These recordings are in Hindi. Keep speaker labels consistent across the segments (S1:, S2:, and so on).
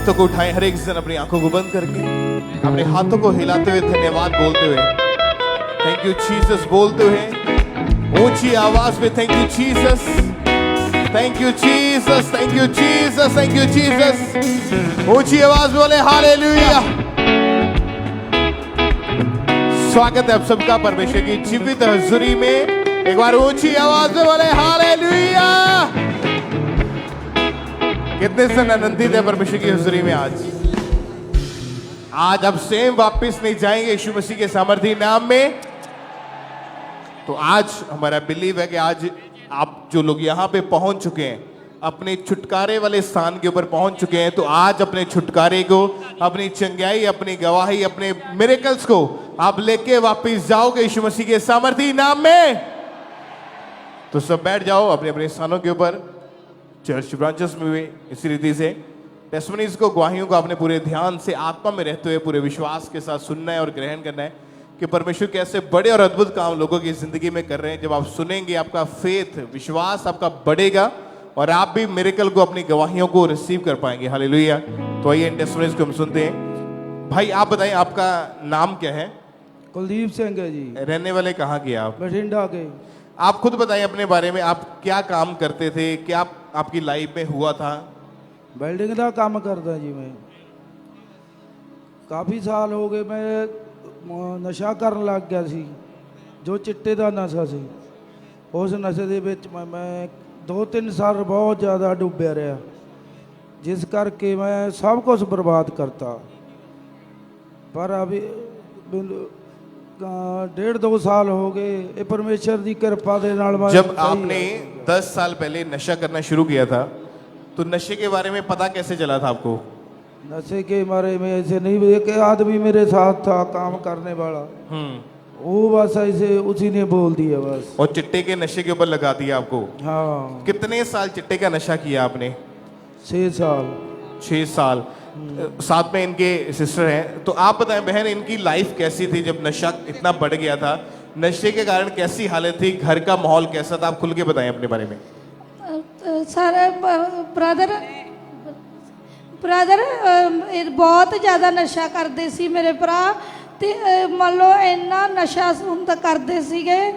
S1: हाथों को उठाएं, हर एक जन अपनी आंखों को बंद करके अपने हाथों को हिलाते हुए धन्यवाद बोलते हुए, थैंक यू जीसस बोलते हुए ऊंची आवाज में, thank you Jesus, thank you Jesus, thank you Jesus, thank you Jesus. ऊंची आवाज बोले हालेलुया। स्वागत है आप सबका परमेश्वर की जीवित हजूरी में। एक बार ऊंची आवाज में बोले हालेलुया। कितने से आनंदित है परमेश्वर की हजूरी में। आज आप सेम वापस नहीं जाएंगे यीशु मसीह के सामर्थी नाम में। तो आज हमारा बिलीव है कि आज आप जो लोग यहाँ पे पहुंच चुके हैं, अपने छुटकारे वाले स्थान के ऊपर पहुंच चुके हैं, तो आज अपने छुटकारे को, अपनी चंगाई, अपनी गवाही, अपने मिरेकल्स को आप लेके वापस जाओगे यीशु मसीह के सामर्थी नाम में। तो सब बैठ जाओ अपने अपने स्थानों के ऊपर। चर्च ब्रांचेस में भी इसी रीति से टेस्टिमनीज को, गवाहियों को आपने पूरे ध्यान से आत्मा में रहते हुए पूरे विश्वास के साथ सुनना है और ग्रहण करना है कि परमेश्वर कैसे बड़े और अद्भुत काम लोगों की जिंदगी में कर रहे हैं। जब आप सुनेंगे आपका फेथ, विश्वास आपका बढ़ेगा और आप भी मिरेकल को, अपनी गवाहियों को रिसीव कर पाएंगे। हालेलुया। तो आइए इन टेस्टिमनीज को हम सुनते हैं। भाई आप बताएं, आपका नाम क्या है?
S2: कुलदीप सिंह है जी।
S1: रहने वाले कहाँ के आप?
S2: बठिंडा के।
S1: आप खुद बताएं अपने बारे में, आप क्या काम करते थे, क्या आपकी लाइफ में हुआ था?
S2: बिल्डिंग का काम करता जी मैं। काफ़ी साल हो गए मैं नशा करन लग गया सी, जो चिट्टे का नशा सी। उस नशे दे विच मैं 2-3 साल बहुत ज़्यादा डुब्बिया रहा, जिस करके मैं सब कुछ बर्बाद करता। पर अभी 1.5-2 साल हो गए, ये परमेश्वर की कृपा दे नाल मैं।
S1: जब आपने 10 साल पहले नशा करना शुरू किया था, तो नशे के बारे में पता कैसे चला था आपको?
S2: नशे के बारे में ऐसे नहीं, एक आदमी मेरे साथ था काम करने वाला, वो बस ऐसे उसी ने बोल दिया बस,
S1: और चिट्टे के नशे के ऊपर लगा दिया आपको।
S2: हाँ।
S1: कितने साल चिट्टे का नशा किया आपने?
S2: 6 साल।
S1: 6 साल। साथ में इनके सिस्टर हैं, तो आप बताएं बहन, इनकी लाइफ कैसी थी जब नशा इतना बढ़ गया था? नशे के कारण कैसी हालत थी, घर का माहौल कैसा था? आप खुल के बताएं अपने बारे में।
S3: सारे ब्रदर बहुत ज़्यादा नशा करते सी मेरे भरा, ते मान लो इन्ना नशा ਹੁੰਦਾ करते ਸੀਗੇ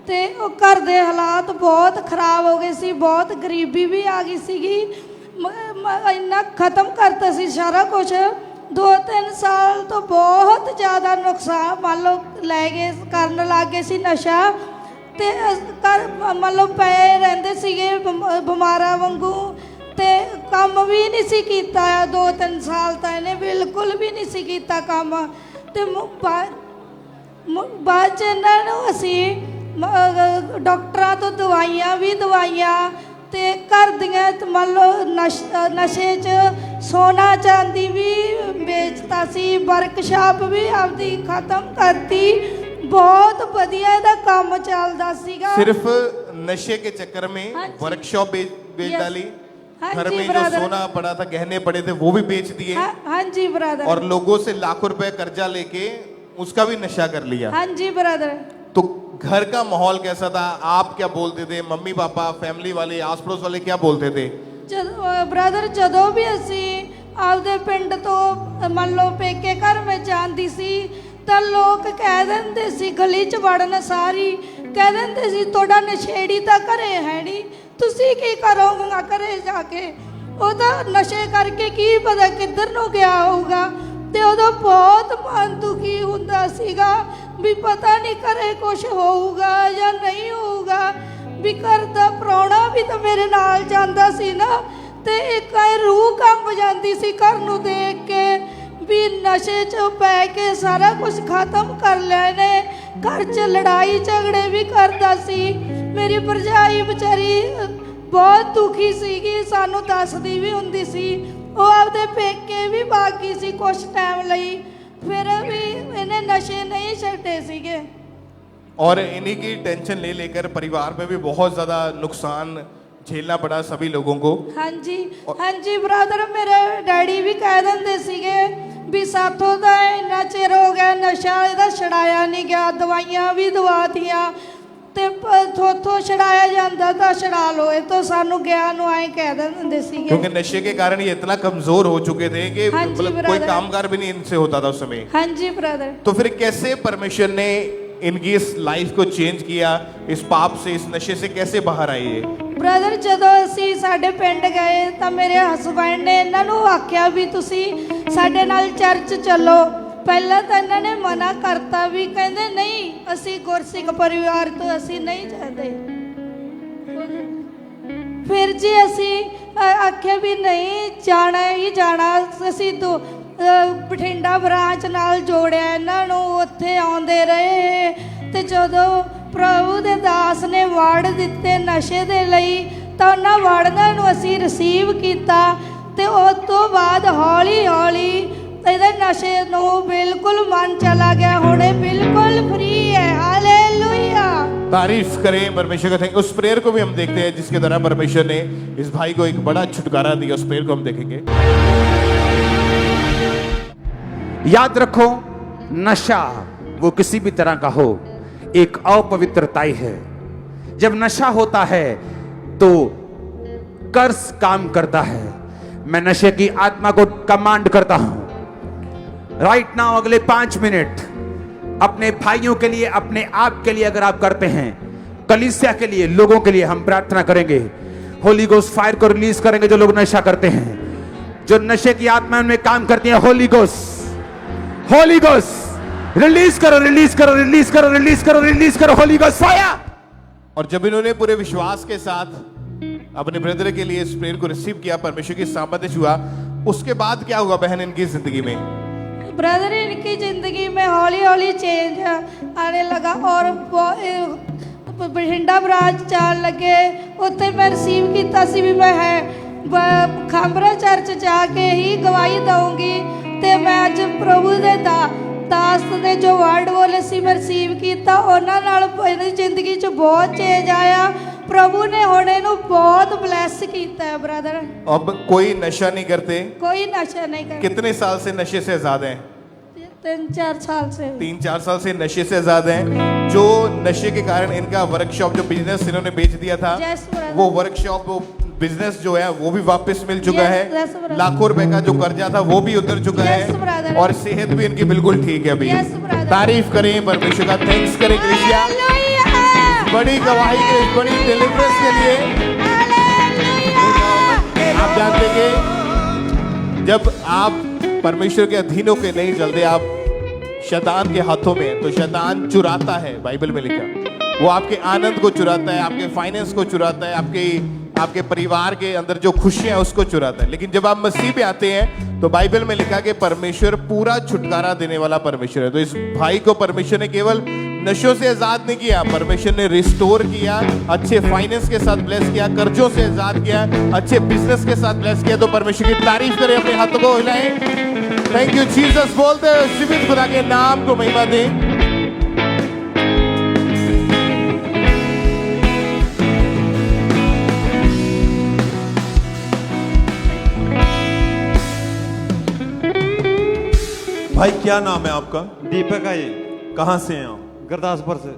S3: ਤੇ ਉਹ ਘਰ ਦੇ ਹਾਲਾਤ ਬਹੁਤ ਖਰਾਬ ਹੋ ਗਏ ਸੀ, ਬਹੁਤ ਗਰੀਬੀ ਵੀ ਆ ਗਈ ਸੀਗੀ, ਇੰਨਾ ਖਤਮ ਕਰਤਾ ਸੀ ਸਾਰਾ ਕੁਝ। 2-3 ਸਾਲ ਤੋਂ ਬਹੁਤ ਜ਼ਿਆਦਾ ਨੁਕਸਾਨ ਮੰਨ ਲਓ ਲੈ ਗਏ, ਕਰਨ ਲੱਗ ਗਏ ਸੀ ਨਸ਼ਾ, ਤੇ ਘਰ ਮੰਨ ਲਓ ਪਏ ਰਹਿੰਦੇ ਸੀਗੇ ਬਿਮਾਰਾਂ ਵਾਂਗੂ, ਤੇ ਕੰਮ ਵੀ ਨਹੀਂ ਸੀ ਕੀਤਾ। 2-3 ਸਾਲ ਤਾਂ ਇਹਨੇ ਬਿਲਕੁਲ ਵੀ ਨਹੀਂ ਸੀ ਕੀਤਾ ਕੰਮ। ਤੇ ਬਾਅਦ 'ਚ ਇਹਨਾਂ ਨੂੰ ਅਸੀਂ ਡਾਕਟਰਾਂ ਤੋਂ ਦਵਾਈਆਂ ਵੀ ਦਵਾਈਆਂ, ਤੇ ਘਰ ਦੀਆਂ ਮੰਨ ਲਓ ਨਸ਼ੇ 'ਚ ਸੋਨਾ ਚਾਂਦੀ ਵੀ ਵੇਚਤਾ ਸੀ, ਵਰਕਸ਼ਾਪ ਵੀ ਆਪਦੀ ਖਤਮ ਕਰਤੀ। बहुत बढ़िया दा काम चलता सीगा।
S1: सिर्फ नशे के चक्कर में वर्कशॉप बेच डाली, घर में जो सोना पड़ा था, गहने पड़े थे, वो भी बेच दिए।
S3: हाँ जी ब्रदर।
S1: और लोगों से लाखों रुपए कर्जा लेके उसका भी नशा कर लिया।
S3: हाँ जी ब्रदर।
S1: तो घर का माहौल कैसा था? आप क्या बोलते थे? मम्मी पापा, फैमिली वाले, आस पड़ोस वाले क्या बोलते थे?
S3: ब्रदर जदों भी असी आपदे पिंड तो मान लो पेके घर में जाती सी, ਤਾਂ ਲੋਕ ਕਹਿ ਦਿੰਦੇ ਸੀ, ਗਲੀ 'ਚ ਵੜਨ ਸਾਰੀ ਕਹਿ ਦਿੰਦੇ ਸੀ ਤੁਹਾਡਾ ਨਸ਼ੇੜੀ ਤਾਂ ਘਰੇ ਹੈ ਨਹੀਂ, ਤੁਸੀਂ ਕੀ ਕਰੋਗੇ ਘਰੇ ਜਾ ਕੇ? ਉਹ ਤਾਂ ਨਸ਼ੇ ਕਰਕੇ ਕੀ ਪਤਾ ਕਿੱਧਰ ਨੂੰ ਗਿਆ ਹੋਊਗਾ। ਤੇ ਉਦੋਂ ਬਹੁਤ ਮਨ ਦੁਖੀ ਹੁੰਦਾ ਸੀਗਾ ਵੀ ਪਤਾ ਨਹੀਂ ਘਰੇ ਕੁਛ ਹੋਊਗਾ ਜਾਂ ਨਹੀਂ ਹੋਊਗਾ, ਵੀ ਘਰ ਦਾ ਪ੍ਰਾਹੁਣਾ ਵੀ ਤਾਂ ਮੇਰੇ ਨਾਲ ਜਾਂਦਾ ਸੀ ਨਾ, ਤੇ ਇੱਕ ਰੂਹ ਕੰਬ ਜਾਂਦੀ ਸੀ ਘਰ ਨੂੰ ਦੇਖ ਕੇ भी नशे च पै के सारा कुछ खत्म कर लेने। घर च लड़ाई झगड़े भी करता सी। मेरी भरजाई बेचारी बहुत दुखी सीगी, सानू दसदी भी हुंदी सी। वो आपदे पेके भी बागी सी कुछ टाइम लई, फिर भी इन्हें नशे नहीं छड्डे सीगे।
S1: और इन्हीं की टेंशन ले लेकर परिवार में भी बहुत ज़्यादा नुकसान झेलना पड़ा सभी लोगों को।
S3: हाँ जी ब्रदर, मेरे डैडी भी कह देंगे सीगे भी साथों का इन्ना चिर हो गया नशा ਇਹਦਾ ਛੜਾਇਆ नहीं गया, दवाइयां भी दवा दियां, ते ਥੋਥੋਂ ਛੜਾਇਆ ਜਾਂਦਾ ਤਾਂ ਛੜਾ ਲਓ, ਇਹ ਤੋਂ ਸਾਨੂੰ ਗਿਆ ਨੂੰ ਐਂ ਕਹਿ ਦਿੰਦੇ ਸੀਗੇ।
S1: क्योंकि नशे के कारण ये इतना कमजोर हो चुके थे कि
S3: हाँ जी,
S1: मतलब कोई
S3: brother।
S1: कामगार भी नहीं इनसे होता था उस समय।
S3: ਹਾਂਜੀ ਬ੍ਰਦਰ।
S1: तो फिर कैसे परमेश्वर ने इनकी इस लाइफ को चेंज किया, इस पाप से, इस नशे से कैसे बाहर आई है?
S3: ਬ੍ਰਦਰ ਜਦੋਂ ਅਸੀਂ ਸਾਡੇ ਪਿੰਡ ਗਏ ਤਾਂ ਮੇਰੇ ਹਸਬੰਡ ਨੇ ਇਹਨਾਂ ਨੂੰ ਆਖਿਆ ਵੀ ਤੁਸੀਂ ਸਾਡੇ ਨਾਲ ਚਰਚ ਚੱਲੋ। ਪਹਿਲਾਂ ਤਾਂ ਇਹਨਾਂ ਨੇ ਮਨਾ ਕਰਤਾ, ਵੀ ਕਹਿੰਦੇ ਨਹੀਂ ਅਸੀਂ ਗੁਰਸਿੱਖ ਪਰਿਵਾਰ ਤੋਂ ਅਸੀਂ ਨਹੀਂ ਜਾਂਦੇ। ਫਿਰ ਜੀ ਅਸੀਂ ਆਖਿਆ ਵੀ ਨਹੀਂ ਜਾਣਾ ਹੀ ਜਾਣਾ। ਅਸੀਂ ਬਠਿੰਡਾ ਬ੍ਰਾਂਚ ਨਾਲ ਜੋੜਿਆ ਇਹਨਾਂ ਨੂੰ, ਉੱਥੇ ਆਉਂਦੇ ਰਹੇ। ਤੇ ਜਦੋਂ ਪ੍ਰਭੂ ਦੇ ਦਾਸ ਨੇ ਵਰਡ ਦਿੱਤੇ ਨਸ਼ੇ ਦੇ ਲਈ ਤਾਂ ਉਹਨਾਂ ਵਰਡਾਂ ਨੂੰ ਅਸੀਂ ਰਿਸੀਵ ਕੀਤਾ ਤੇ ਉਸ ਤੋਂ ਬਾਅਦ ਹੌਲੀ ਹੌਲੀ ਇਹਦੇ ਨਸ਼ੇ ਨੂੰ ਬਿਲਕੁਲ ਮਨ ਚਲਾ ਗਿਆ। ਹੁਣ ਇਹ ਬਿਲकुल फ्री है। हालेलुया।
S1: तारीफ करें परमेश्वर का। थैंक। उस प्रेयर को भी हम देखते हैं जिसके द्वारा परमेश्वर ने इस भाई को एक बड़ा छुटकारा दिया। उस प्रेयर को हम देखेंगे।
S4: याद रखो, नशा वो किसी भी तरह का हो, एक अपवित्रता है। जब नशा होता है तो कर्स काम करता है। मैं नशे की आत्मा को कमांड करता हूं राइट नाउ, अगले 5 मिनट अपने भाइयों के लिए, अपने आप के लिए अगर आप करते हैं, कलीसिया के लिए, लोगों के लिए हम प्रार्थना करेंगे। होली गोस्ट फायर को रिलीज करेंगे। जो लोग नशा करते हैं, जो नशे की आत्मा में काम करती है, Holi ghost, Holi ghost release करो, रिलीज करो, रिलीज करो, रिलीज करो, रिलीज करो, होली गोस्ट फायर।
S1: और जब इन्होंने पूरे विश्वास के साथ अपने ब्रदर के लिए इस प्रेयर को रिसीव किया, परमेश्वर की सामर्थ्य हुआ, उसके बाद क्या हुआ बहन इनकी जिंदगी में?
S3: ब्रदर इनकी ज़िंदगी में हौली हौली चेंज आने लगा और बठिंडा ब्रांच जान लगे। उत्थे मैं रिसीव किया सी भी मैं है खांबरा चर्च जाके ही गवाही दूंगी। तो मैं अज प्रभु दे दास ने जो वर्ड बोले सी मैं रिसीव किया, उन्होंने नाल जिंदगी च बहुत चेंज आया। प्रभु ने हुणे नूं बहुत ब्लैस किया है ब्रदर।
S1: अब कोई नशा नहीं करते?
S3: कोई नशा नहीं करता।
S1: कितने साल से नशे से आजाद हैं?
S3: 3-4 साल से।
S1: 3-4 साल से नशे से आजाद हैं। जो नशे के कारण इनका वर्कशॉप, जो बिजनेस इन्होंने बेच दिया था,
S3: Yes, brother।
S1: वो वर्कशॉप, वो बिजनेस जो है वो भी वापस मिल चुका
S3: Yes,
S1: है।
S3: yes, brother।
S1: लाखों रुपए का जो कर्जा था वो भी उतर चुका
S3: Yes,
S1: है।
S3: brother।
S1: और सेहत भी इनकी बिल्कुल ठीक है अभी।
S3: Yes, brother।
S1: तारीफ करें परमेश्वर का। थैंक्स करें कलीसिया
S3: हालेलुया।
S1: बड़ी गवाही के, इस बड़ी डिलीवरेंस के लिए।
S3: हालेलुया।
S1: आप जानते कि जब आप परमेश्वर के अधीन होकर नहीं चलते, आप शैतान के हाथों में, तो शैतान चुराता है। बाइबल में लिखा, वो आपके आनंद को चुराता है, आपके फाइनेंस को चुराता है, आपके परिवार के अंदर जो खुशियां है उसको चुराता है। लेकिन जब आप मसीह पे आते हैं तो बाइबल में लिखा कि परमेश्वर पूरा छुटकारा देने वाला परमेश्वर है। तो इस भाई को परमेश्वर ने केवल नशों से आजाद नहीं किया, परमेश्वर ने रिस्टोर किया, अच्छे फाइनेंस के साथ ब्लेस किया, कर्जों से आजाद किया, अच्छे बिजनेस के साथ ब्लेस किया। तो परमेश्वर की तारीफ करें, अपने हाथों को हिलाएं। थैंक यू जीसस बोलते हैं, जीवित खुदा के नाम को महिमा दें।
S5: भाई क्या नाम है आपका?
S6: दीपक है जी,
S5: कहाँ से हैं आप?
S6: गुरदासपुर से।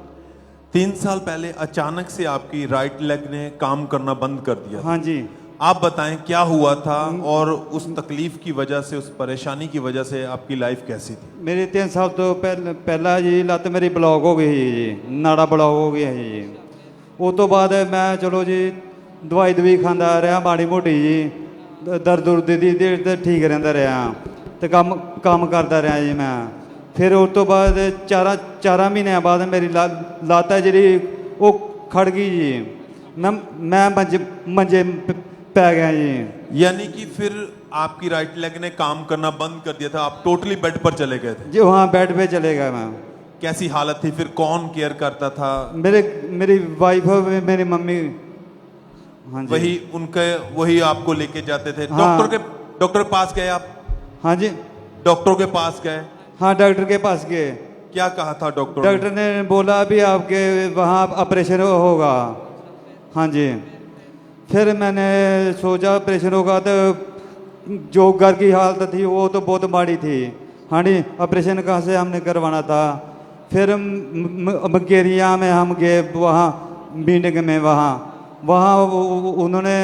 S5: 3 साल पहले अचानक से आपकी राइट लेग ने काम करना बंद कर दिया।
S6: हाँ जी।
S5: आप बताएं क्या हुआ था और उस तकलीफ की वजह से, उस परेशानी की वजह से आपकी लाइफ कैसी थी?
S6: मेरी 3 साल तो पहला जी लत मेरी ब्लॉक हो गई जी, नाड़ा ब्लॉक हो गया जी। उस तो बाद मैं चलो जी दवाई खांदा रहा माड़ी मोटी जी, दर्द दुर्द दी ठीक रहता रहा, तो काम करता रहा जी मैं। फिर उस तो बाद 4 महीनों बाद मेरी लत है जी वो खड़ गई जी, मैं मंजे पै गया जी।
S5: यानी कि फिर आपकी राइट लेग ने काम करना बंद कर दिया था, आप टोटली बेड पर चले गए थे?
S6: जी हाँ, बेड पे चले गया मैं।
S5: कैसी हालत थी फिर? कौन केयर करता था?
S6: मेरी वाइफ और मेरी मम्मी। हाँ जी।
S5: वही आपको लेके जाते थे?
S6: हाँ।
S5: डॉक्टर के पास गए आप?
S6: हाँ जी।
S5: डॉक्टरों के पास गए?
S6: हाँ, डॉक्टर के पास गए।
S5: क्या कहा था डॉक्टर?
S6: डॉक्टर ने बोला अभी आपके वहाँ ऑपरेशन होगा। हाँ जी। फिर मैंने सोचा ऑपरेशन होगा, तो जो घर की हालत थी वो तो बहुत माड़ी थी। हाँ जी, ऑपरेशन कहाँ से हमने करवाना था। फिर मकेरिया में हम गए, वहाँ मीटिंग में वहाँ उन्होंने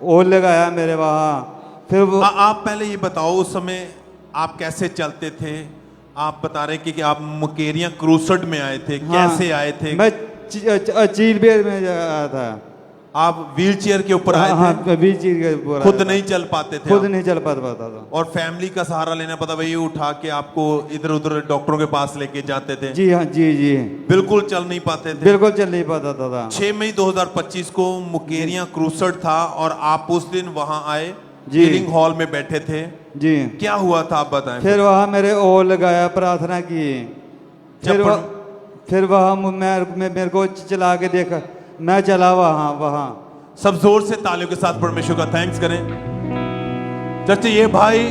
S6: ऑयल लगाया मेरे वहाँ। फिर वो
S5: आप पहले ये बताओ, उस समय आप कैसे चलते थे? आप बता रहे कि आप मुकेरियां क्रूसड में आए थे, कैसे आए थे?
S6: मैं चील बेर में आया था।
S5: आप व्हील चेयर के ऊपर आए थे?
S6: हाँ, व्हील चेयर के ऊपर
S5: खुद नहीं चल पाते थे?
S6: खुद नहीं चल पाता था।
S5: और फैमिली का सहारा लेना पड़ा, भाई उठा के आपको इधर उधर डॉक्टरों के पास लेके जाते थे?
S6: जी हाँ, जी
S5: बिल्कुल चल नहीं पाते थे?
S6: बिल्कुल चल नहीं पाता था।
S5: 6 मई 2025 को मुकेरियां क्रूसड था और आप उस दिन वहां आए,
S6: जी।
S5: हीलिंग हॉल में बैठे थे।
S6: जी।
S5: क्या हुआ था आप बताएं।
S6: फिर वहाँ मेरे ऑयल लगाया, प्रार्थना की। फिर वहाँ मेरे को चला के देखा, मैं चला वहाँ।
S5: सब जोर से तालियों के साथ परमेश्वर का थैंक्स करें। चर्चे, ये भाई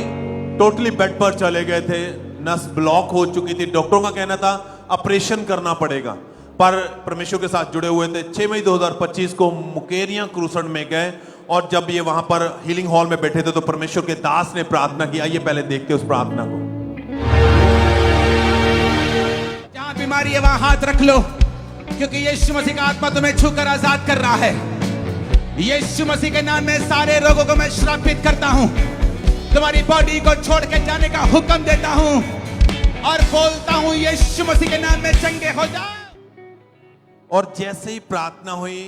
S5: टोटली बेड पर चले गए थे, नस ब्लॉक हो चुकी थी, डॉक्टरों का कहना था ऑपरेशन करना पड़ेगा, पर परमेश्वर के साथ जुड़े हुए थे। 6 मई 2025 को मुकेरियां क्रूसड में गए और जब ये वहां पर हीलिंग हॉल में बैठे थे तो परमेश्वर के दास ने प्रार्थना की। आइए पहले देखते उस प्रार्थना को।
S7: जहां बीमारी है वहां हाथ रख लो, क्योंकि यीशु मसीह का आत्मा तुम्हें छूकर आजाद कर रहा है। यीशु मसीह के नाम में सारे रोगों को मैं श्रापित करता हूं। तुम्हारी बॉडी को छोड़ के जाने का हुक्म देता हूं और बोलता हूं, यीशु मसीह के नाम में चंगे हो जाओ।
S5: और जैसे ही प्रार्थना हुई,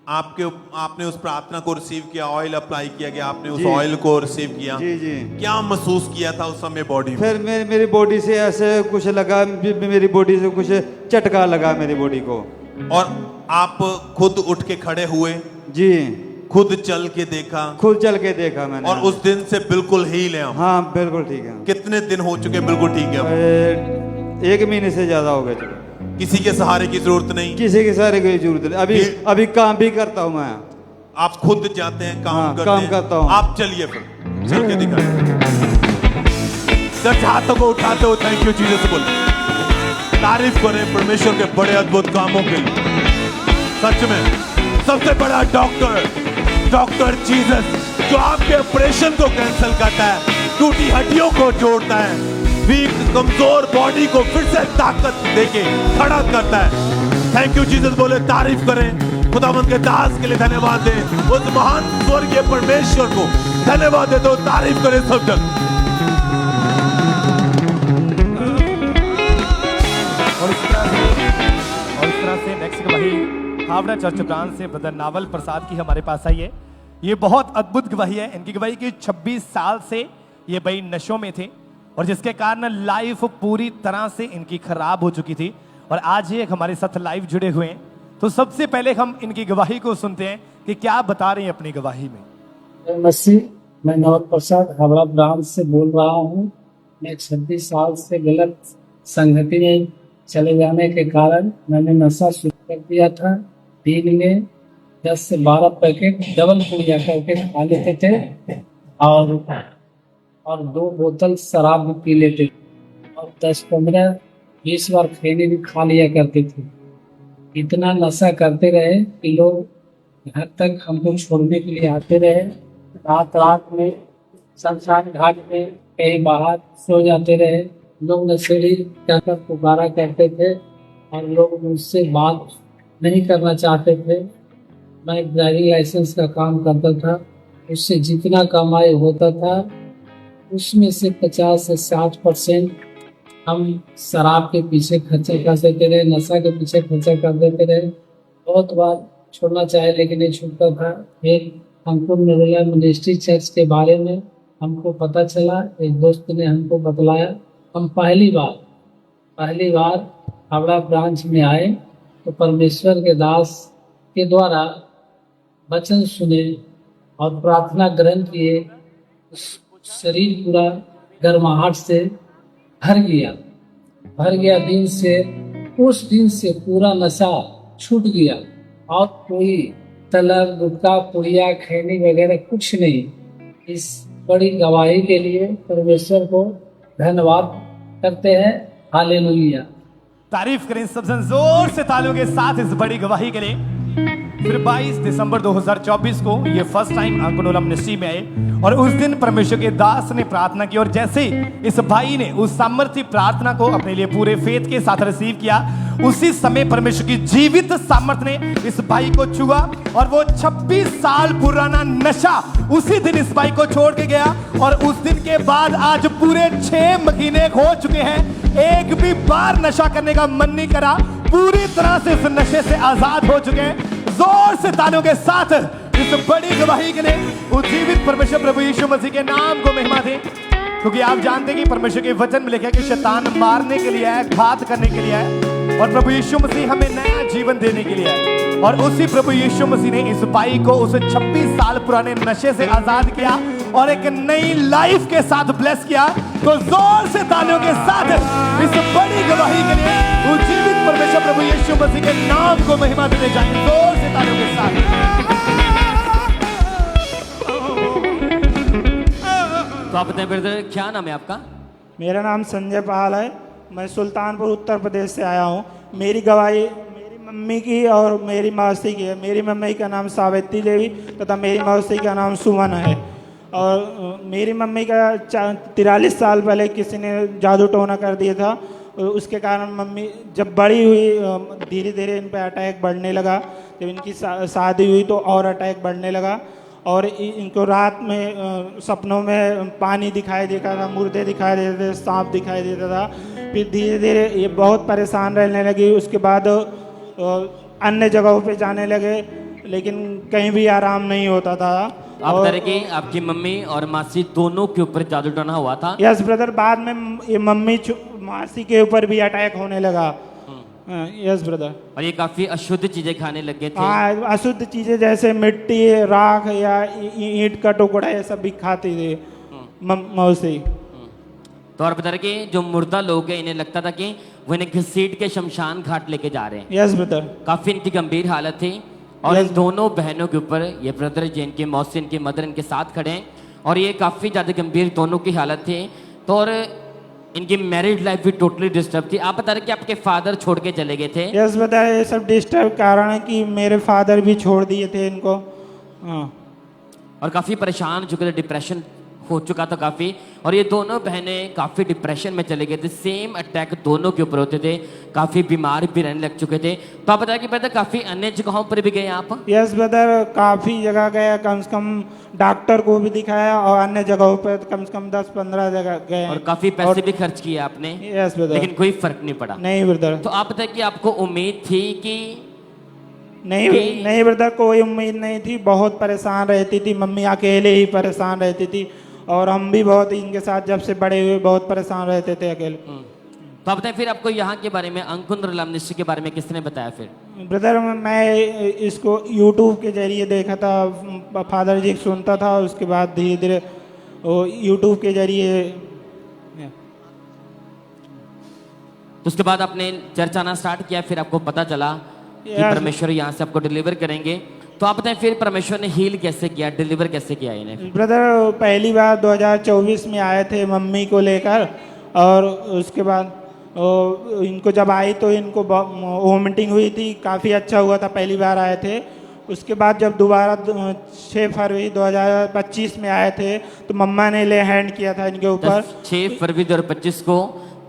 S5: आपने उस प्रार्थना को रिसीव किया, ऑयल अप्लाई किया गया, आपने उस ऑयल को रिसीव किया।
S6: जी।
S5: क्या महसूस किया था उस समय बॉडी में?
S6: फिर मेरी बॉडी से ऐसे कुछ लगा, मेरी बॉडी से कुछ झटका लगा मेरी बॉडी को।
S5: और आप खुद उठ के खड़े हुए?
S6: जी।
S5: खुद चल के देखा?
S6: खुद चल के देखा मैंने।
S5: और उस दिन से बिल्कुल हील है?
S6: हाँ, बिल्कुल ठीक है।
S5: कितने दिन हो चुके बिल्कुल ठीक है?
S6: 1 महीने से ज्यादा हो गया। चलो,
S5: किसी के सहारे की जरूरत नहीं?
S6: किसी के सहारे की जरूरत नहीं। अभी काम भी करता हूँ मैं।
S5: आप खुद जाते हैं, काम करते
S6: काम
S5: हैं?
S6: करता हूँ।
S5: आप चलिए फिर, चल के दिखाएं। सच हाथों को उठाते हो, थैंक यू जीसस बोले, तारीफ करें परमेश्वर के बड़े अद्भुत कामों के लिए। सच में सबसे बड़ा डॉक्टर जीसस, जो आपके ऑपरेशन को कैंसिल करता है, टूटी हड्डियों को जोड़ता है, वीक कमजोर बॉडी को फिर से ताकत देके खड़ा करता है। थैंक यू जीसस बोले, तारीफ करें। खुदावंद के दास के लिए धन्यवाद दें, उस महान स्वर्गीय परमेश्वर को धन्यवाद दे दो, तारीफ करें सब जन।
S8: और इस तरह से नेक्स्ट गवाही हावड़ा चर्च ब्रांच से ब्रदर नावल प्रसाद की हमारे पास आई है। ये बहुत अद्भुत गवाही है। इनकी गवाही की 26 साल से ये भाई नशों में थे और जिसके कारण लाइफ पूरी तरह से इनकी खराब हो चुकी थी, और आज ये हमारे साथ लाइव जुड़े हुए हैं। तो सबसे पहले हम इनकी गवाही को सुनते हैं कि क्या बता रहे हैं अपनी गवाही में।
S9: मैं नावल प्रसाद हावड़ा ब्रांच से बोल रहा हूँ। मैं 26 साल से गलत संगति में चले जाने के कारण मैंने नशा शुरू कर दिया था। दिन में 10 से 12 पैकेट डबल पुड़िया करके खा लेते थे और 2 बोतल शराब भी पी लेते थे और 10, 15, 20 बार खैनी भी खा लिया करते थे। इतना नशा करते रहे कि लोग घर तक हमको छोड़ने के लिए आते रहे। रात में शमशान घाट में कहीं बाहर सो जाते रहे। लोग नशेड़ी कहकर पुकारा करते थे और लोग मुझसे बात नहीं करना चाहते थे। मैं ड्राइविंग लाइसेंस का काम करता था, उससे जितना कमाई होता था उसमें से 50 से 60% हम शराब के पीछे खर्चा कर देते रहे, नशा के पीछे खर्चा कर देते रहे। बहुत बार छोड़ना चाहे लेकिन नहीं छूटता था। फिर हमको निर्मला मिनिस्ट्री चर्च के बारे में हमको पता चला, एक दोस्त ने हमको बतलाया। हम पहली बार हावड़ा ब्रांच में आए तो परमेश्वर के दास के द्वारा वचन सुने और प्रार्थना ग्रहण किए। शरीर पूरा गर्माहट से भर गया। उस दिन से पूरा नशा छूट गया और कोई तलब, गुटखा, पुड़िया, खैनी वगैरह कुछ नहीं। इस बड़ी गवाही के लिए परमेश्वर को धन्यवाद करते हैं। हालेलुया।
S8: तारीफ करें सब जन जोर से तालियों के साथ इस बड़ी गवाही के लिए। फिर 22 दिसंबर 2024 को ये फर्स्ट टाइम अंकुनोला मिनिस्ट्री में आए और उस दिन परमेश्वर के दास ने प्रार्थना की और जैसे इस भाई ने उस सामर्थ्य प्रार्थना को अपने लिए पूरे फेथ के साथ रिसीव किया उसी समय परमेश्वर की जीवित सामर्थ ने इस भाई को छुआ और वो 26 साल पुराना नशा उसी दिन इस भाई को छोड़ के गया। और उस दिन के बाद आज पूरे 6 महीने हो चुके हैं, एक भी बार नशा करने का मन नहीं करा, पूरी तरह से इस नशे से आजाद हो चुके हैं। जोर से तालियों के साथ इस बड़ी गवाही के लिए उज्जीवित परमेश्वर प्रभु यीशु मसीह के नाम को महिमा दे। क्योंकि आप जानते हैं कि परमेश्वर के वचन में लिखा है कि शैतान मारने के लिए है, घात करने के लिए है, और प्रभु यीशु मसीह हमें नया जीवन देने के लिए है। और उसी प्रभु यीशु मसीह ने इस भाई को उस 26 साल पुराने नशे से आजाद किया और एक नई लाइफ के साथ ब्लेस किया। तो जोर से तालियों के साथ इस बड़ी गवाही के लिए उज्जीवित परमेश्वर प्रभु यीशु मसीह के नाम को महिमा देने जाएंगे। जोर से तालियों के साथ।
S10: तो आप बताएं ब्रदर, क्या नाम है आपका?
S11: मेरा नाम संजय पाल है। मैं सुल्तानपुर उत्तर प्रदेश से आया हूँ। मेरी गवाही मेरी मम्मी की और मेरी मौसी की है। मेरी मम्मी का नाम सावित्री देवी तथा मेरी मौसी का नाम सुमन है। और मेरी मम्मी का 43 साल पहले किसी ने जादू टोना कर दिया था। उसके कारण मम्मी जब बड़ी हुई धीरे धीरे इन पर अटैक बढ़ने लगा। जब इनकी शादी हुई तो और अटैक बढ़ने लगा और इनको रात में सपनों में पानी दिखाई देता था, मुर्दे दिखाई देते थे, सांप दिखाई देता था। फिर धीरे धीरे ये बहुत परेशान रहने लगी। उसके बाद अन्य जगहों पे जाने लगे, लेकिन कहीं भी आराम नहीं होता था।
S10: आप बता रहे कि आपकी मम्मी और मासी दोनों के ऊपर जादू टोना हुआ था?
S11: यस ब्रदर, बाद में ये मम्मी मासी के ऊपर भी अटैक होने लगा। Yes brother.
S10: और ये काफी अशुद्ध चीजें खाने लगे थे?
S11: हाँ, अशुद्ध चीजें जैसे मिट्टी, राख या ईंट का टुकड़ा ये सब भी खाती थी मौसी।
S10: तो और बता रहे कि जो मुर्दा लोग हैं इन्हें लगता था कि वो इन्हें घसीट के शमशान घाट लेके जा रहे हैं।
S11: Yes brother.
S10: काफी इनकी गंभीर हालत थी और इन दोनों बहनों के ऊपर ये ब्रदर जिनके मौसी इनके मदर इनके साथ खड़े हैं और ये काफी ज्यादा गंभीर दोनों की हालत थी। तो और इनकी मैरिड लाइफ भी टोटली डिस्टर्ब थी। आप बता रहे कि आपके फादर छोड़ के चले गए थे?
S11: यस बता, ये सब डिस्टर्ब कारण है कि मेरे फादर भी छोड़ दिए थे इनको।
S10: और काफी परेशान हो चुके थे, डिप्रेशन हो चुका था काफी। और ये दोनों बहनें काफी डिप्रेशन में चले गए थे। सेम अटैक दोनों के ऊपर होते थे, काफी बीमार भी रहने लग चुके थे। तो आप बताया कि पहले काफी अन्य जगहों पर भी गए आप?
S11: यस ब्रदर, काफी जगह गया, कम से कम डॉक्टर को भी दिखाया और अन्य जगहों पर कम से कम 10-15 जगह गए।
S10: और काफी पैसे भी खर्च किए आपने?
S11: Yes brother.
S10: लेकिन कोई फर्क नहीं पड़ा?
S11: नहीं ब्रदर।
S10: तो आप बताए कि आपको उम्मीद थी कि
S11: नहीं ब्रदर, कोई उम्मीद नहीं थी। बहुत परेशान रहती थी मम्मी, अकेले ही परेशान रहती थी और हम भी बहुत इनके साथ जब से बड़े हुए बहुत परेशान रहते थे अकेले।
S10: तो आप बताएं फिर आपको यहाँ के बारे में, अंकुर मिनिस्ट्री के बारे में किसने बताया फिर?
S11: ब्रदर, मैं इसको यूट्यूब के जरिए देखा था, फादर जी सुनता था, उसके बाद धीरे धीरे वो यूट्यूब के जरिए।
S10: तो उसके बाद आपने चर्च आना स्टार्ट किया, फिर आपको पता चला कि परमेश्वर यहाँ से आपको डिलीवर करेंगे। तो आप बताएं फिर परमेश्वर ने हील कैसे किया, डिलीवर कैसे किया इन्हें?
S11: ब्रदर, पहली बार 2024 में आए थे मम्मी को लेकर और उसके बाद इनको जब आई तो इनको वोमिटिंग हुई थी, काफ़ी अच्छा हुआ था, पहली बार आए थे। उसके बाद जब दोबारा 6 फरवरी 2025 में आए थे तो मम्मा ने ले हैंड किया था इनके ऊपर।
S10: 6 फरवरी 2025 को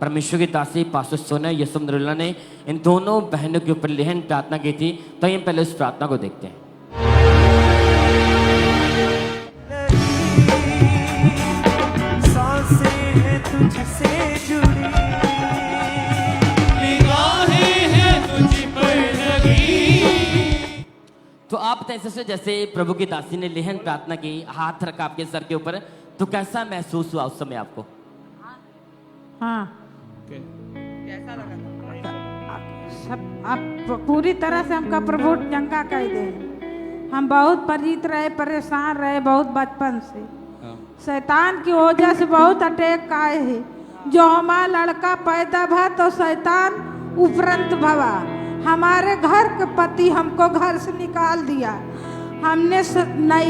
S10: परमेश्वर की दासी पास्टर सोना यसुमरुल्ला ने इन दोनों बहनों के ऊपर लेहन प्रार्थना की थी। तो हम पहले उस प्रार्थना को देखते हैं। तो आप ऐसे जैसे प्रभु की दासी ने लेहन प्रार्थना की, हाथ रखा आपके सर के ऊपर, तो कैसा महसूस हुआ उस समय आपको?
S12: हाँ, कैसा लगा? सब आप पूरी तरह से हमका प्रभु चंगा कह दे। हम बहुत परेशान रहे, परेशान रहे बहुत बचपन से। शैतान की वजह से बहुत अटैक आए हैं। जो हमारा लड़का पैदा भा तो शैतान उपरंत भवा। हमारे घर के पति हमको घर से निकाल दिया। हमने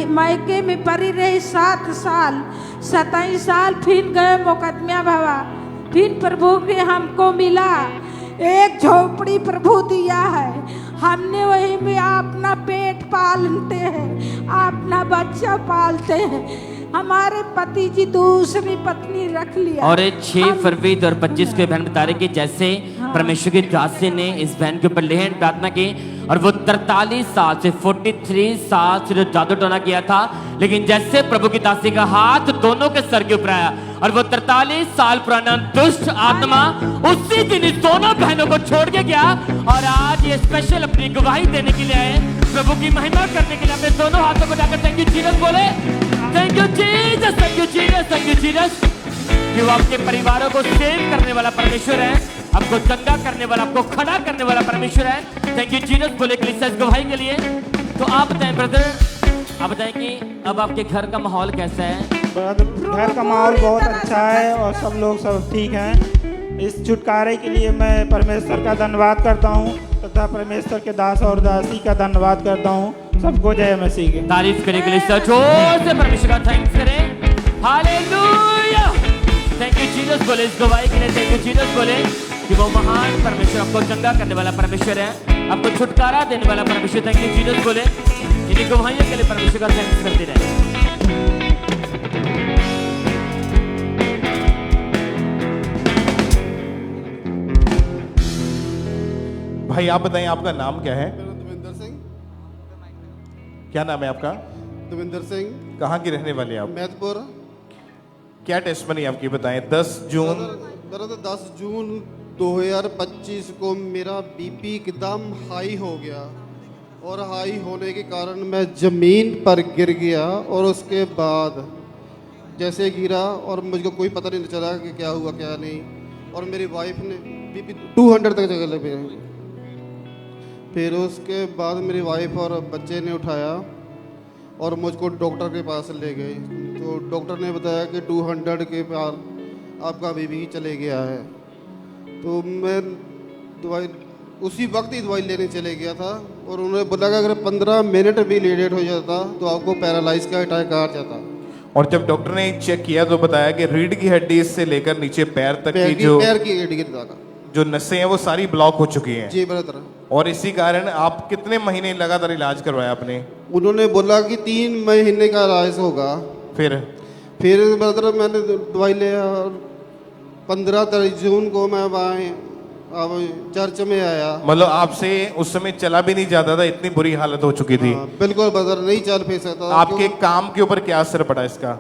S12: मायके में पड़ी रही 7 साल, 27 साल फिर गए मुकदमा भवा। फिर प्रभु के हमको मिला, एक झोपड़ी प्रभु दिया है। हमने वही में अपना पेट पालते हैं, अपना बच्चा पालते हैं। हमारे पति जी दूसरी पत्नी रख लिया।
S10: और 6 फरवरी 2025 को बहन बता रही कि जैसे परमेश्वर की दासी ने इस बहन के ऊपर लेहन प्रार्थना की और वो 43 साल से 43 साल से जो जादू टोना किया था, लेकिन जैसे प्रभु की दासी का हाथ दोनों के सर के ऊपर आया और वो 43 साल पुराना दुष्ट आत्मा उसी दिन इस दोनों बहनों को छोड़ के गया और आज ये स्पेशल अपनी गवाही देने के लिए आए, प्रभु की महिमा करने के लिए अपने दोनों हाथों को जाकर थैंक यू जीसस बोले। Thank you Jesus, thank you Jesus, thank you Jesus कि वो आपके परिवारों को सेव करने वाला परमेश्वर है, आपको चंगा करने वाला, आपको खड़ा करने वाला परमेश्वर है। थैंक यू जीसस बोले कलीसिया इस गवाही के लिए। तो आप बताएं ब्रदर, आप बताएं कि अब आपके घर का माहौल कैसा है?
S11: घर का माहौल बहुत अच्छा है और सब लोग सब ठीक हैं। इस छुटकारे के लिए मैं परमेश्वर का धन्यवाद करता हूँ तथा परमेश्वर के दास और दासी का धन्यवाद करता हूँ। सबको जय मसीह की।
S10: तारीफ करने के लिए जोर से परमेश्वर का थैंक्स करें। हालेलुया, थैंक यू जीसस बोले इस गवाही के लिए। थैंक यू जीसस बोले कि वो महान परमेश्वर, आपको चंगा करने वाला परमेश्वर है, आपको छुटकारा देने वाला परमेश्वर। थैंक यू जीसस बोले। इन्हीं गवाहियों के लिए परमेश्वर का थैंक्स करते रहे।
S1: भाई आप बताएं आपका नाम क्या है?
S13: देवेंद्र सिंह।
S1: क्या नाम है आपका?
S13: देवेंद्र सिंह।
S1: कहाँ की रहने वाले आप?
S13: मैदपुर।
S1: क्या टेस्टमनी आपकी बताएं? 10 जून
S13: 10 जून 2025 को मेरा बीपी एकदम हाई हो गया और हाई होने के कारण मैं ज़मीन पर गिर गया और उसके बाद जैसे गिरा और मुझको कोई पता नहीं चला कि क्या हुआ क्या नहीं, और मेरी वाइफ ने बीपी 200 तक जगह पे। फिर उसके बाद मेरी वाइफ और बच्चे ने उठाया और मुझको डॉक्टर के पास ले गए, तो डॉक्टर ने बताया कि 200 के पार आपका बीपी चले गया है। तो मैं दवाई उसी वक्त ही दवाई लेने चले गया था और उन्होंने बोला कि अगर 15 मिनट भी लेट हो जाता तो आपको पैरालाइज का अटैक आ जाता।
S1: और जब डॉक्टर ने चेक किया तो बताया कि रीढ़ की हड्डी से लेकर नीचे पैर तक की
S13: पैर की हड्डी तक
S1: जो नसें हैं वो सारी ब्लॉक हो चुकी हैं।
S13: जी ब्रदर।
S1: और इसी कारण आप कितने महीने लगातार इलाज करवाया आपने?
S13: उन्होंने बोला कि 3 महीने का इलाज होगा।
S1: फिर
S13: ब्रदर मैंने दवाई लिया और 15 जून को मैं अब चर्च में आया।
S1: मतलब आपसे उस समय चला भी नहीं जाता था, इतनी बुरी हालत हो चुकी थी।
S13: बिल्कुल ब्रदर, नहीं चल फिर सकता।
S1: आपके काम के ऊपर क्या असर पड़ा इसका?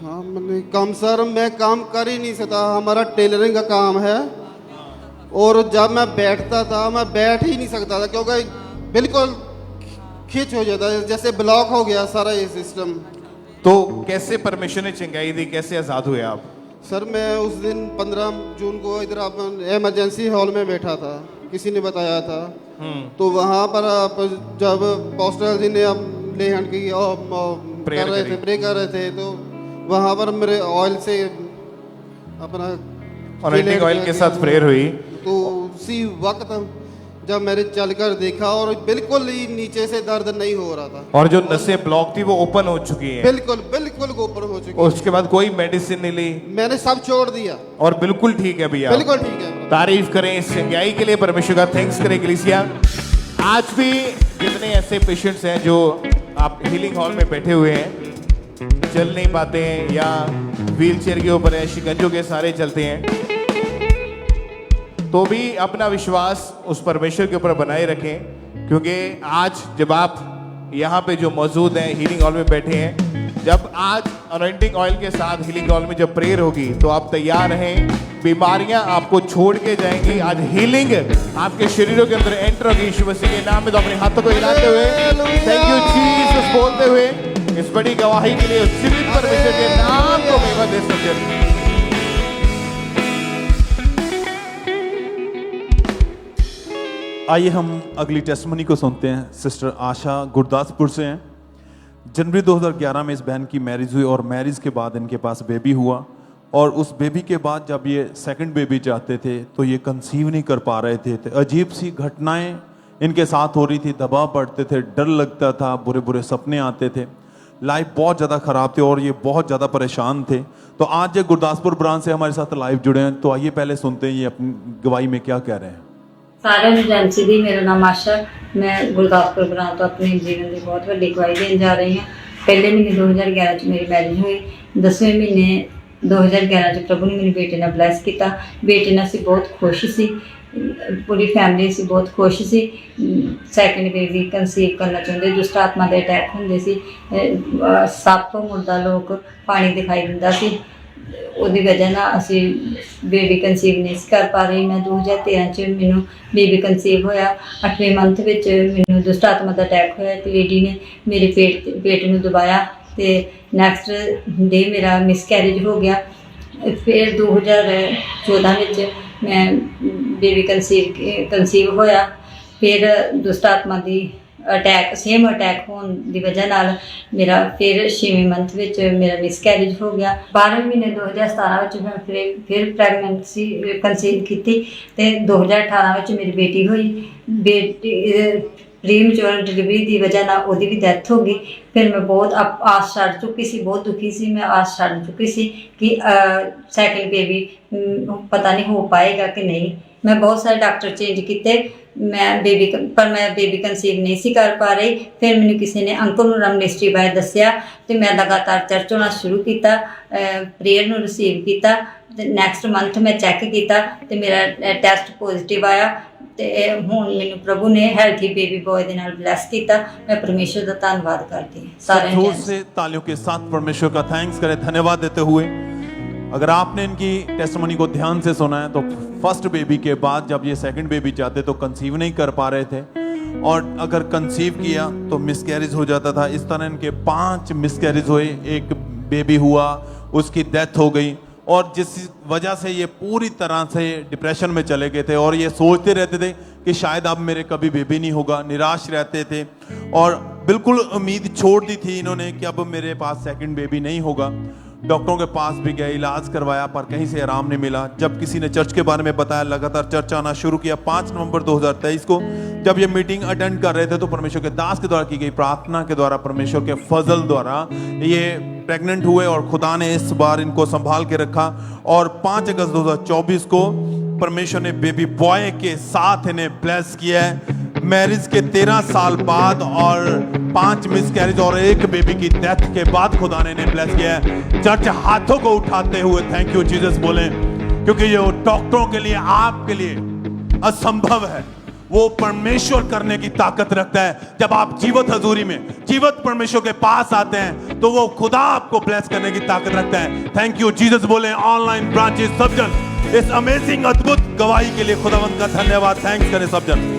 S13: हाँ मैंने काम सर मैं काम कर ही नहीं सकता, हमारा टेलरिंग का काम है और जब मैं बैठता था मैं बैठ ही नहीं सकता था क्योंकि बिल्कुल खिंच हो जाता है, जैसे ब्लॉक हो गया सारा ये सिस्टम।
S1: तो कैसे परमेश्वर ने चंगाई दी, कैसे आजाद हुए आप?
S13: सर मैं उस दिन 15 जून को इधर आप इमरजेंसी हॉल में बैठा था, किसी ने बताया था। तो वहाँ पर आप जब पास्टर जी ने अब लेहन की प्रे कर रहे थे तो वहाँ पर मेरे ऑयल से अपना
S1: अनॉइंटिंग ऑयल के साथ प्रेयर हुई।
S13: तो उसी वक्त जब मैंने चलकर देखा और बिल्कुल ही नीचे से दर्द नहीं हो रहा था
S1: और जो नसें ब्लॉक थी वो ओपन हो चुकी हैं।
S13: बिल्कुल बिल्कुल ओपन हो चुकी है।
S1: उसके बाद कोई मेडिसिन नहीं ली?
S13: मैंने सब छोड़ दिया
S1: और बिल्कुल ठीक है भैया।
S13: बिल्कुल ठीक है।
S1: तारीफ करें इस चंगाई के लिए, परमेश्वर का थैंक्स करें कलीसिया। आज भी जितने ऐसे पेशेंट्स हैं जो आप हीलिंग हॉल में बैठे हुए हैं, चल नहीं पाते हैं या व्हील चेयर के ऊपर है, शिकंजों के सारे चलते हैं, तो भी अपना विश्वास उस परमेश्वर के ऊपर बनाए रखें, क्योंकि आज जब आप यहाँ पे जो मौजूद हैं हीलिंग हॉल में बैठे हैं, जब आज अनॉइंटिंग ऑयल के साथ हीलिंग हॉल में जब प्रेयर होगी तो आप तैयार रहें, बीमारियां आपको छोड़ के जाएंगी। आज हीलिंग आपके शरीरों के अंदर एंटर होगी यीशु मसीह के नाम में। तो अपने हाथों को हिलाते हुए थैंक यू जीसस बोलते हुए इस बड़ी गवाही के लिए जीवित परमेश्वर के नाम को महिमा दे सकते हैं।
S5: आइए हम अगली टेस्टमनी को सुनते हैं। सिस्टर आशा गुरदासपुर से हैं। जनवरी 2011 में इस बहन की मैरिज हुई और मैरिज के बाद इनके पास बेबी हुआ और उस बेबी के बाद जब ये सेकंड बेबी चाहते थे तो ये कंसीव नहीं कर पा रहे थे। अजीब सी घटनाएं इनके साथ हो रही थी, दबाव पड़ते थे, डर लगता था, बुरे बुरे सपने आते थे, लाइफ बहुत ज़्यादा ख़राब थी और ये बहुत ज़्यादा परेशान थे। तो आज ये गुरदासपुर ब्रांच से हमारे साथ लाइव जुड़े हैं, तो आइए पहले सुनते हैं ये अपनी गवाही में क्या कह रहे हैं।
S14: सारे एजेंसी दी मेरा नाम आशा, मैं गुरदासपुर ब्रांच तो अपने जीवन की बहुत बड़ी गवाही देने जा रही हूँ। पहले महीने 2011 च मेरी मैरिज हुई, 10वें महीने 2011 च प्रभु ने मेरी बेटे ने ब्लैस किया। बेटे ने असी बहुत खुश सी, पूरी फैमिली असी बहुत खुश सी। सैकेंड बेबी कंसीव करना चाहते, दुष्ट आत्मा के अटैक होंगे सी, सप मुर्दा लोग पानी दिखाई दिंदा सी, ਉਹਦੀ वजह ना असी बेबी कंसीव नहीं कर पा रही। मैं 2013 च मैनू बेबी कंसीव होया, 8वें मंथ विच मैनू दुष्ट आत्मा का अटैक होया ते लेडी ने मेरे पेट नू दबाया ते नैक्सट डे मेरा मिसकैरेज हो गया। फिर 2014 विच मैं बेबी कंसीव होया, फिर दुष्ट आत्मा की अटैक सेम अटैक होने की वजह नाल मेरा फिर 6वें मंथ विच मेरा मिसकैरेज हो गया। 12वें महीने 2017 विच मैं फिर प्रैगनेंसी कंसीव की ते 2018 विच मेरी बेटी हुई। बेटी प्रीमैच्योर डिलीवरी की वजह नाल ओहदी भी डेथ हो गई। फिर मैं बहुत आस छड़ चुकी सी, बहुत दुखी सी, मैं आस छड़ चुकी सी कि सैकेंड बेबी पता नहीं हो पाएगा कि नहीं। मैं बहुत सारे डॉक्टर चेंज किए, मैं बेबी कंसीव नहीं सी कर पा रही। फिर मैंने किसी ने अंकुर मिनिस्ट्री बारे दसिया तो मैं लगातार चर्च होना शुरू किया, प्रेयर नू रिसीव किया। नैक्सट मंथ मैं चैक किया तो मेरा टैसट पॉजिटिव आया ते हुण मैनू प्रभु ने हेल्थी बेबी बॉय दे नाल ब्लैस किया। मैं परमेश्वर का धन्यवाद करती हूँ। सारे
S5: जोर से तालियों के साथ परमेश्वर का थैंक्स करें, धन्यवाद देते हुए। अगर आपने इनकी टेस्टिमनी को ध्यान से सुना है तो फर्स्ट बेबी के बाद जब ये सेकंड बेबी चाहते तो कंसीव नहीं कर पा रहे थे, और अगर कंसीव किया तो मिसकैरेज हो जाता था। इस तरह इनके 5 मिसकैरेज हुए, एक बेबी हुआ, उसकी डेथ हो गई, और जिस वजह से ये पूरी तरह से डिप्रेशन में चले गए थे और ये सोचते रहते थे कि शायद अब मेरे कभी बेबी नहीं होगा, निराश रहते थे और बिल्कुल उम्मीद छोड़ दी थी इन्होंने कि अब मेरे पास सेकंड बेबी नहीं होगा। डॉक्टरों के पास भी गए, इलाज करवाया, पर कहीं से आराम नहीं मिला। जब किसी ने चर्च के बारे में बताया, लगातार चर्च आना शुरू किया। 5 नवंबर 2023 को जब ये मीटिंग अटेंड कर रहे थे तो परमेश्वर के दास के द्वारा की गई प्रार्थना के द्वारा, परमेश्वर के फजल द्वारा ये प्रेग्नेंट हुए और खुदा ने इस बार इनको संभाल के रखा। और 5 अगस्त 2024 को परमेश्वर ने बेबी बॉय के साथ इन्हें ब्लेस किया है। मैरिज के 13 साल बाद और 5 मिसकैरेज और 1 बेबी की डेथ के बाद खुदा ने इन्हें ब्लेस किया है। चर्च हाथों को उठाते हुए थैंक यू जीसस बोले, क्योंकि ये डॉक्टरों के लिए, आपके लिए असंभव है, वो परमेश्वर करने की ताकत रखता है। जब आप जीवत हजूरी में, जीवत परमेश्वर के पास आते हैं तो वो खुदा आपको ब्लेस करने की ताकत रखता है। थैंक यू जीसस बोले। ऑनलाइन ब्रांचेस सब जन इस अमेजिंग अद्भुत गवाही के लिए खुदावंत का धन्यवाद, थैंक्स करें सब जन।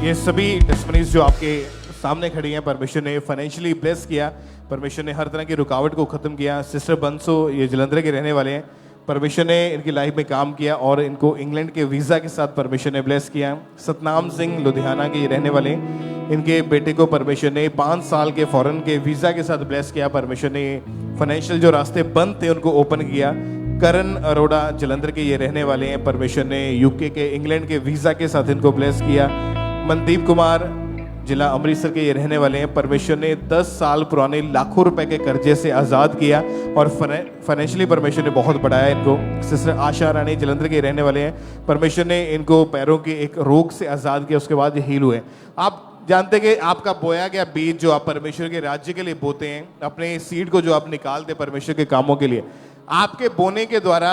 S1: ये सभी टेस्टिमनीज जो आपके सामने खड़ी हैं, परमेश्वर ने फाइनेंशियली ब्लेस किया, परमेश्वर ने हर तरह की रुकावट को ख़त्म किया। सिस्टर बंसो ये जलंधर के रहने वाले हैं, परमेश्वर ने इनकी लाइफ में काम किया और इनको इंग्लैंड के वीज़ा के साथ परमेश्वर ने ब्लेस किया। सतनाम सिंह लुधियाना के ये रहने वाले हैं, इनके बेटे को परमेश्वर ने 5 साल के फॉरेन के वीज़ा के साथ ब्लेस किया। परमेश्वर ने फाइनेंशियल जो रास्ते बंद थे उनको ओपन किया। करण अरोड़ा जलंधर के ये रहने वाले हैं, परमेश्वर ने यूके के इंग्लैंड के वीज़ा के साथ इनको ब्लेस किया। मनदीप कुमार जिला अमृतसर के ये रहने वाले हैं, परमेश्वर ने 10 साल पुराने लाखों रुपए के कर्जे से आज़ाद किया और फाइनेंशियली परमेश्वर ने बहुत बढ़ाया इनको। सिस्टर आशा रानी जलंधर के रहने वाले हैं, परमेश्वर ने इनको पैरों के एक रोग से आज़ाद किया, उसके बाद ये हील हुए। आप जानते कि आपका बोया गया बीज जो आप परमेश्वर के राज्य के लिए बोते हैं, अपने सीड को जो आप निकालते हैं परमेश्वर के कामों के लिए, आपके बोने के द्वारा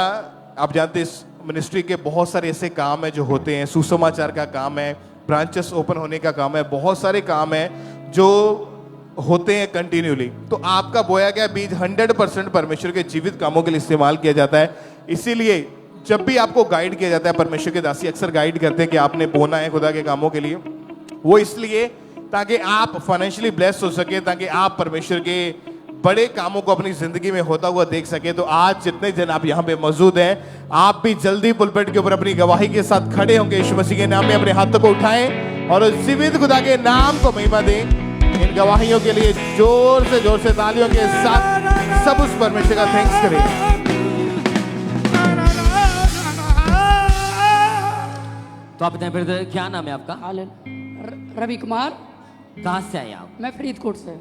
S1: आप जानते इस मिनिस्ट्री के बहुत सारे ऐसे काम हैं जो होते हैं। सुसमाचार का काम है, ब्रांचेस ओपन होने का काम है, बहुत सारे काम हैं जो होते हैं कंटिन्यूली। तो आपका बोया गया बीज 100% परमेश्वर के जीवित कामों के लिए इस्तेमाल किया जाता है। इसीलिए जब भी आपको गाइड किया जाता है, परमेश्वर के दासी अक्सर गाइड करते हैं कि आपने बोना है खुदा के कामों के लिए, वो इसलिए ताकि आप फाइनेंशियली ब्लेस्ड हो सके, ताकि आप परमेश्वर के बड़े कामों को अपनी जिंदगी में होता हुआ देख सके। तो आज जितने जन आप यहाँ पे मौजूद हैं, आप भी जल्दी पुलपिट के ऊपर अपनी गवाही के साथ खड़े होंगे। यीशु मसीह के नाम में अपने हाथों को उठाएं और उस जीवित खुदा के नाम को महिमा दें। इन गवाहियों के लिए जोर से तालियों के साथ सब उस परमेश्वर का थैंक्स करें।
S10: तो आप बताएं ब्रदर, क्या नाम है आपका?
S15: रवि कुमार।
S10: कहाँ से आए आप?
S15: मैं फरीदकोट से।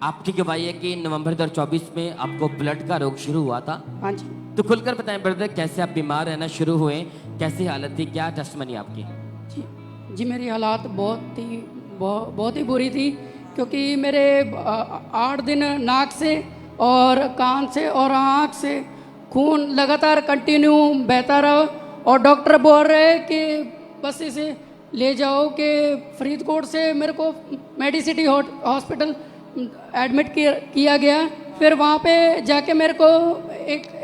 S10: आपकी गवाही है कि नवंबर 2024 में आपको ब्लड का रोग शुरू हुआ था।
S15: हाँ जी।
S10: तो खुलकर बताएं ब्रदर, कैसे आप बीमार रहना शुरू हुए, कैसी हालत थी, क्या टेस्टिमनी आपकी?
S15: जी मेरी हालात बहुत ही बुरी थी, क्योंकि मेरे 8 दिन नाक से और कान से और आँख से खून लगातार कंटिन्यू बहता रहा, और डॉक्टर बोल रहे कि बस इसे ले जाओ कि फरीदकोट से मेरे को मेडिसिटी हॉस्पिटल एडमिट किया गया। फिर वहाँ पे जाके मेरे को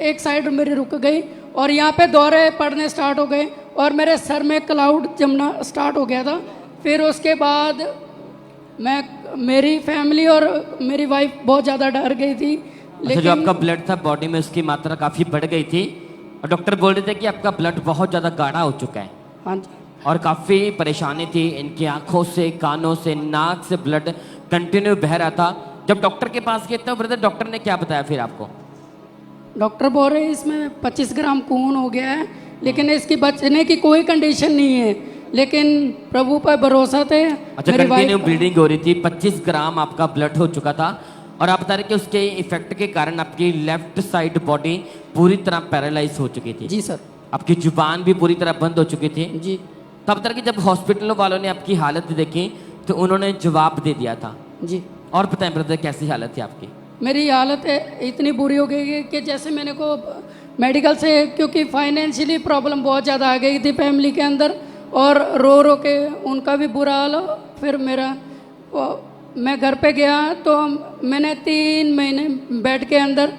S15: एक साइड मेरी रुक गई और यहाँ पे दौरे पड़ने स्टार्ट हो गए और मेरे सर में क्लाउड जमना स्टार्ट हो गया था। फिर उसके बाद मेरी फैमिली और मेरी वाइफ बहुत ज़्यादा डर गई थी।
S10: लेकिन जो आपका ब्लड था बॉडी में उसकी मात्रा काफ़ी बढ़ गई थी और डॉक्टर बोल रहे थे कि आपका ब्लड बहुत ज़्यादा गाढ़ा हो चुका है।
S15: हाँ जी।
S10: और काफ़ी परेशानी थी, इनकी आंखों से, कानों से, नाक से ब्लड कंटिन्यू बह रहा था। जब डॉक्टर के पास गए तो ब्रदर डॉक्टर ने क्या बताया फिर आपको?
S15: डॉक्टर बोल रहे इसमें 25 ग्राम खून हो गया है, लेकिन इसकी बचने की कोई कंडीशन नहीं है, लेकिन प्रभु पर भरोसा थे।
S10: अच्छा, कंटिन्यू ब्लीडिंग हो रही थी, 25 ग्राम आपका ब्लड हो चुका था और आप बता रहे कि उसके इफेक्ट के कारण आपकी लेफ्ट साइड बॉडी पूरी तरह पैरालाइज हो चुकी थी।
S15: जी सर।
S10: आपकी जुबान भी पूरी तरह बंद हो चुकी थी।
S15: जी।
S10: तब तक कि जब हॉस्पिटल वालों ने आपकी हालत देखी तो उन्होंने जवाब दे दिया था।
S15: जी।
S10: और बताएं ब्रदर कैसी हालत थी आपकी?
S15: मेरी हालत इतनी बुरी हो गई कि जैसे मैंने को मेडिकल से, क्योंकि फाइनेंशियली प्रॉब्लम बहुत ज़्यादा आ गई थी फैमिली के अंदर, और रो के उनका भी बुरा हाल। फिर मैं घर पे गया तो मैंने 3 महीने बेड के अंदर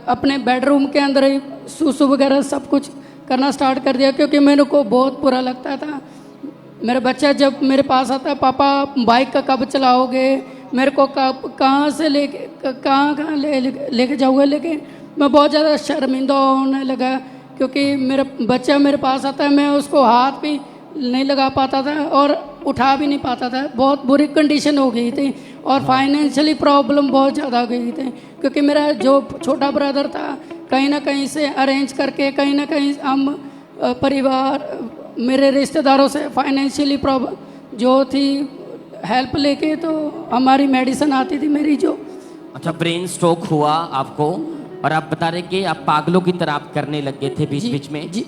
S15: अपने बेडरूम के अंदर ही सूसू वगैरह सब कुछ करना स्टार्ट कर दिया, क्योंकि मेरे को बहुत बुरा लगता था। मेरा बच्चा जब मेरे पास आता है, पापा बाइक का कब चलाओगे, मेरे को कब कहाँ से कहाँ लेके जाओगे, लेकिन मैं बहुत ज़्यादा शर्मिंदा होने लगा, क्योंकि मेरा बच्चा मेरे पास आता है, मैं उसको हाथ भी नहीं लगा पाता था और उठा भी नहीं पाता था। बहुत बुरी कंडीशन हो गई थी और फाइनेंशियली प्रॉब्लम बहुत ज़्यादा हो गई थी, क्योंकि मेरा जो छोटा ब्रदर था कहीं ना कहीं से अरेंज करके, कहीं ना कहीं हम परिवार मेरे रिश्तेदारों से फाइनेंशियली प्रॉब्लम जो थी हेल्प लेके तो हमारी मेडिसिन आती थी मेरी जो।
S10: अच्छा, ब्रेन स्ट्रोक हुआ आपको और आप बता रहे कि आप पागलों की तरह आप करने लगे थे बीच बीच में।
S15: जी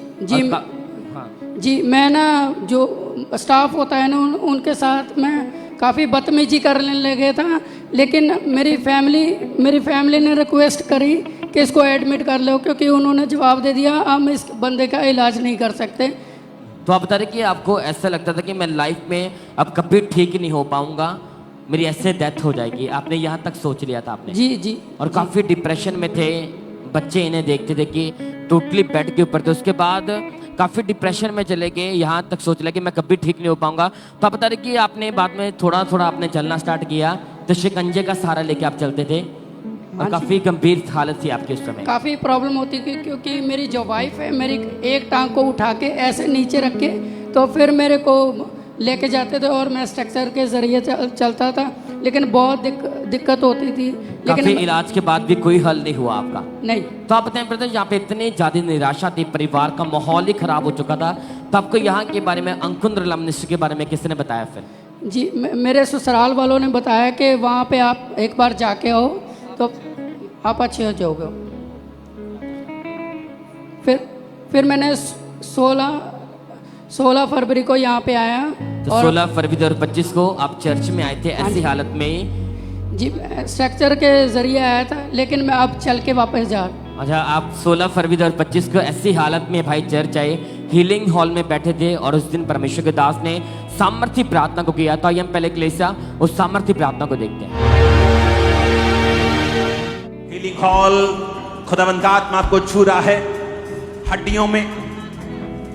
S15: जी, मैं ना जो स्टाफ होता है ना उनके साथ मैं काफ़ी बदतमीजी करने लगे था, लेकिन मेरी फैमिली ने रिक्वेस्ट करी कि इसको एडमिट कर लो, क्योंकि उन्होंने जवाब दे दिया हम इस बंदे का इलाज नहीं कर सकते।
S10: तो आप बता रहे कि आपको ऐसा लगता था कि मैं लाइफ में अब कभी ठीक नहीं हो पाऊंगा, मेरी ऐसे डेथ हो जाएगी, आपने यहाँ तक सोच लिया था आपने?
S15: जी जी। और
S10: काफ़ी डिप्रेशन में थे, बच्चे इन्हें देखते थे कि टोटली बेड के ऊपर थे, उसके बाद काफ़ी डिप्रेशन में चले गए, यहाँ तक सोच लिया कि मैं कभी ठीक नहीं हो पाऊंगा। तो आप बता रहे कि आपने बाद में थोड़ा थोड़ा आपने चलना स्टार्ट किया, तो शिकंजे का सहारा लेके आप चलते थे और काफ़ी गंभीर हालत थी आपकी उस समय।
S15: काफ़ी प्रॉब्लम होती थी, क्योंकि मेरी जो वाइफ है, मेरी एक टांग को उठा के ऐसे नीचे रख के तो फिर मेरे को लेके जाते थे और मैं स्ट्रक्चर के जरिए चलता था, लेकिन बहुत दिक्कत होती थी। लेकिन
S10: इलाज के बाद भी कोई हल नहीं हुआ आपका?
S15: नहीं।
S10: तो आप बताएं ब्रदर, यहाँ पे इतनी ज़्यादा निराशा थी, परिवार का माहौल ही खराब हो चुका था, तो आपको यहाँ के बारे में अंकुंद्र मिनिस्ट्री के बारे में किसने बताया फिर?
S15: जी, मेरे ससुराल वालों ने बताया कि वहाँ पे आप एक बार जाके आओ तो आप अच्छे हो जाओगे। फिर मैंने 16 फरवरी को यहाँ पे आया।
S10: तो 16 फरवरी 2025 को आप चर्च में आए थे ऐसी हालत में?
S15: जी, स्ट्रक्चर के जरिए आया था, लेकिन मैं अब चल के वापस जा रहा।
S10: अच्छा, आप 16 फरवरी 2025 को ऐसी हालत में भाई चर्च आए, हीलिंग हॉल में बैठे थे और उस दिन परमेश्वर के दास ने सामर्थ्य प्रार्थना को किया था। हम पहले क्लेसा उस सामर्थ्य प्रार्थना को देखते हैं।
S7: हीलिंग हॉल, खुदावंद का आत्मा आपको छू रहा है, हड्डियों में,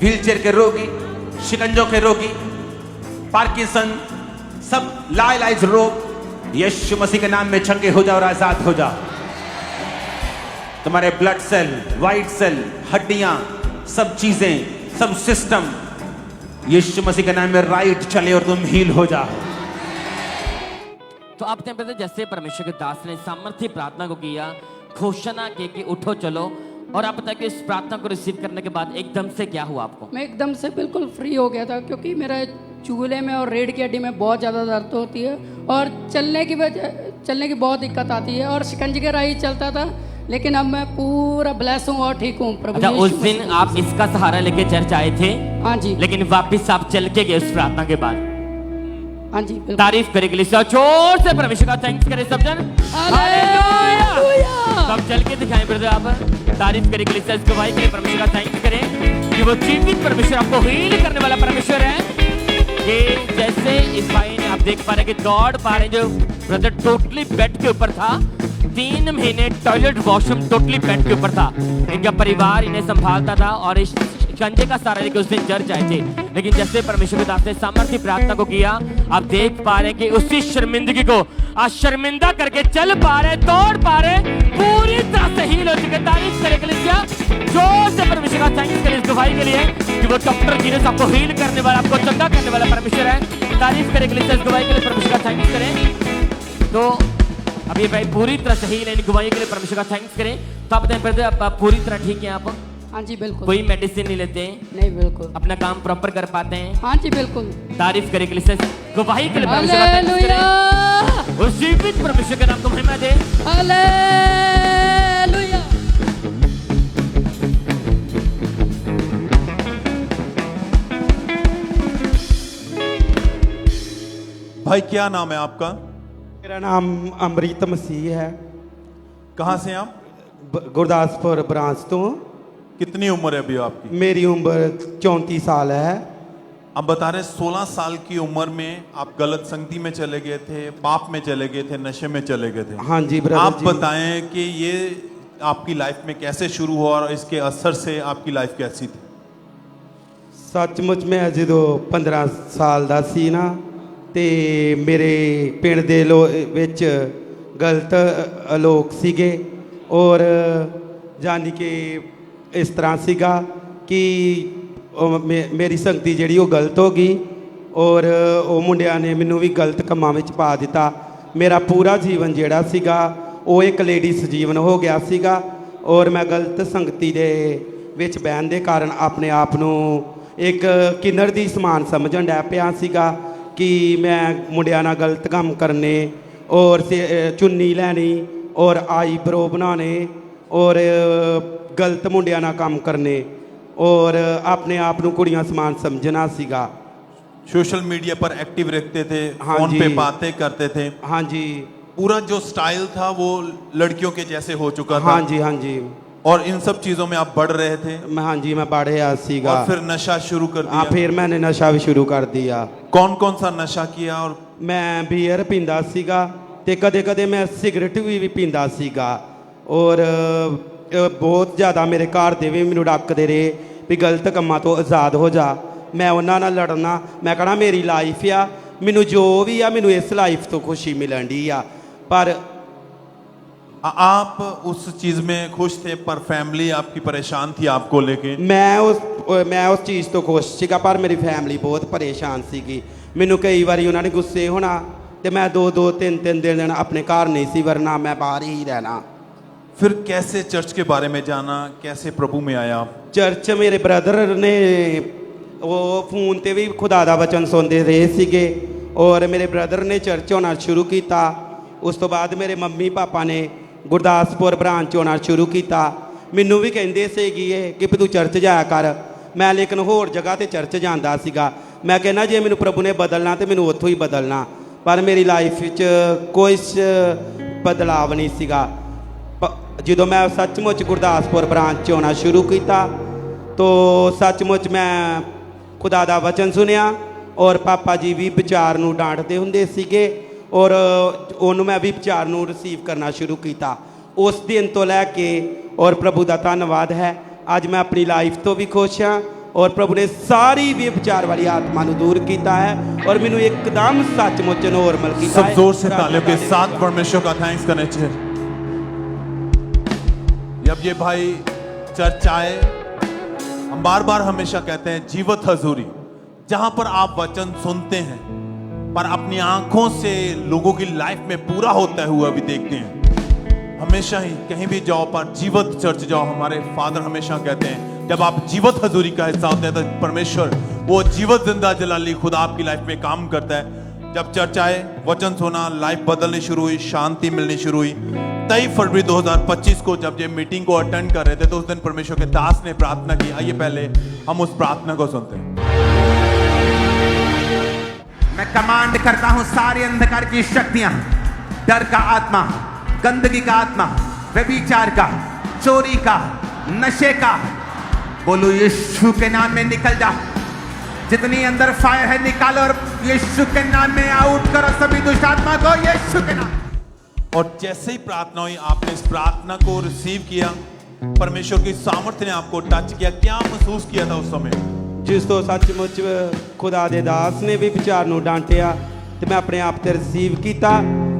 S7: व्हीलचेयर के रोगी, शिकंजों के रोगी, पार्किंसन, सब लाइलाज रोग, यीशु मसीह के नाम में चंगे हो जाओ और आजाद हो जाओ। तुम्हारे ब्लड सेल, व्हाइट सेल, हड्डियां, सब चीजें, सब सिस्टम यीशु मसीह के नाम में राइट चले और तुम हील हो जाओ।
S10: तो आप कहते जैसे परमेश्वर के दास ने सामर्थ्य प्रार्थना को किया, घोषणा की कि उठो चलो, और आप बताइए कि इस प्रार्थना को रिसीव करने के बाद एकदम से क्या हुआ आपको?
S15: मैं एकदम से बिल्कुल फ्री हो गया था, क्योंकि मेरा चूल्हे में और रीढ़ की हड्डी में बहुत ज़्यादा दर्द होती है और चलने की बहुत दिक्कत आती है, और शिकंजी के राही चलता था, लेकिन अब मैं पूरा ब्लेस हूँ और ठीक हूँ प्रभु
S10: अच्छा, उस
S15: यीशु
S10: दिन
S15: मसीह।
S10: आप इसका सहारा लेके चर्च आए थे,
S15: हाँ जी,
S10: लेकिन वापस आप चल के गए उस प्रार्थना के बाद।
S15: हाँ जी, बिल्कुल।
S10: तारीफ करे के लिए जोर से परमेश्वर का थैंक्स करें सब जन। हालेलुया। सब चल के दिखाएं ब्रदर, आप तारीफ करे के लिए इस गवाही के लिए परमेश्वर का थैंक्स करें कि वो जीवित परमेश्वर आपको हील करने वाला परमेश्वर है। कि जैसे इस भाई ने आप देख पा रहे कि दौड़ पा रहे, जो ब्रदर टोटली बेड के ऊपर था, 3 महीने टॉयलेट वॉशरूम टोटली बेड के ऊपर था, इनका परिवार इन्हें संभालता था और इस कंधे का सहारा लेके उस दिन चर्च आए थे। लेकिन जैसे परमेश्वर के दास ने सामर्थ्य प्रार्थना को किया, आप देख पा रहे हैं कि उसी शर्मिंदगी को आज शर्मिंदा करके चल पा रहे, दौड़ पा रहे, पूरी तरह से हील हो चुके। तारीफ करे के लिए जोर से परमेश्वर का थैंक्स करें इस गवाही के लिए कि वो डॉक्टर जीने से आपको हील करने वाला, आपको चंगा करने वाला परमेश्वर है। तारीफ करे के लिए इस गवाही के लिए परमेश्वर का थैंक्स करें। तो अब ये भाई पूरी तरह से हील है, इन गवाही के लिए परमेश्वर का थैंक्स करें। तो आप बताएं आप पूरी तरह ठीक है? आप
S15: हाँ जी बिल्कुल।
S10: कोई मेडिसिन नहीं लेते हैं?
S15: नहीं, बिल्कुल।
S10: अपना काम प्रॉपर कर पाते हैं?
S15: हाँ जी बिल्कुल।
S10: तारीफ करे के लिए गवाही के लिए परमेश्वर का थैंक्स करें। उस जीवित परमेश्वर के नाम को महिमा दे।
S15: हालेलुया।
S5: भाई क्या नाम है आपका?
S16: मेरा नाम अमृत मसीह है।
S5: कहाँ से आप?
S16: गुरदासपुर ब्रांच तो।
S5: कितनी उम्र है अभी आपकी?
S16: मेरी उम्र 34 साल है।
S5: आप बता रहे 16 साल की उम्र में आप गलत संगति में चले गए थे, पाप में चले गए थे, नशे में चले गए थे।
S16: हाँ जी ब्रदर
S5: आप
S16: जी।
S5: बताएं कि ये आपकी लाइफ में कैसे शुरू हुआ और इसके असर से आपकी लाइफ कैसी थी?
S16: सचमुच मैं जो 15 साल ਦਾ ਸੀ ਨਾ ਤੇ ਮੇਰੇ ਪਿੰਡ ਦੇ ਵਿੱਚ ਗਲਤ ਲੋਕ ਸੀਗੇ ਔਰ ਜਾਨੀ ਕਿ ਇਸ ਤਰ੍ਹਾਂ ਸੀਗਾ ਕਿ ਮੇਰੀ ਸੰਗਤੀ ਜਿਹੜੀ ਉਹ ਗਲਤ ਹੋ ਗਈ ਔਰ ਉਹ ਮੁੰਡਿਆਂ ਨੇ ਮੈਨੂੰ ਵੀ ਗਲਤ ਕੰਮਾਂ ਵਿੱਚ ਪਾ ਦਿੱਤਾ। ਮੇਰਾ ਪੂਰਾ ਜੀਵਨ ਜਿਹੜਾ ਸੀਗਾ ਉਹ ਇੱਕ ਲੇਡੀਜ਼ ਜੀਵਨ ਹੋ ਗਿਆ ਸੀਗਾ ਔਰ ਮੈਂ ਗਲਤ ਸੰਗਤੀ ਦੇ ਵਿੱਚ ਬਹਿਣ ਦੇ ਕਾਰਨ ਆਪਣੇ ਆਪ ਨੂੰ ਇੱਕ ਕਿੰਨਰ ਦੀ ਸਮਾਨ ਸਮਝਣ ਡਿਆ ਪਿਆ ਸੀਗਾ ਕਿ ਮੈਂ ਮੁੰਡਿਆਂ ਨਾਲ ਗਲਤ ਕੰਮ ਕਰਨੇ ਔਰ ਚੁੰਨੀ ਲੈਣੀ ਔਰ ਆਈਬ੍ਰੋ ਬਣਾਉਣੇ ਔਰ ਗਲਤ ਮੁੰਡਿਆਂ ਨਾਲ ਕੰਮ ਕਰਨੇ और अपने आप को कुड़ियां समान समझना सीगा।
S5: सोशल मीडिया पर एक्टिव रहते थे,
S16: हाँ
S5: फोन
S16: जी।
S5: पे बातें करते थे।
S16: हाँ जी।
S5: पूरा जो स्टाइल था वो लड़कियों के जैसे हो चुका था।
S16: हाँ जी, हाँ जी।
S5: और इन सब चीजों में आप बढ़ रहे थे?
S16: हाँ जी, मैं बढ़ रहा सीगा।
S5: और फिर नशा शुरू कर दिया?
S16: हाँ, फिर मैंने नशा भी शुरू कर दिया।
S5: कौन कौन सा नशा किया? और
S16: मैं बीयर पींदा सीगा ते कदे कदे मैं सिगरेट भी पींदा सीगा और बहुत ज़्यादा मेरे घर दे भी मैनू डकदे रहे भी गलत कम्मां तो आज़ाद हो जा। मैं उन्हां नाल लड़ना, मैं कहना मेरी लाइफ आ, मैनू जो भी आ मैनू इस लाइफ तो खुशी मिलन डी आ। पर
S5: आप उस चीज में खुश थे पर फैमिली आपकी परेशान थी आपको लेके?
S16: मैं उस चीज़ तो खुश सीगा पर मेरी फैमिली बहुत परेशान सीगी। मैनू कई बारी उन्होंने गुस्से होना ते मैं 2-2 3-3 दिन अपने घर नहीं सी वरना मैं बाहर ही रहना।
S5: फिर कैसे चर्च के बारे में जाना, कैसे प्रभु में आया आप?
S16: चर्च मेरे ब्रदर ने वो फोन ते भी खुदा दा वचन सुनते रहे सीगे और मेरे ब्रदर ने चर्च होना शुरू किया। उस तो बाद मेरे मम्मी पापा ने गुरदासपुर ब्रांच होना शुरू किया। मैनू भी कहते सीगे कि तू चर्च जाया कर, मैं लेकिन होर जगह ते चर्च जाता सीगा। मैं कहना जे मैनू प्रभु ने बदलना तो मैनू उत्थों ही बदलना, पर मेरी लाइफ कोई बदलाव नहीं सीगा। जो मैं सचमुच गुरदासपुर ब्रांच होना शुरू किया तो सचमुच मैं खुदा दा वचन सुनिया और पापा जी भी विचार नूं डांटते हुंदे सीगे और उन्होंने मैं भी विचार नूं रिसीव करना शुरू किया। उस दिन तो लैके और प्रभु का धन्यवाद है अज मैं अपनी लाइफ तो भी खुश हाँ और प्रभु ने सारी भी विचार वाली आत्मा नूं दूर किया है और मैनू एकदम सचमुच नॉर्मल किया।
S5: सब जोर से तालियों के साथ परमेश्वर का थैंक्स करने चाहिए। जब ये भाई चर्च आए, हम बार बार हमेशा कहते हैं जीवत हजूरी, जहां पर आप वचन सुनते हैं पर अपनी आंखों से लोगों की लाइफ में पूरा होता हुआ भी देखते हैं। हमेशा ही कहीं भी जाओ पर जीवत चर्च जाओ, हमारे फादर हमेशा कहते हैं जब आप जीवत हजूरी का हिस्सा होते हैं तो परमेश्वर वो जीवत जिंदा जलाली खुदा आपकी लाइफ में काम करता है। जब चर्च आए, वचन सुना, लाइफ बदलनी शुरू हुई, शांति मिलनी शुरू हुई, 23 फरवरी 2025 को जब ये मीटिंग को अटेंड कर रहे थे तो उस दिन परमेश्वर के दास ने प्रार्थना की। आइए पहले हम उस प्रार्थना को सुनते हैं।
S7: मैं कमांड करता हूं सारी अंधकार की शक्तियां, डर का आत्मा, गंदगी का आत्मा, व्यभिचार का, चोरी का, नशे का, बोलो यीशु के नाम में निकल जा। जितनी अंदर फायर है निकालो और यीशु के नाम में आउट करो सभी दुष्ट आत्मा को यीशु के नाम।
S5: और जैसे ही प्रार्थना हुई आपने इस प्रार्थना को रिसीव किया, परमेश्वर की सामर्थ्य ने आपको टच किया, क्या महसूस किया था उस समय?
S16: जिस तो सचमुच खुदा दे दास ने भी विचार नूं डांटिया ते मैं अपने आप ते रिसीव किया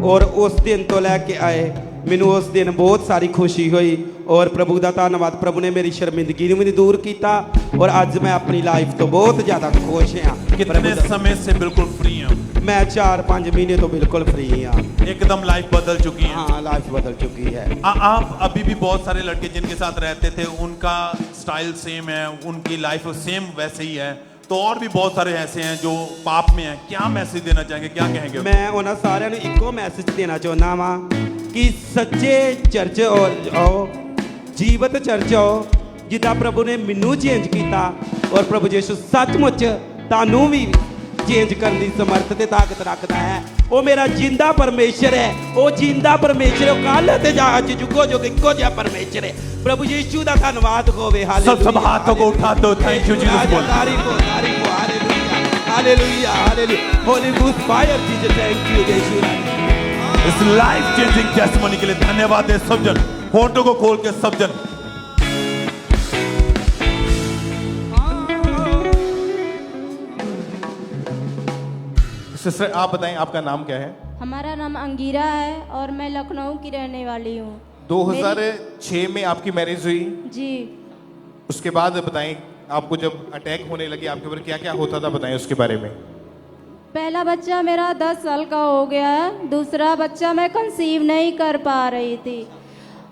S16: और उस दिन तो लैके आए मैनू उस दिन बहुत सारी खुशी हुई और प्रभु का धन्यवाद। प्रभु ने मेरी शर्मिंदगी भी दूर किया और आज मैं अपनी लाइफ तो बहुत ज़्यादा खुश हाँ।
S5: कितने समय से बिल्कुल फ्री हूँ?
S16: मैं 4-5 महीने तो बिल्कुल फ्री हाँ।
S5: एकदम लाइफ बदल चुकी है।
S16: हाँ, लाइफ बदल चुकी है।
S5: आप अभी भी बहुत सारे लड़के जिनके साथ रहते थे उनका स्टाइल सेम है, उनकी लाइफ सेम वैसे ही है, तो और भी बहुत सारे ऐसे हैं जो पाप में हैं। क्या मैसेज देना चाहेंगे, क्या कहेंगे?
S16: मैं उन्होंने सारे ने इको मैसेज देना चाहना वा कि सच्चे चर्च आओ, जीवत चर्च आओ, जिदा प्रभु ने मैनू चेंज किया और प्रभु यीशु सचमुच तानू भी चेंज करने की समर्थ ते ताकत रखता है। वो मेरा जिंदा परमेश्वर है, वो जिंदा परमेश्वर है, कल ते आज जुगो जुग इको जिहा परमेश्वर है। प्रभु यीशु का धन्यवाद होवे।
S5: सब हाथों को उठा दो, थैंक यू जीसस बोल।
S16: Hallelujah hallelujah holy ghost fire Jesus, thank you Yeshu.
S5: इस लाइफ चेंजिंग टेस्टिमनी के लिए धन्यवाद दे सब जन। फोटो को खोल के सब जन।
S1: सिस्टर आप बताएं आपका नाम क्या है?
S17: हमारा नाम अंगीरा है और मैं लखनऊ की रहने वाली हूँ।
S1: 2006 में आपकी मैरिज हुई
S17: जी।
S1: उसके बाद बताएं आपको जब अटैक होने लगे आपके ऊपर क्या क्या होता था, बताएं उसके बारे में।
S17: पहला बच्चा मेरा 10 साल का हो गया है, दूसरा बच्चा मैं कंसीव नहीं कर पा रही थी,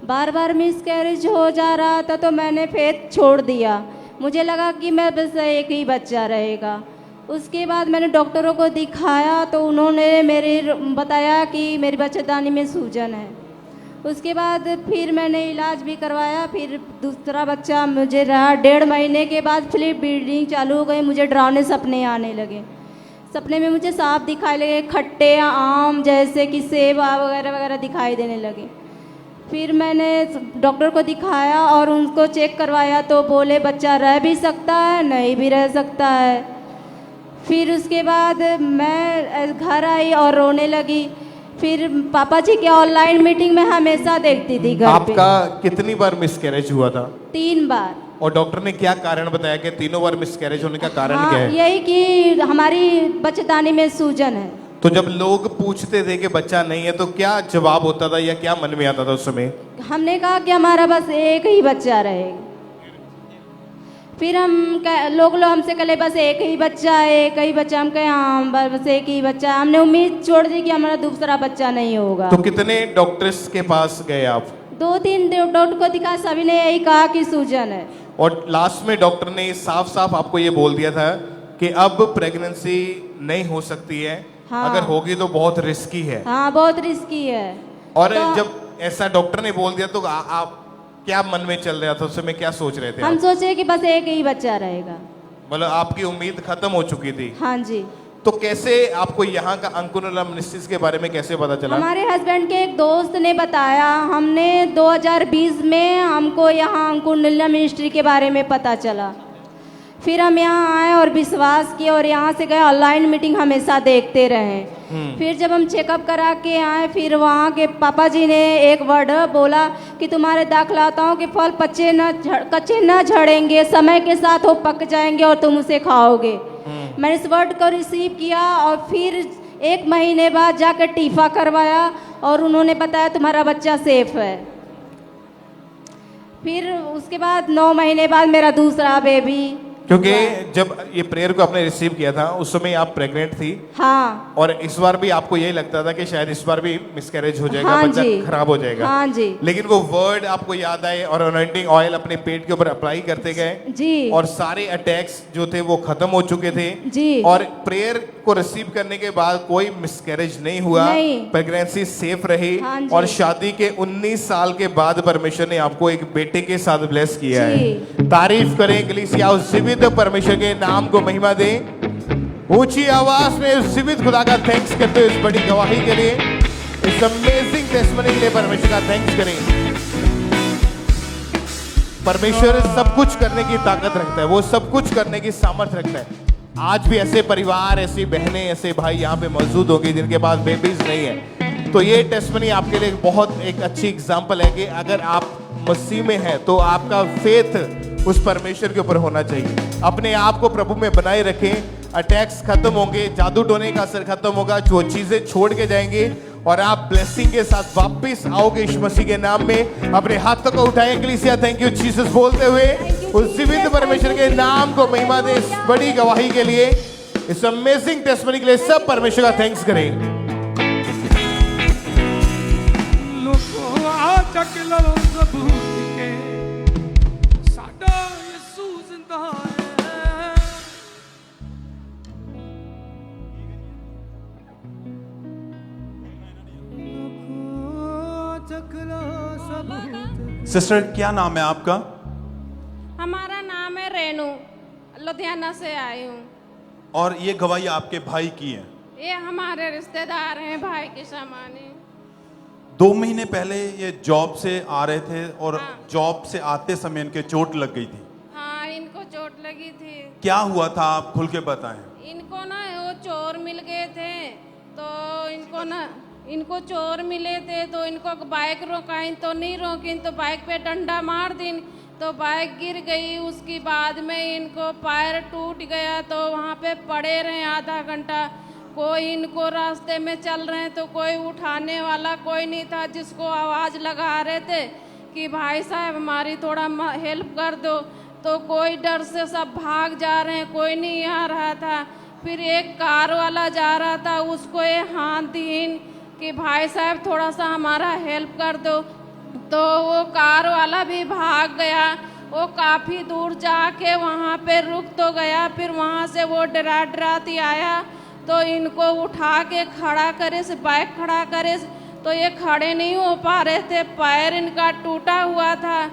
S17: बार बार मिसकैरेज हो जा रहा था, तो मैंने फेथ छोड़ दिया। मुझे लगा कि मैं बस एक ही बच्चा रहेगा। उसके बाद मैंने डॉक्टरों को दिखाया तो उन्होंने मेरे बताया कि मेरी बच्चेदानी में सूजन है। उसके बाद फिर मैंने इलाज भी करवाया, फिर दूसरा बच्चा मुझे रहा। 1.5 महीने के बाद फिर ब्लीडिंग चालू हो गई, मुझे डरावने सपने आने लगे। सपने में मुझे सांप दिखाई लगे, खट्टे आम जैसे कि सेब वगैरह वगैरह दिखाई देने लगे। फिर मैंने डॉक्टर को दिखाया और उनको चेक करवाया तो बोले बच्चा रह भी सकता है, नहीं भी रह सकता है। फिर उसके बाद मैं घर आई और रोने लगी। फिर पापा जी के ऑनलाइन मीटिंग में हमेशा देखती थी घर पे।
S1: आपका कितनी बार मिसकैरेज हुआ था?
S17: 3 बार।
S1: और डॉक्टर ने क्या कारण बताया कि तीनों बार मिसकैरेज होने का कारण क्या है?
S17: यही कि हमारी बच्चेदानी में सूजन है।
S1: तो जब लोग पूछते थे कि बच्चा नहीं है तो क्या जवाब होता था या क्या मन में आता था उस समय?
S17: हमने कहा कि हमारा बस एक ही बच्चा रहेगा। फिर लोग हमसे कहे बस एक ही बच्चा है, एक ही बच्चा। हम कहे हाँ बस एक ही बच्चा। हमने उम्मीद छोड़ दी कि हमारा दूसरा बच्चा नहीं होगा।
S1: तो कितने डॉक्टर्स के पास गए आप?
S17: 2-3 डॉक्टर को दिखा, सभी ने यही कहा कि सूजन है।
S1: और लास्ट में डॉक्टर ने साफ साफ आपको ये बोल दिया था कि अब प्रेगनेंसी नहीं हो सकती है।
S17: हाँ।
S1: अगर होगी तो बहुत रिस्की है।
S17: हाँ बहुत रिस्की है।
S1: और तो जब ऐसा डॉक्टर ने बोल दिया तो आप क्या मन में चल रहा था उस समय, क्या सोच रहे थे?
S17: हम सोचे कि बस एक ही बच्चा रहेगा।
S1: मतलब आपकी उम्मीद खत्म हो चुकी थी।
S17: हाँ जी।
S1: तो कैसे आपको यहाँ का अंकुरला मिनिस्ट्रीज के बारे में कैसे पता चला?
S17: हमारे हस्बैंड के एक दोस्त ने बताया। हमने 2020 में हमको यहाँ अंकुरला मिनिस्ट्री के बारे में पता चला। फिर हम यहाँ आए और विश्वास किए और यहाँ से गए। ऑनलाइन मीटिंग हमेशा देखते रहे। फिर जब हम चेकअप करा के आए, फिर वहाँ के पापा जी ने एक वर्ड बोला कि तुम्हारे दाखलाताओं के फल कच्चे न झड़ेंगे, समय के साथ वो पक जाएंगे और तुम उसे खाओगे। मैंने इस वर्ड को रिसीव किया और फिर 1 महीने बाद जाकर टीफा करवाया और उन्होंने बताया तुम्हारा बच्चा सेफ है। फिर उसके बाद 9 महीने बाद मेरा दूसरा बेबी
S1: क्योंकि जब ये प्रेयर को आपने रिसीव किया था उस समय आप प्रेग्नेंट थी।
S17: हाँ
S1: और इस बार भी आपको यही लगता था कि शायद इस बार भी मिसकैरेज हो जाएगा,
S17: हाँ
S1: बच्चा
S17: जी।
S1: खराब हो जाएगा।
S17: हाँ जी।
S1: लेकिन वो वर्ड आपको याद आए और अनॉइंटिंग ऑयल अपने पेट के ऊपर अप्लाई करते गए
S17: जी।
S1: और सारे अटैक्स जो थे वो खत्म हो चुके थे
S17: जी।
S1: और प्रेयर को रिसीव करने के बाद कोई मिसकैरेज नहीं हुआ,
S17: नहीं।
S1: प्रेगनेंसी सेफ रही
S17: हाँ जी।
S1: और शादी के 19 साल के बाद परमेश्वर ने आपको एक बेटे के साथ ब्लेस किया
S17: जी।
S1: है। तारीफ करें कलीसिया, उस जीवित परमेश्वर के नाम को महिमा दें। ऊंची आवाज में उस जीवित खुदा का थैंक्स करते हुए इस बड़ी गवाही के लिए, इस अमेजिंग टेस्टमनी के लिए परमेश्वर का थैंक्स करें। परमेश्वर सब कुछ करने की ताकत रखता है, वो सब कुछ करने की सामर्थ्य रखता है। आज भी ऐसे परिवार, ऐसी बहनें, ऐसे भाई यहाँ पे मौजूद होंगे जिनके पास बेबीज नहीं है, तो ये टेस्टमनी आपके लिए बहुत एक अच्छी एग्जाम्पल है कि अगर आप मसीह में हैं तो आपका फेथ उस परमेश्वर के ऊपर होना चाहिए। अपने आप को प्रभु में बनाए रखें, अटैक्स खत्म होंगे, जादू टोने का असर खत्म होगा, जो चीजें छोड़ के जाएंगे और आप ब्लेसिंग के साथ वापस आओगे यीशु मसीह के नाम में। अपने हाथों को उठाएं कलीसिया, थैंक यू जीसस बोलते हुए उस जीवित परमेश्वर के नाम को महिमा दे। इस बड़ी गवाही के लिए, इस अमेजिंग टेस्टमनी के लिए सब परमेश्वर का थैंक्स करें।
S5: सिस्टर क्या नाम है आपका?
S12: हमारा नाम है रेनू, लुधियाना से आई हूँ।
S5: और ये गवाही आपके भाई की है?
S12: ये हमारे रिश्तेदार हैं, भाई के समान हैं।
S5: 2 महीने पहले ये जॉब से आ रहे थे और जॉब से आते समय इनके चोट लग गई थी।
S12: हाँ, इनको चोट लगी थी।
S5: क्या हुआ था, आप खुल के बताएं।
S12: इनको ना वो चोर मिल गए थे, तो इनको चोर मिले थे तो इनको बाइक रोकाइन तो नहीं रोकिन, तो बाइक पे डंडा मार दिन तो बाइक गिर गई। उसके बाद में इनको पैर टूट गया, तो वहाँ पे पड़े रहे आधा घंटा। कोई इनको रास्ते में चल रहे हैं तो कोई उठाने वाला कोई नहीं था, जिसको आवाज़ लगा रहे थे कि भाई साहब हमारी थोड़ा हेल्प कर दो, तो कोई डर से सब भाग जा रहे हैं, कोई नहीं आ रहा था। फिर एक कार वाला जा रहा था, उसको ये हाथ दीन कि भाई साहब थोड़ा सा हमारा हेल्प कर दो, तो वो कार वाला भी भाग गया। वो काफ़ी दूर जाके वहाँ पे रुक तो गया, फिर वहाँ से वो डराती आया तो इनको उठा के खड़ा करे से बाइक खड़ा करे, तो ये खड़े नहीं हो पा रहे थे, पैर इनका टूटा हुआ था।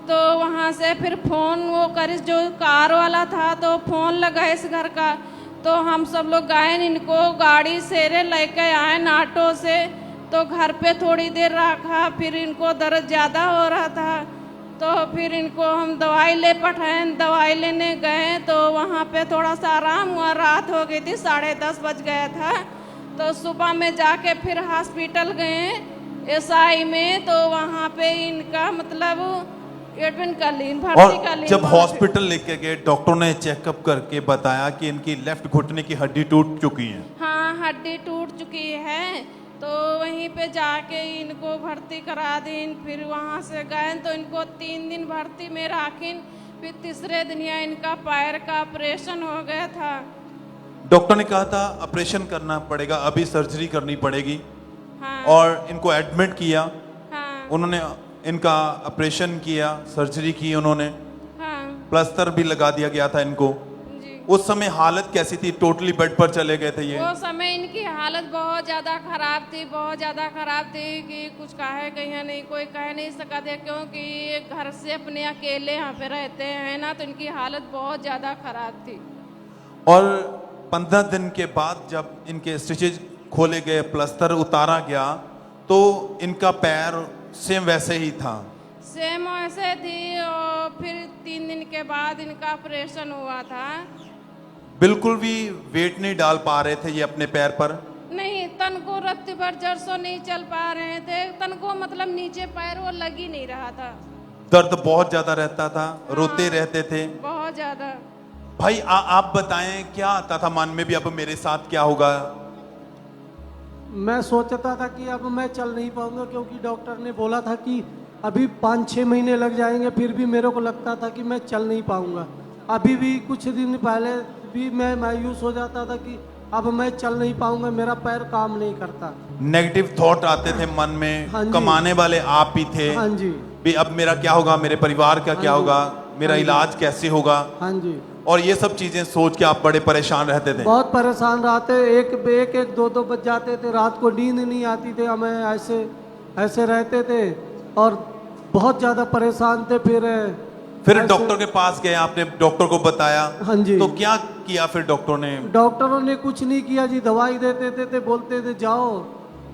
S12: तो वहाँ से फिर फ़ोन वो करे, जो कार वाला था तो फ़ोन लगा इस घर का, तो हम सब लोग गए, इनको गाड़ी से लेके आए नाटो से, तो घर पे थोड़ी देर रखा। फिर इनको दर्द ज़्यादा हो रहा था, तो फिर इनको हम दवाई ले पठाए, दवाई लेने गए तो वहाँ पे थोड़ा सा आराम हुआ। रात हो गई थी, 10:30 बज गया था, तो सुबह में जाके फिर हॉस्पिटल गए एसआई में, तो वहाँ पे इनका मतलब एडमिट कर ली, भर्ती कर ली।
S5: जब हॉस्पिटल लेके गए डॉक्टर ने चेकअप करके बताया कि इनकी लेफ्ट घुटने की हड्डी टूट चुकी है।
S12: हाँ, हड्डी टूट चुकी है, तो वहीं पे जाके इनको भर्ती करा दी। फिर वहाँ से गए तो इनको 3 दिन भर्ती में रखिन, फिर तीसरे दिन इनका पैर का ऑपरेशन हो गया था।
S5: डॉक्टर ने कहा था ऑपरेशन करना पड़ेगा, अभी सर्जरी करनी पड़ेगी।
S12: हाँ।
S5: और इनको एडमिट किया।
S12: हाँ।
S5: उन्होंने इनका ऑपरेशन किया, सर्जरी की उन्होंने।
S12: हाँ।
S5: प्लास्टर भी लगा दिया गया था इनको। उस समय हालत कैसी थी? टोटली बेड पर चले गए थे ये?
S12: वो समय इनकी हालत बहुत ज़्यादा खराब थी, बहुत ज़्यादा खराब थी कि कुछ कहे कहीं नहीं, कोई कह नहीं सका था, क्योंकि ये घर से अपने अकेले यहाँ पे रहते हैं ना, तो इनकी हालत बहुत ज़्यादा खराब थी।
S5: और 15 दिन के बाद जब इनके स्टिचेज खोले गए, प्लास्टर उतारा गया, तो इनका पैर सेम वैसे ही था?
S12: सेम वैसे थी। और फिर 3 दिन के बाद इनका ऑपरेशन हुआ था।
S5: बिल्कुल भी वेट नहीं डाल पा रहे थे ये अपने पैर पर?
S12: नहीं, तन को रत्ती भर जरसों नहीं चल पा रहे थे, तन को मतलब नीचे पैर वो लग ही नहीं रहा था।
S5: दर्द बहुत ज्यादा रहता था? हाँ, रोते रहते थे?
S12: बहुत ज्यादा।
S5: भाई आप बताएं, क्या आता था मन में भी अब मेरे साथ क्या होगा?
S18: मैं सोचता था कि अब मैं चल नहीं पाऊंगा, क्योंकि डॉक्टर ने बोला था कि अभी 5-6 महीने लग जाएंगे, फिर भी मेरे को लगता था कि मैं चल नहीं पाऊंगा। अभी भी कुछ दिन पहले भी मैं मायूस हो जाता था कि अब मैं चल नहीं पाऊंगा, मेरा पैर काम नहीं करता।
S5: नेगेटिव थॉट आते थे मन में,
S18: हाँ जी।
S5: कमाने वाले आप ही थे।
S18: हाँ जी।
S5: भी अब मेरा क्या होगा, मेरे परिवार का क्या
S18: हाँ जी।
S5: होगा, मेरा
S18: हाँ जी।
S5: इलाज कैसे होगा,
S18: हाँ जी।
S5: और ये सब चीजें सोच के आप बड़े परेशान रहते थे।
S18: बहुत परेशान रहते, एक दो बज जाते थे, रात को नींद नहीं आती थी, हमें ऐसे रहते थे और बहुत ज़्यादा परेशान थे। फिर ऐसे-
S5: डॉक्टर के पास गए, आपने डॉक्टर को बताया?
S18: हाँ जी।
S5: तो क्या किया फिर डॉक्टर ने?
S18: डॉक्टरों ने कुछ नहीं किया जी, दवाई देते थे, बोलते थे जाओ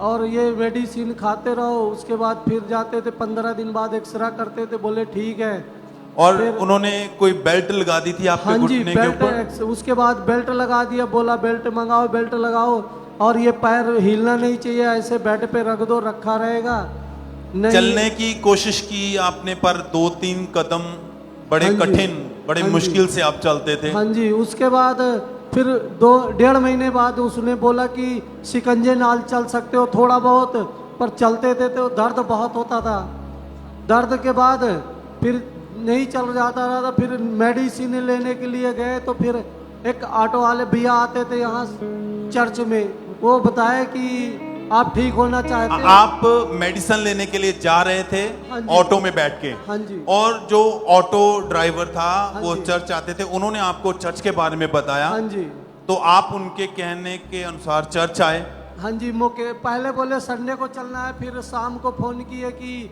S18: और ये मेडिसिन खाते रहो। उसके बाद फिर जाते थे, 15 दिन बाद एक्सरे करते थे, बोले ठीक है।
S5: और
S18: फिर-
S5: उन्होंने कोई बेल्ट लगा दी थी आपके
S18: हाँ जी,
S5: घुटने के ऊपर?
S18: बेल्ट, उसके बाद बेल्ट लगा दिया, बोला बेल्ट मंगाओ, बेल्ट लगाओ और ये पैर हिलना नहीं चाहिए, ऐसे बेड पे रख दो, रखा रहेगा। नहीं,
S5: चलने की कोशिश की आपने, पर 2-3 कदम बड़े
S18: हाँ जी।
S5: कठिन, बड़े
S18: हाँ जी।
S5: मुश्किल से आप चलते थे।
S18: हाँ जी। उसके बाद फिर 2-1.5 महीने बाद उसने बोला कि शिकंजे नाल चल सकते हो थोड़ा बहुत, पर चलते थे तो दर्द बहुत होता था। दर्द के बाद फिर नहीं चल जाता रहा था, फिर मेडिसिन लेने के लिए गए तो फिर एक ऑटो वाले भैया आते थे यहाँ चर्च में, वो बताया कि आप ठीक होना चाहते हैं।
S5: आप मेडिसिन लेने के लिए जा रहे थे
S18: हाँ जी।
S5: ऑटो में बैठ के,
S18: हाँ जी।
S5: और जो ऑटो ड्राइवर था
S18: हाँ
S5: वो
S18: जी।
S5: चर्च आते थे, उन्होंने आपको चर्च के बारे में बताया?
S18: हाँ जी।
S5: तो आप उनके कहने के अनुसार चर्च आए?
S18: हाँ जी। पहले बोले संडे को चलना है, फिर शाम को फोन किए कि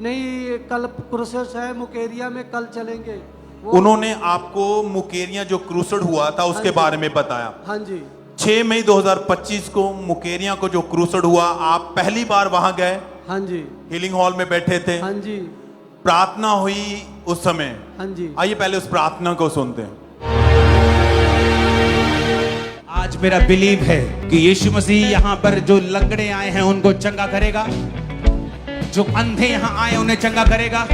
S18: नहीं कल प्रोसेस है मुकेरिया में, कल चलेंगे।
S5: उन्होंने आपको मुकेरिया जो क्रूसड हुआ था उसके बारे में बताया?
S18: हाँ जी।
S5: 6 मई 2025 को मुकेरिया को जो क्रूसड हुआ, आप पहली बार वहां गए?
S18: हाँ जी।
S5: हीलिंग हॉल में बैठे थे?
S18: हाँ जी।
S5: प्रार्थना हुई उस समय?
S18: हाँ जी।
S5: आइए पहले उस प्रार्थना को सुनते हैं।
S7: आज मेरा बिलीव है कि यीशु मसीह यहाँ पर जो लंगड़े आए हैं उनको चंगा करेगा, जो अंधे यहाँ आए उन्हें चंगा करेगा,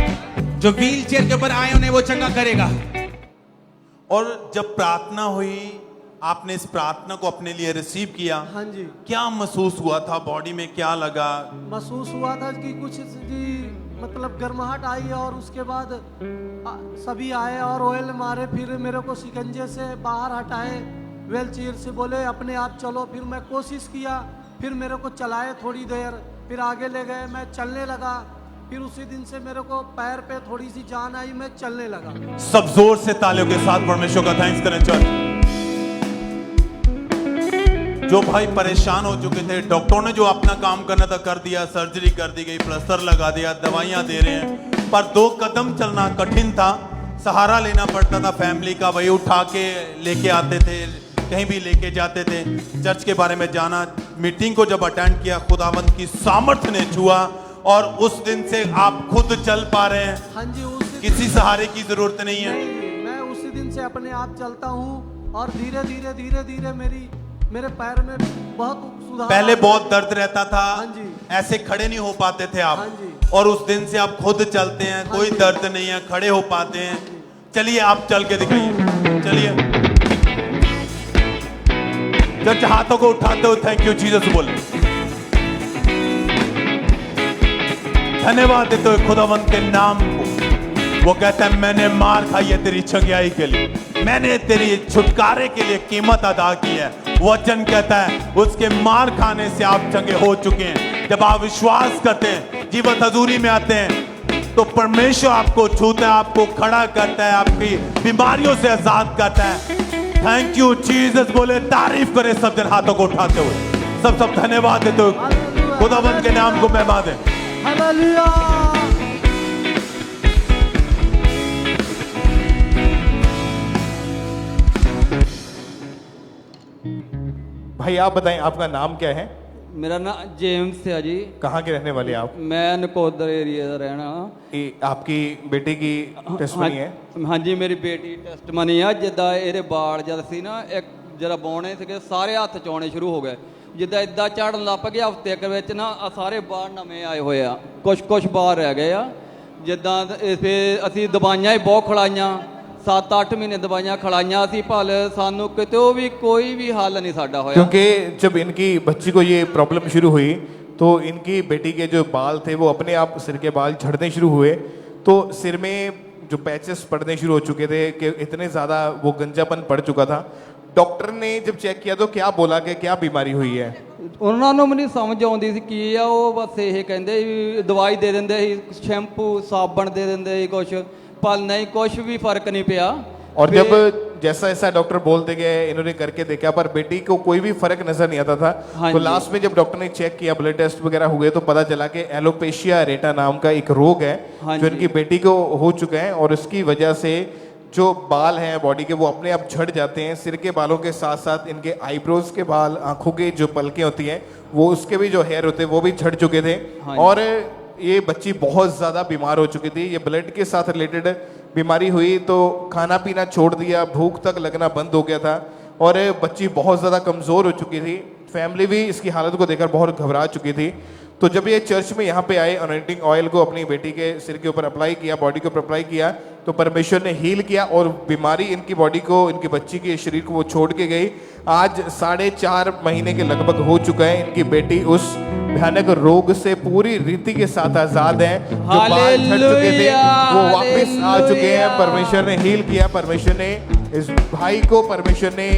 S7: जो व्हील चेयर के ऊपर आए उन्हें वो चंगा करेगा।
S5: और जब प्रार्थना हुई, आपने इस प्रार्थना को अपने लिए रिसीव किया,
S18: हाँ जी।
S5: क्या महसूस हुआ था? बॉडी में क्या लगा?
S18: महसूस हुआ था कि कुछ जी मतलब गर्माहट आई और उसके बाद सभी आए और ऑयल मारे, फिर मेरे को शिकंजे से बाहर हटाए, व्हील चेयर से बोले अपने आप चलो। फिर मैं कोशिश किया, फिर मेरे को चलाए थोड़ी देर, फिर आगे ले गए, मैं चलने लगा। फिर उसी दिन से मेरे को पैर पे थोड़ी सी जान आई, मैं चलने लगा।
S5: सब जोर से तालियों के साथ परमेश्वर का थैंक्स करें चर्च। जो भाई परेशान हो चुके थे, डॉक्टरों ने जो अपना काम करना था कर दिया, सर्जरी कर दी गई, प्लास्टर लगा दिया, दवाइयां दे रहे हैं, पर 2 कदम चलना कठिन था। सहारा लेना पड़ता था फैमिली का, वही उठा के लेके आते थे, कहीं भी लेके जाते थे। चर्च के बारे में जाना, मीटिंग को जब अटेंड किया, खुदावंद की सामर्थ्य ने छुआ और उस दिन से आप खुद चल पा रहे हैं।
S18: हाँ जी।
S5: किसी सहारे की जरूरत नहीं है।
S18: मैं उसी दिन से अपने आप चलता हूँ और धीरे धीरे मेरे पैर में बहुत सुधार।
S5: पहले बहुत दर्द रहता था,
S18: हाँ जी।
S5: ऐसे खड़े नहीं हो पाते थे आप,
S18: हाँ जी।
S5: और उस दिन से आप खुद चलते हैं, कोई दर्द नहीं है, खड़े हो पाते हैं। चलिए आप चल के दिखाइए, चलिए। चर्च हाथों को उठाते हो थैंक यू जीसस बोले, धन्यवाद देते हुए खुदावंत के नाम को। वो कहता है मैंने मार खाई है तेरी छंगियाई के लिए, मैंने तेरी छुटकारे के लिए कीमत अदा की है। वचन कहता है उसके मार खाने से आप चंगे हो चुके हैं। जब आप विश्वास करते हैं, जीवन हजूरी में आते हैं, तो परमेश्वर आपको छूता है, आपको खड़ा करता है, आपकी बीमारियों से आजाद करता है। थैंक यू जीसस बोले, तारीफ करे सब जन हाथों को उठाते हुए, सब धन्यवाद देते हुए खुदावंत के नाम को महिमा दें।
S18: हालेलुया।
S1: भाई आप बताएं आपका नाम क्या है?
S19: मेरा नाम जेम्स है जी।
S1: कहाँ के रहने वाले आप?
S19: मैं नकोदर एरिया का रहना।
S1: आपकी बेटी की टेस्टमनी है?
S19: हाँ जी, मेरी बेटी टेस्टमनी है। जिदा ये बाल जद सी ना एक जरा बौने थे, सारे हथ च आने शुरू हो गए। जिदा इदा झाड़न लग गया, हफ्ते विच ना सारे बाल नवे आए हुए आ, कुछ बाल रह गए आ। जिदा असी दवाइयां ही बहुत खड़ाइया, 7-8 महीने दवाइयां खड़ाइया असी, भल सानू किते भी कोई भी हल नहीं साडा होया।
S1: क्योंकि जब इनकी बच्ची को ये प्रॉब्लम शुरू हुई तो इनकी बेटी के जो बाल थे वो अपने आप सिर के बाल झड़ने शुरू हुए, तो सिर में जो पैचेस पड़ने शुरू हो चुके थे कि इतने ज़्यादा वो गंजापन पड़ चुका था। डॉक्टर ने जब चेक किया तो क्या बोला कि क्या बीमारी हुई है?
S19: ਉਹਨਾਂ ਨੂੰ ਵੀ ਨਹੀਂ ਸਮਝ ਆਉਂਦੀ ਸੀ ਕੀ ਆ, ਉਹ ਬਸ ਇਹ ਕਹਿੰਦੇ ਵੀ ਦਵਾਈ ਦੇ ਦਿੰਦੇ ਸੀ, ਸ਼ੈਂਪੂ ਸਾਬਣ ਦੇ ਦਿੰਦੇ ਸੀ ਕੁਛ, ਪਰ ਨਹੀਂ ਕੁਛ ਵੀ ਫਰਕ ਨਹੀਂ ਪਿਆ।
S1: और जब जैसा ऐसा डॉक्टर बोलते गए, इन्होंने करके देखा पर बेटी को कोई भी फर्क नजर नहीं आता था। तो लास्ट में जब डॉक्टर ने चेक किया, ब्लड टेस्ट वगैरह हुए, तो पता चला कि एलोपेशिया एरेटा नाम का एक रोग है जो इनकी बेटी को हो चुका है और उसकी वजह से जो बाल हैं बॉडी के वो अपने आप झड़ जाते हैं। सिर के बालों के साथ साथ इनके आईब्रोज के बाल, आंखों के जो पलकें होती हैं वो उसके भी जो हेयर होते हैं वो भी झड़ चुके थे। और ये बच्ची बहुत ज़्यादा बीमार हो चुकी थी। ये ब्लड के साथ रिलेटेड बीमारी हुई तो खाना पीना छोड़ दिया, भूख तक लगना बंद हो गया था और बच्ची बहुत ज़्यादा कमज़ोर हो चुकी थी। फैमिली भी इसकी हालत को देखकर बहुत घबरा चुकी थी। तो जब ये चर्च में यहाँ पे आए, अनॉइंटिंग ऑयल को अपनी बेटी के सिर के ऊपर अप्लाई किया, बॉडी के ऊपर अप्लाई किया, तो परमेश्वर ने हील किया और बीमारी इनकी बॉडी को, इनकी बच्ची के शरीर को वो छोड़ के गई। आज 4.5 महीने के लगभग हो चुका है। इनकी बेटी उस भयानक रोग से पूरी रीति के साथ आजाद है। जो बाल झड़ चुके थे वो वापस आ चुके हैं। परमेश्वर ने हील किया। परमेश्वर ने इस भाई को, परमेश्वर ने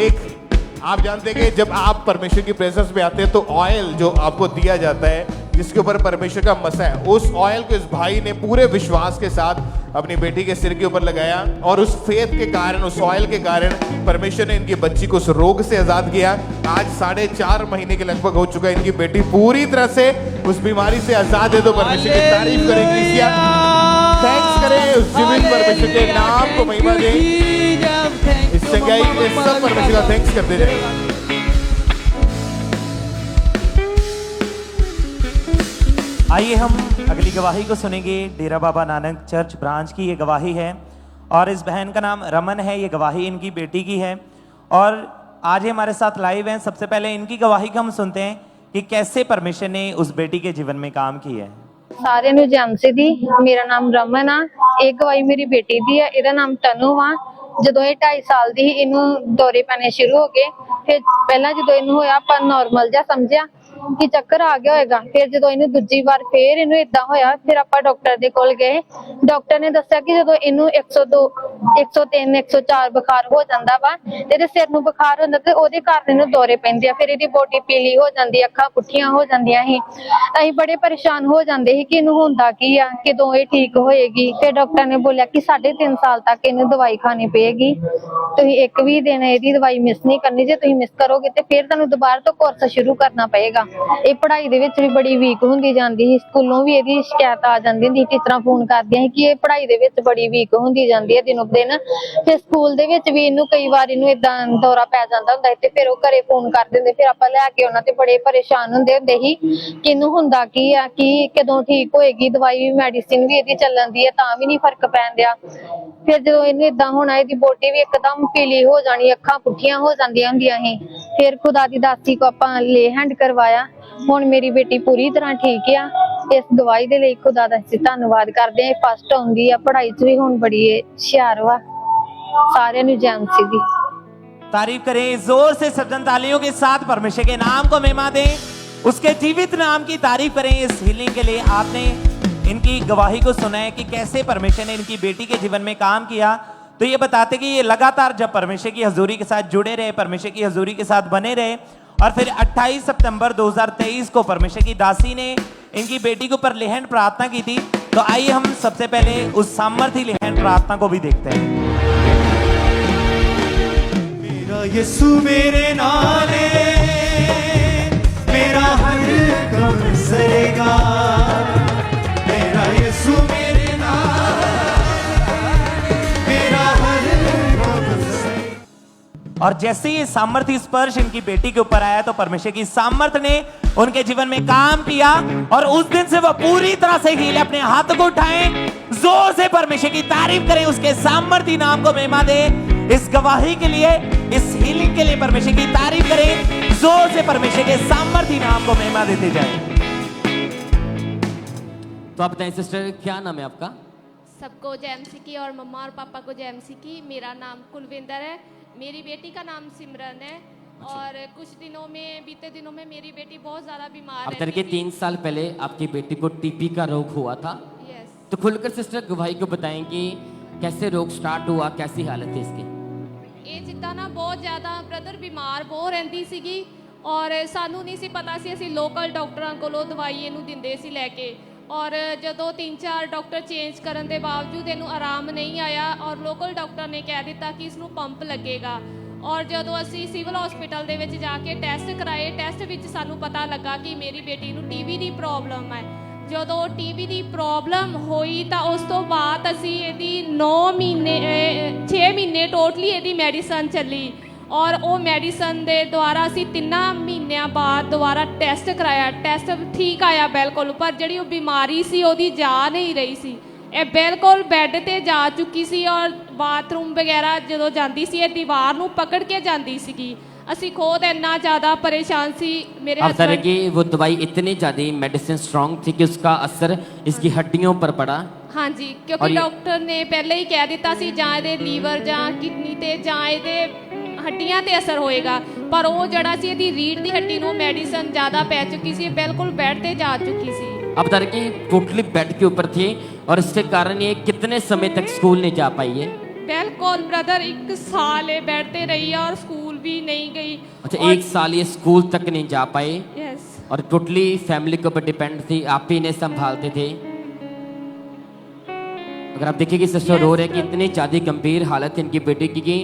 S1: एक, आप जानते हैं कि जब आप परमेश्वर की प्रेजेंस में आते हैं तो ऑयल जो आपको दिया जाता है जिसके ऊपर परमेश्वर का मसा है, उस ऑयल को इस भाई ने पूरे विश्वास के साथ अपनी बेटी के सिर के ऊपर लगाया और उस फेथ के कारण, उस ऑयल के कारण परमेश्वर ने इनकी बच्ची को उस रोग से आजाद किया। आज 4.5 महीने के लगभग हो चुका है। इनकी बेटी पूरी तरह से उस बीमारी से आजाद है। तो परमेश्वर की तारीफ करें, कलीसिया थैंक्स करें उस जीवित परमेश्वर के नाम को महिमा दें। इस चंगाई के लिए सब परमेश्वर का थैंक्स करते जाए।
S20: आइए हम अगली गवाही को सुनेंगे। डेरा बाबा नानक चर्च ब्रांच की ये गवाही है और इस बहन का नाम रमन है। ये गवाही इनकी बेटी की है और आज ये हमारे साथ लाइव हैं। सबसे पहले इनकी गवाही को हम सुनते हैं कि कैसे परमेश्वर ने उस बेटी के जीवन में काम किया है।
S21: सारे ਨੂੰ जानसी दी, मेरा नाम रमन आ। एक गवाही मेरी बेटी दी है, ਇਹਦਾ ਨਾਮ ਤਨੂ ਆ। ਜਦੋਂ ਇਹ 2.5 ਸਾਲ ਦੀ ਸੀ ਇਹਨੂੰ ਦੌਰੇ ਪੈਣੇ ਸ਼ੁਰੂ ਹੋ ਗਏ। ਫਿਰ ਪਹਿਲਾਂ ਜਦੋਂ ਇਹਨੂੰ ਹੋਇਆ ਆਪਾਂ ਨਾਰਮਲ ਜਿਹਾ ਸਮਝਿਆ ਕਿ ਚੱਕਰ ਆ ਗਿਆ ਹੋਏਗਾ। ਫਿਰ ਜਦੋਂ ਇਹਨੂੰ ਦੂਜੀ ਵਾਰ ਫੇਰ ਇਹਨੂੰ ਇਦਾਂ ਹੋਇਆ, ਫਿਰ ਆਪਾਂ ਡਾਕਟਰ ਦੇ ਕੋਲ ਗਏ। ਡਾਕਟਰ ਨੇ ਦੱਸਿਆ ਕਿ ਜਦੋਂ ਇਹਨੂੰ 102 103 104 ਬੁਖਾਰ ਹੋ ਜਾਂਦਾ ਵਾ, ਇਹਦੇ ਸਿਰ ਨੂੰ ਬੁਖਾਰ ਹੁੰਦਾ ਤੇ ਉਹਦੇ ਕਾਰਨ ਇਹਨੂੰ ਦੌਰੇ ਪੈਂਦੇ ਆ। ਫਿਰ ਇਹਦੀ ਬੋਡੀ ਪੀਲੀ ਹੋ ਜਾਂਦੀ, ਅੱਖਾਂ ਪੁੱਠੀਆਂ ਹੋ ਜਾਂਦੀਆਂ ਸੀ। ਅਸੀਂ ਬੜੇ ਪਰੇਸ਼ਾਨ ਹੋ ਜਾਂਦੇ ਸੀ ਕਿ ਇਹਨੂੰ ਹੁੰਦਾ ਕੀ ਆ, ਕਦੋਂ ਇਹ ਠੀਕ ਹੋਏਗੀ। ਫਿਰ ਡਾਕਟਰ ਨੇ ਬੋਲਿਆ ਕਿ 3.5 ਸਾਲ ਤੱਕ ਇਹਨੂੰ ਦਵਾਈ ਖਾਣੀ ਪਏਗੀ। ਤੁਸੀਂ ਇੱਕ ਵੀ ਦਿਨ ਇਹਦੀ ਦਵਾਈ ਮਿਸ ਨਹੀਂ ਕਰਨੀ। ਜੇ ਤੁਸੀਂ ਮਿਸ ਕਰੋਗੇ ਤੇ ਫਿਰ ਤੁਹਾਨੂੰ ਦੁਬਾਰਾ ਤੋਂ ਕੋਰਸ ਸ਼ੁਰੂ ਕਰਨਾ ਪਏਗਾ। ਇਹ ਪੜ੍ਹਾਈ ਦੇ ਵਿੱਚ ਵੀ ਬੜੀ ਵੀਕ ਹੁੰਦੀ ਜਾਂਦੀ ਸੀ। ਸਕੂਲੋਂ ਵੀ ਇਹਦੀ ਸ਼ਿਕਾਇਤ ਆ ਜਾਂਦੀ ਹੁੰਦੀ, ਟੀਚਰਾਂ ਫੋਨ ਕਰਦੀਆਂ ਸੀ ਕਿ ਇਹ ਪੜ੍ਹਾਈ ਦੇ ਵਿੱਚ ਬੜੀ ਵੀਕ ਹੁੰਦੀ ਜਾਂਦੀ ਹੈ ਦਿਨੋਂ ਦਿਨ। ਫਿਰ ਸਕੂਲ ਦੇ ਵਿੱਚ ਵੀ ਇਹਨੂੰ ਕਈ ਵਾਰ ਇਹਨੂੰ ਇਦਾਂ ਦੌਰਾ ਪੈ ਜਾਂਦਾ ਹੁੰਦਾ ਤੇ ਫਿਰ ਉਹ ਘਰੇ ਫੋਨ ਕਰ ਦਿੰਦੇ। ਫਿਰ ਆਪਾਂ ਲੈ ਕੇ ਉਹਨਾਂ ਤੇ ਬੜੇ ਪਰੇਸ਼ਾਨ ਹੁੰਦੇ ਸੀ ਕਿ ਇਹਨੂੰ ਹੁੰਦਾ ਕੀ ਆ, ਕਿ ਕਦੋਂ ਠੀਕ ਹੋਏਗੀ। ਦਵਾਈ ਵੀ ਮੈਡੀਸਿਨ ਵੀ ਇਹਦੀ ਚੱਲਣ ਦੀ ਹੈ ਤਾਂ ਵੀ ਨਹੀਂ ਫਰਕ ਪੈਣ ਦਿਆ। ਫਿਰ ਜਦੋਂ ਇਹਨੂੰ ਇਦਾਂ ਹੋਣਾ, ਇਹਦੀ ਬੋਡੀ ਵੀ ਇੱਕਦਮ ਪੀਲੀ ਹੋ ਜਾਣੀ, ਅੱਖਾਂ ਪੁੱਠੀਆਂ ਹੋ ਜਾਂਦੀਆਂ ਹੁੰਦੀਆਂ ਸੀ। ਫਿਰ ਖੁਦਾ ਦੀ ਦਾਸੀ ਕੋ ਆਪਾਂ ਲੇ ਹੈਂਡ ਕਰਵਾਇਆ। ਹੁਣ ਮੇਰੀ ਬੇਟੀ ਪੂਰੀ ਤਰ੍ਹਾਂ ਠੀਕ ਆ। ਇਸ ਗਵਾਹੀ ਦੇ ਲਈ ਖੁਦਾ ਦਾ ਅਸੀਂ ਧੰਨਵਾਦ ਕਰਦੇ ਹਾਂ। ਫਸਟ ਆਉਂਦੀ ਆ, ਪੜ੍ਹਾਈ 'ਚ ਵੀ ਹੁਣ ਬੜੀ ਹੁਸ਼ਿਆਰ ਵਾ। सारे जानसी दी
S20: तारीफ करें जोर से सज्जन तालियों के साथ परमेश्वर के नाम को महिमा दें, उसके जीवित नाम की तारीफ करें। इस हीलिंग के लिए आपने इनकी गवाही को सुना है कि कैसे परमेश्वर ने इनकी बेटी के जीवन में काम किया। तो ये बताते कि ये लगातार जब परमेश्वर की हजूरी के साथ जुड़े रहे, परमेश्वर की हजूरी के साथ बने रहे और फिर 28 सितंबर 2023 को परमेश्वर की दासी ने इनकी बेटी के ऊपर लेहन प्रार्थना की थी। तो आइए हम सबसे पहले उस सामर्थी लेहन प्रार्थना को भी देखते हैं।
S22: मेरा यीशु मेरे नाल मेरा हर गम सरेगा। मेरा यीशु मेरे नाल मेरा हर गम सरेगा।
S20: और जैसे ये सामर्थ्य स्पर्श इनकी बेटी के ऊपर आया तो परमेश्वर की सामर्थ्य ने उनके जीवन में काम किया और उस दिन से वो पूरी तरह से हील। अपने हाथ को उठाएं, जोर से परमेश्वर की तारीफ करें, उसके सामर्थ्य नाम को महिमा दें। इस गवाही के लिए, इस हीलिंग के लिए परमेश्वर की तारीफ करें। जोर से परमेश्वर के सामर्थ्य नाम को महिमा देते जाएं।
S10: तो आप बताएं सिस्टर, क्या नाम है आपका?
S23: सबको जैमसी की और मम्मा और पापा को जैमसी की। मेरा नाम कुलविंदर है। मेरी बेटी का नाम सिमरन है। और कुछ दिनों में, बीते दिनों में मेरी बेटी बहुत ज़्यादा बीमार
S10: अब तक के 3 साल पहले आपकी बेटी को टीबी का रोग हुआ था।
S23: यस।
S10: तो खुलकर सिस्टर गवाही को बताएं कि कैसे रोग स्टार्ट हुआ, कैसी हालत है इसकी।
S23: ਇਹ ਜਿੱਦਾਂ ਨਾ ਬਹੁਤ ਜ਼ਿਆਦਾ ਬ੍ਰਦਰ ਬਿਮਾਰ ਬਹੁਤ ਰਹਿੰਦੀ ਸੀਗੀ ਔਰ ਸਾਨੂੰ ਨਹੀਂ ਸੀ ਪਤਾ ਸੀ। ਅਸੀਂ ਲੋਕਲ ਡਾਕਟਰਾਂ ਕੋਲੋਂ ਦਵਾਈ ਇਹਨੂੰ ਦਿੰਦੇ ਸੀ ਲੈ ਕੇ, ਔਰ ਜਦੋਂ 3-4 ਡਾਕਟਰ ਚੇਂਜ ਕਰਨ ਦੇ ਬਾਵਜੂਦ ਇਹਨੂੰ ਆਰਾਮ ਨਹੀਂ ਆਇਆ ਔਰ ਲੋਕਲ ਡਾਕਟਰ ਨੇ ਕਹਿ ਦਿੱਤਾ ਕਿ ਇਸ ਨੂੰ ਪੰਪ ਲੱਗੇਗਾ। ਔਰ ਜਦੋਂ ਅਸੀਂ ਸਿਵਲ ਹਸਪੀਟਲ ਦੇ ਵਿੱਚ ਜਾ ਕੇ ਟੈਸਟ ਕਰਾਏ, ਟੈਸਟ ਵਿੱਚ ਸਾਨੂੰ ਪਤਾ ਲੱਗਾ ਕਿ ਮੇਰੀ ਬੇਟੀ ਨੂੰ ਟੀਵੀ ਦੀ ਪ੍ਰੋਬਲਮ ਹੈ। ਜਦੋਂ ਟੀਵੀ ਦੀ ਪ੍ਰੋਬਲਮ ਹੋਈ ਤਾਂ ਉਸ ਤੋਂ ਬਾਅਦ ਅਸੀਂ ਇਹਦੀ 6 ਮਹੀਨੇ ਟੋਟਲੀ ਇਹਦੀ ਮੈਡੀਸਨ ਚੱਲੀ ਔਰ ਉਹ ਮੈਡੀਸਨ ਦੇ ਦੁਆਰਾ ਅਸੀਂ 3 ਮਹੀਨਿਆਂ ਬਾਅਦ ਦੁਬਾਰਾ ਟੈਸਟ ਕਰਾਇਆ। ਟੈਸਟ ਠੀਕ ਆਇਆ ਬਿਲਕੁਲ, ਪਰ ਜਿਹੜੀ ਉਹ ਬਿਮਾਰੀ ਸੀ ਉਹਦੀ ਜਾ ਨਹੀਂ ਰਹੀ ਸੀ। ਇਹ ਬਿਲਕੁਲ ਬੈੱਡ ਤੇ ਜਾ ਚੁੱਕੀ ਸੀ ਔਰ ਬਾਥਰੂਮ ਵਗੈਰਾ ਜਦੋਂ ਜਾਂਦੀ ਸੀ ਇਹ ਦੀਵਾਰ ਨੂੰ ਪਕੜ ਕੇ ਜਾਂਦੀ ਸੀਗੀ। ਅਸੀਂ ਖੁਦ ਇੰਨਾ ज़्यादा परेशान सी। मेरे
S10: आप तरह की वो दवाई इतनी ज़्यादा मेडिसिन स्ट्रॉन्ग थी कि उसका असर इसकी हड्डियों पर पड़ा।
S23: हाँ जी, क्योंकि डॉक्टर ने पहले ही कह दिता सी ਜਾਂ ਇਹਦੇ ਲੀਵਰ ਜਾਂ ਕਿਡਨੀ ਤੇ ਜਾਂ ਇਹਦੇ ਹੱਡੀਆਂ ਤੇ ਅਸਰ ਹੋਏਗਾ, ਪਰ ਉਹ ਜਿਹੜਾ ਸੀ ਇਹਦੀ ਰੀੜ ਦੀ ਹੱਡੀ ਨੂੰ ਮੈਡੀਸਨ ज़्यादा ਪੈ ਚੁੱਕੀ ਸੀ, ਬਿਲकुल बेड ਤੇ जा चुकी सी।
S10: अब तरह की टोटली बेड के ऊपर थी और इसके कारण ये कितने समय तक स्कूल नहीं जा पाई है?
S23: बिल्कुल ब्रदर 1 साल बेड पे रही है और स्कूल भी नहीं गई।
S10: अच्छा, 1 साल ये स्कूल तक नहीं जा पाए।
S23: यस।
S10: और टोटली फैमिली के ऊपर डिपेंड थी, आप ही इन्हें संभालते थे। अगर आप देखिए कि सिस्टर रो रहे हैं कि इतनी ज़्यादा गंभीर हालत है इनकी बेटी की कि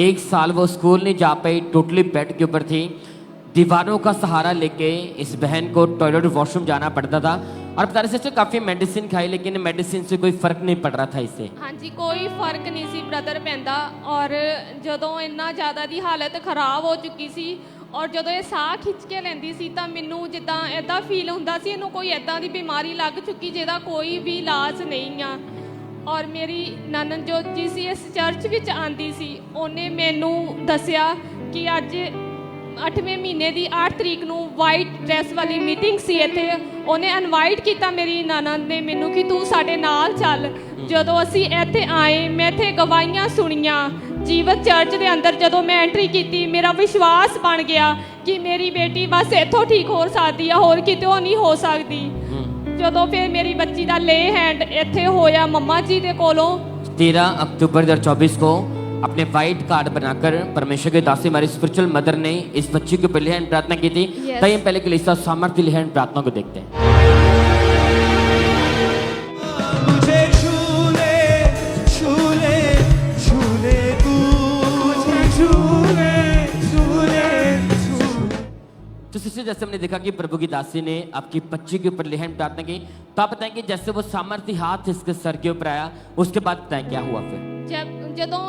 S10: 1 साल वो स्कूल नहीं जा पाई, टोटली बेड के ऊपर थी। दीवारों का सहारा लेके इस बहन को टॉयलेट वॉशरूम जाना पड़ता था। और बता रहे सिस्टर काफ़ी मेडिसिन खाई लेकिन मेडिसिन से कोई फर्क नहीं पड़ रहा था इससे।
S23: हाँ जी, कोई फर्क नहीं सी ब्रदर पैंदा। और ਜਦੋਂ ਇੰਨਾ ਜ਼ਿਆਦਾ ਦੀ ਹਾਲਤ ਖਰਾਬ ਹੋ ਚੁੱਕੀ ਸੀ ਔਰ ਜਦੋਂ ਇਹ ਸਾਹ ਖਿੱਚ ਕੇ ਲੈਂਦੀ ਸੀ ਤਾਂ ਮੈਨੂੰ ਜਿੱਦਾਂ ਐਦਾਂ ਫੀਲ ਹੁੰਦਾ ਸੀ ਇਹਨੂੰ ਕੋਈ ਐਦਾਂ ਦੀ ਬਿਮਾਰੀ ਲੱਗ ਚੁੱਕੀ ਜਿਹਦਾ ਕੋਈ ਵੀ ਇਲਾਜ ਨਹੀਂ ਆ। ਔਰ ਮੇਰੀ ਨਨਨ ਜੋ GCS ਚਰਚ ਵਿੱਚ ਆਂਦੀ ਸੀ ਉਹਨੇ ਮੈਨੂੰ ਦੱਸਿਆ ਕਿ ਅੱਜ 8ਵੇਂ ਮਹੀਨੇ ਦੀ 8 ਤਰੀਕ ਨੂੰ ਵਾਈਟ ਡਰੈਸ ਵਾਲੀ ਮੀਟਿੰਗ ਸੀ ਇੱਥੇ। ਉਹਨੇ ਇਨਵਾਈਟ ਕੀਤਾ ਮੇਰੀ ਨਨਦ ਨੇ ਮੈਨੂੰ ਕਿ ਤੂੰ ਸਾਡੇ ਨਾਲ ਚੱਲ। ਜਦੋਂ ਅਸੀਂ ਇੱਥੇ ਆਏ ਮੈਂ ਇੱਥੇ ਗਵਾਹੀਆਂ ਸੁਣੀਆਂ ਜੀਵਤ ਚਰਚ ਦੇ ਅੰਦਰ। ਜਦੋਂ ਮੈਂ ਐਂਟਰੀ ਕੀਤੀ ਮੇਰਾ ਵਿਸ਼ਵਾਸ ਬਣ ਗਿਆ ਕਿ ਮੇਰੀ ਬੇਟੀ ਬਸ ਇੱਥੋਂ ਠੀਕ ਹੋ ਸਕਦੀ ਆ, ਹੋਰ ਕਿਤੋਂ ਨਹੀਂ ਹੋ ਸਕਦੀ। ਜਦੋਂ ਫਿਰ ਮੇਰੀ ਬੱਚੀ ਦਾ ਲੇ ਹੈਂਡ ਇੱਥੇ ਹੋਇਆ ਮੰਮਾ ਜੀ ਦੇ ਕੋਲੋਂ
S10: 13 अक्टूबर 2024 को अपने वाइट कार्ड बनाकर परमेश्वर के दास हमारी स्पिरिचुअल मदर ने इस बच्ची के ऊपर लेहन प्रार्थना की थी। ताकि हम पहले के लिए सामर्थ्य लेहन प्रार्थना को देखते हैं।
S22: मुझे छूले छूले छूले तू मुझे छूले छूले।
S10: तो सिस्टर जैसे हमने देखा कि प्रभु की दासी ने आपकी बच्ची के ऊपर लेहन प्रार्थना की, तो आप बताएं कि जैसे वो सामर्थ्य हाथ इसके सर के ऊपर आया उसके बाद बताएं क्या हुआ फिर?
S23: ਜਦੋਂ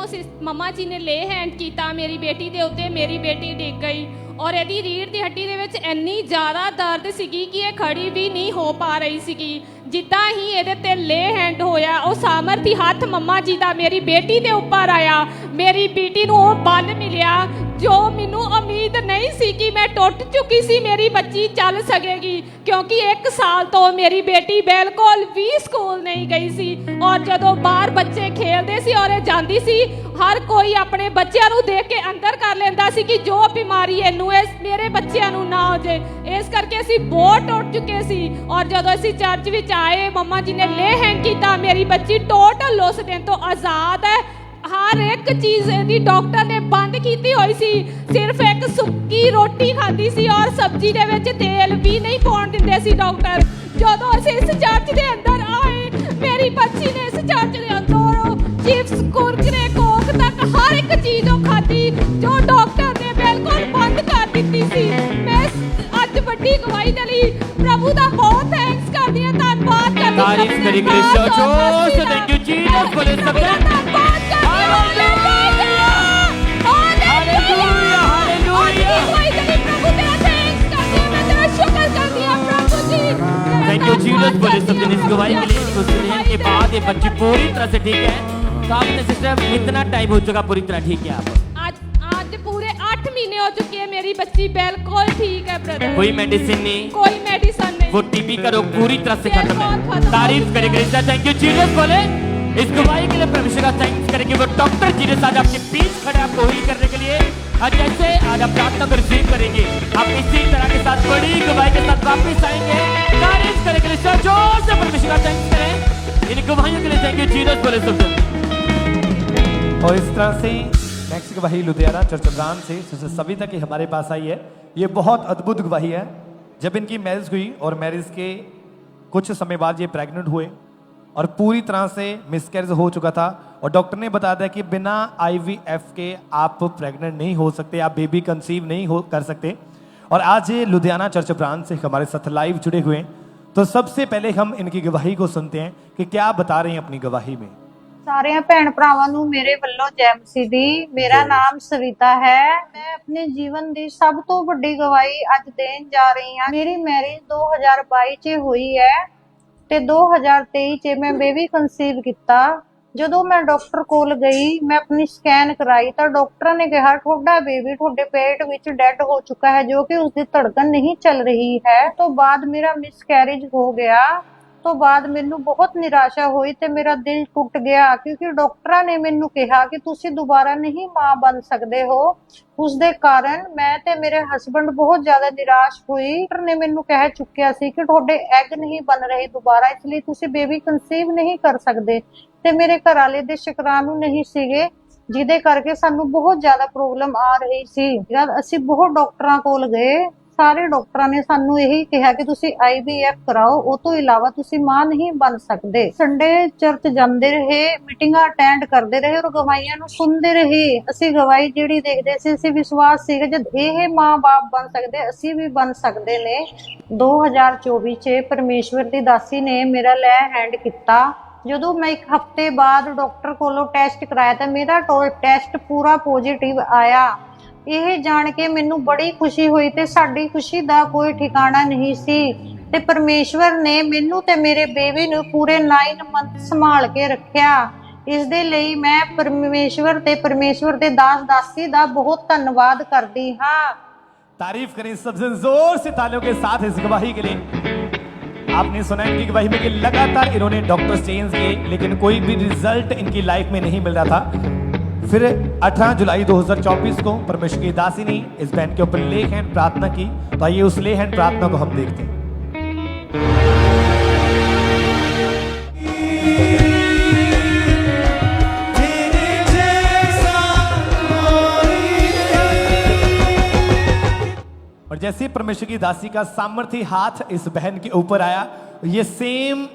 S23: ਮੰਮਾ ਜੀ ਨੇ ਲੇ ਹੈਂਡ ਕੀਤਾ ਮੇਰੀ ਬੇਟੀ ਦੇ ਉੱਤੇ, ਮੇਰੀ ਬੇਟੀ ਡਿੱਗ ਗਈ ਔਰ ਇਹਦੀ ਰੀੜ ਦੀ ਹੱਡੀ ਦੇ ਵਿੱਚ ਇੰਨੀ ਜ਼ਿਆਦਾ ਦਰਦ ਸੀਗੀ ਕਿ ਇਹ ਖੜੀ ਵੀ ਨਹੀਂ ਹੋ ਪਾ ਰਹੀ ਸੀਗੀ। ਜਿੱਦਾਂ ਹੀ ਇਹਦੇ ਤੇ ਲੇ ਹੈਂਡ ਹੋਇਆ ਉਹ ਸਾਮਰਥੀ ਹੱਥ ਮੰਮਾ ਜੀ ਦਾ ਮੇਰੀ ਬੇਟੀ ਦੇ ਉੱਪਰ ਆਇਆ। ਮੇਰੀ ਬੇਟੀ ਨੂੰ ਉਹ ਬਲ ਮਿਲਿਆ ਜੋ ਮੈਨੂੰ ਉਮੀਦ ਨਹੀਂ ਸੀ ਕਿ ਮੈਂ ਟੁੱਟ ਚੁੱਕੀ ਸੀ ਮੇਰੀ ਬੱਚੀ ਚੱਲ ਸਕੇਗੀ, ਕਿਉਂਕਿ 1 ਸਾਲ ਤੋਂ ਮੇਰੀ ਬੇਟੀ ਬਿਲਕੁਲ ਵੀ ਸਕੂਲ ਨਹੀਂ ਗਈ ਸੀ। ਔਰ ਜਦੋਂ ਬਾਹਰ ਬੱਚੇ ਖੇਡਦੇ ਸੀ ਔਰ ਇਹ ਜਾਂਦੀ ਸੀ ਹਰ ਕੋਈ ਆਪਣੇ ਬੱਚਿਆਂ ਨੂੰ ਦੇਖ ਕੇ ਅੰਦਰ ਕਰ ਲੈਂਦਾ ਸੀ ਕਿ ਜੋ ਬਿਮਾਰੀ ਇਹਨੂੰ ਇਸ ਮੇਰੇ ਬੱਚਿਆਂ ਨੂੰ ਨਾ ਹੋ ਜੇ। ਇਸ ਕਰਕੇ ਅਸੀਂ ਬਹੁਤ ਟੁੱਟ ਚੁੱਕੇ ਸੀ। ਔਰ ਜਦੋਂ ਅਸੀਂ ਚਰਚ ਵਿੱਚ ਆਏ ਮੰਮਾ ਜੀ ਨੇ ਲੇ ਹੈਂਡ ਕੀਤਾ, ਮੇਰੀ ਬੱਚੀ ਟੋਟਲ ਉਸ ਦਿਨ ਤੋਂ ਆਜ਼ਾਦ ਹੈ। ਹਰ ਇੱਕ ਚੀਜ਼ ਇਹਦੀ ਡਾਕਟਰ ਨੇ ਬੰਦ ਕੀਤੀ ਹੋਈ ਸੀ, ਸਿਰਫ ਇੱਕ ਸੁੱਕੀ ਰੋਟੀ ਖਾਂਦੀ ਸੀ ਔਰ ਸਬਜ਼ੀ ਦੇ ਵਿੱਚ ਤੇਲ ਵੀ ਨਹੀਂ ਪਾਉਣ ਦਿੰਦੇ ਸੀ ਡਾਕਟਰ। ਜਦੋਂ ਅਸੀਂ ਇਸ ਚਰਚ ਦੇ ਅੰਦਰ ਆਏ ਮੇਰੀ ਬੱਚੀ ਨੇ ਇਸ ਚਰਚ ਦੇ ਅੰਦਰ ਚਿਪਸ ਕੁਰਕਰੇ ਕੋਕ ਤੱਕ ਹਰ ਇੱਕ ਚੀਜ਼ ਉਹ ਖਾਧੀ ਜੋ ਡਾਕਟਰ ਨੇ ਬਿਲਕੁਲ ਬੰਦ ਕਰ ਦਿੱਤੀ ਸੀ। ਮੈਂ ਅੱਜ ਵੱਡੀ ਗਵਾਹੀ ਦੇ ਲਈ ਪ੍ਰਭੂ ਦਾ ਬਹੁਤ ਥੈਂक्स ਕਰਦੀ ਹਾਂ, ਧੰਨਵਾਦ ਕਰਦੀ ਹਾਂ।
S10: तारीफ करेंगे ईश्वर। Thank you Jesus. बोले सब थैंक यू जीसस। बोले सब दिन इस गवाही के लिए सुनने के बाद ये बच्ची पूरी तरह से ठीक है। तो आपने सिस्टर कितना टाइम हो चुका पूरी तरह ठीक है आप?
S23: आज पूरे 8 महीने हो चुके हैं, मेरी बच्ची बिल्कुल ठीक है ब्रदर।
S10: कोई मेडिसिन नहीं,
S23: कोई मेडिसिन नहीं।
S10: वो टीबी का रोग पूरी तरह से खत्म है। तारीफ करेंगे। Thank you Jesus. बोले इस गवाही के लिए परमेश्वर का थैंक्स करेंगे। वो डॉक्टर जीसस आज आपके बीच खड़े आपको हील करने के लिए। और जैसे आज आप प्रार्थना को रिसीव करेंगे आप इसी तरह के साथ बड़ी गवाही के साथ वापस आएंगे। तारीफ करेंगे जोर से परमेश्वर का थैंक्स करें। इन गवाहियों के लिए थैंक यू जीसस बोले सब।
S8: और इस तरह से नेक्स्ट गवाही लुधियाना चर्च ब्रांच से सिस्टर सविता की हमारे पास आई है। ये बहुत अद्भुत गवाही है। जब इनकी मैरिज हुई और मैरिज के कुछ समय बाद ये प्रेग्नेंट हुए और पूरी तरह से मिसकैरेज हो चुका था और डॉक्टर ने बता दिया कि बिना IVF के आप प्रेग्नेंट नहीं हो सकते, आप बेबी कंसीव नहीं हो कर सकते। और आज ये लुधियाना चर्च ब्रांच से हमारे साथ लाइव जुड़े हुए हैं। तो सबसे पहले हम इनकी गवाही को सुनते हैं कि क्या बता रहे हैं अपनी गवाही में।
S2: सारे भैन भरावां नूं मेरे वल्लों जय मसीह दी। मेरा नाम सविता है। मैं अपने जीवन दी सब तो वड्डी गवाही अज देन जा रही हां। मेरी मैरिज 2022 च हुई है ते 2023 च मैं बेबी कंसीव किया। ਜਦੋਂ मैं डॉक्टर कोल गई, मैं अपनी स्कैन कराई तो डॉक्टर ने कहा ਤੁਹਾਡਾ बेबी ਤੁਹਾਡੇ पेट विच डेड हो चुका है, जो कि उसकी धड़कन नहीं चल रही है। तो बाद मेरा मिसकैरेज हो गया। तो बाद मैनू बहुत निराशा हुई ते मेरा दिल टुट गया, क्योंकि डॉक्टरां ने मैनू कहा कि तुसी दोबारा नहीं मां बन सकते हो। उस दे कारण मैं ते मेरे हस्बैंड बहुत ज्यादा निराश हुई। डॉक्टर ने मैनू कह चुकिया सी कि ਤੁਹਾਡੇ एग नहीं बन रहे दोबारा, इसलिए तुसी बेबी कंसीव नहीं कर सकते। ते मेरे घर वाले दे शुक्राणु नहीं सीगे, जिदे करके सानू बहुत ज्यादा प्रॉब्लम आ रही सी। जद असी बहुत डॉक्टरां कोल गए, सारे डॉक्टरां ने सानू यही कहा कि तुसी IVF कराओ, वो तो इलावा तुसी मां नहीं बन सकते। संडे चर्च जांदे रहे, मीटिंगां अटेंड करते रहे और गवाहियां नू सुनते रहे। असी गवाही जिहड़ी देखदे सी, असी विश्वास सीगा जद ये मां बाप बन सकते असी भी बन सकते ने। 2024 च परमेश्वर दी दासी ने मेरा लै हैंड किता। ਜਦੋਂ मैं एक हफ्ते बाद डॉक्टर कोलों टेस्ट कराया तो मेरा टेस्ट पूरा पॉजिटिव आया। यह जान के मैनू बड़ी खुशी हुई ते साडी खुशी दा कोई ठिकाना नहीं सी। ते परमेश्वर ने मैनू ते मेरे बेबी नू पूरे 9 मंथ संभाल के रखिया। इस दे लई मैं परमेश्वर दे दास दासी दा बहुत धन्नवाद करदी हां।
S8: तारीफ करें सबसे जोर से तालियों के साथ इस गवाही के लिए। आपने सुना इनकी गवाही में कि लगातार इन्होंने डॉक्टर चेंज किए, लेकिन कोई भी रिजल्ट इनकी लाइफ में नहीं मिल रहा था। फिर 18 जुलाई 2024 को परमेश्वर की दासी ने इस बहन के ऊपर ले हैंड प्रार्थना की। तो आइए उस ले हैंड प्रार्थना को हम देखते हैं। और जैसे परमेश्वर की दासी का सामर्थ्य हाथ इस बहन के ऊपर आया, ये सेम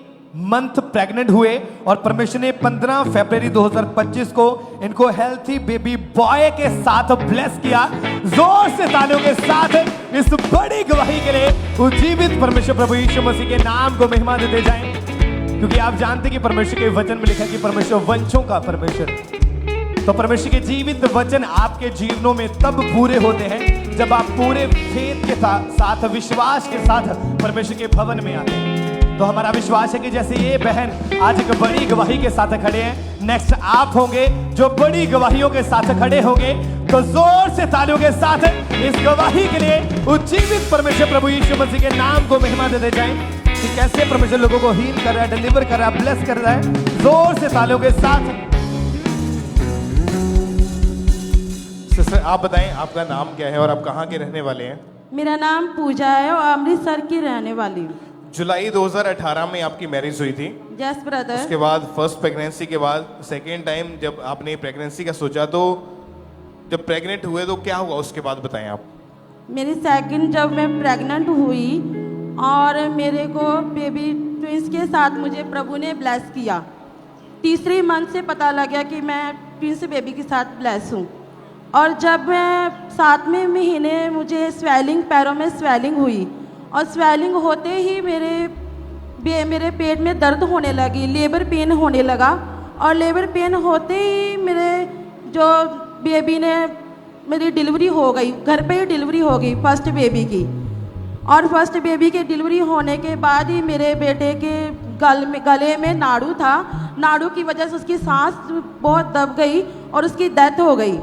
S8: मंथ प्रेग्नेंट हुए और परमेश्वर ने 15 फरवरी 2025 को इनको हेल्थी बेबी बॉय के साथ ब्लेस किया। जोर से तालियों के साथ इस बड़ी गवाही के लिए उज्जीवित परमेश्वर प्रभु यीशु मसीह के नाम को महिमा देते जाएं, क्योंकि आप जानते हैं कि परमेश्वर के वचन में लिखा है कि परमेश्वर वंशों का परमेश्वर। तो परमेश्वर के जीवित वचन आपके जीवनों में तब पूरे होते हैं जब आप पूरे फेथ के साथ विश्वास के साथ परमेश्वर के भवन में आते हैं। तो हमारा विश्वास है कि जैसे ये बहन आज एक बड़ी गवाही के साथ खड़े हैं, नेक्स्ट आप होंगे जो बड़ी गवाहियों के साथ खड़े होंगे। तो जोर से तालियों के साथ इस गवाही के लिए उज्जीवित परमेश्वर प्रभु यीशु मसीह के नाम को महिमा देते जाएं कि कैसे परमेश्वर लोगों को हील कर रहा है, डिलीवर कर रहा है, ब्लेस कर रहा है। जोर से तालियों के साथ।
S1: सिस्टर आप बताएं आपका नाम क्या है और आप कहाँ के रहने वाले हैं?
S3: मेरा नाम पूजा है और अमृतसर की रहने वाली हूँ।
S1: जुलाई 2018 में आपकी मैरिज हुई थी।
S3: Yes brother.
S1: उसके बाद फर्स्ट प्रेगनेंसी के बाद सेकेंड टाइम जब आपने प्रेगनेंसी का सोचा, तो जब प्रेग्नेंट हुए तो क्या हुआ उसके बाद बताएं आप।
S3: मेरी सेकंड जब मैं प्रेग्नेंट हुई और मेरे को बेबी ट्विंस के साथ मुझे प्रभु ने ब्लेस किया। तीसरी मंथ से पता लग गया कि मैं ट्विंस बेबी के साथ ब्लेस हूँ। और जब मैं 7वें महीने मुझे स्वेलिंग, पैरों में स्वेलिंग हुई और स्वेलिंग होते ही मेरे पेट में दर्द होने लगी, लेबर पेन होने लगा। और लेबर पेन होते ही मेरे जो बेबी ने मेरी डिलीवरी हो गई, घर पे ही डिलीवरी हो गई फर्स्ट बेबी की। और फर्स्ट बेबी की डिलीवरी होने के बाद ही मेरे बेटे के गले में नाड़ू था। नाड़ू की वजह से उसकी सांस बहुत दब गई और उसकी डेथ हो गई।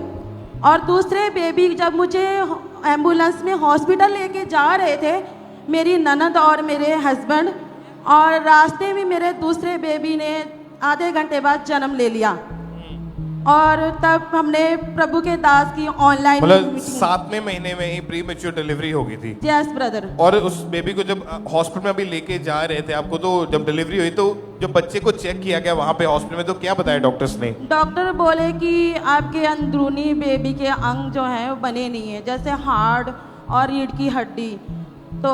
S3: और दूसरे बेबी जब मुझे एम्बुलेंस में हॉस्पिटल लेके जा रहे थे, मेरी ननद और मेरे हस्बैंड, और रास्ते में मेरे दूसरे बेबी ने आधे घंटे बाद जन्म ले लिया। और तब हमने प्रभु के दास की ऑनलाइन
S1: मतलब 7वें महीने में ही प्री मैच्योर डिलीवरी हो गई थी।
S3: Yes brother.
S1: और उस बेबी को जब हॉस्पिटल में अभी लेके जा रहे थे आपको, तो जब डिलीवरी हुई तो जब बच्चे को चेक किया गया वहां पे हॉस्पिटल में, तो क्या बताया डॉक्टर्स ने?
S3: डॉक्टर बोले कि आपके अंदरूनी बेबी के अंग जो हैं वो बने नहीं है, जैसे हार्ट और रीढ़ की हड्डी। तो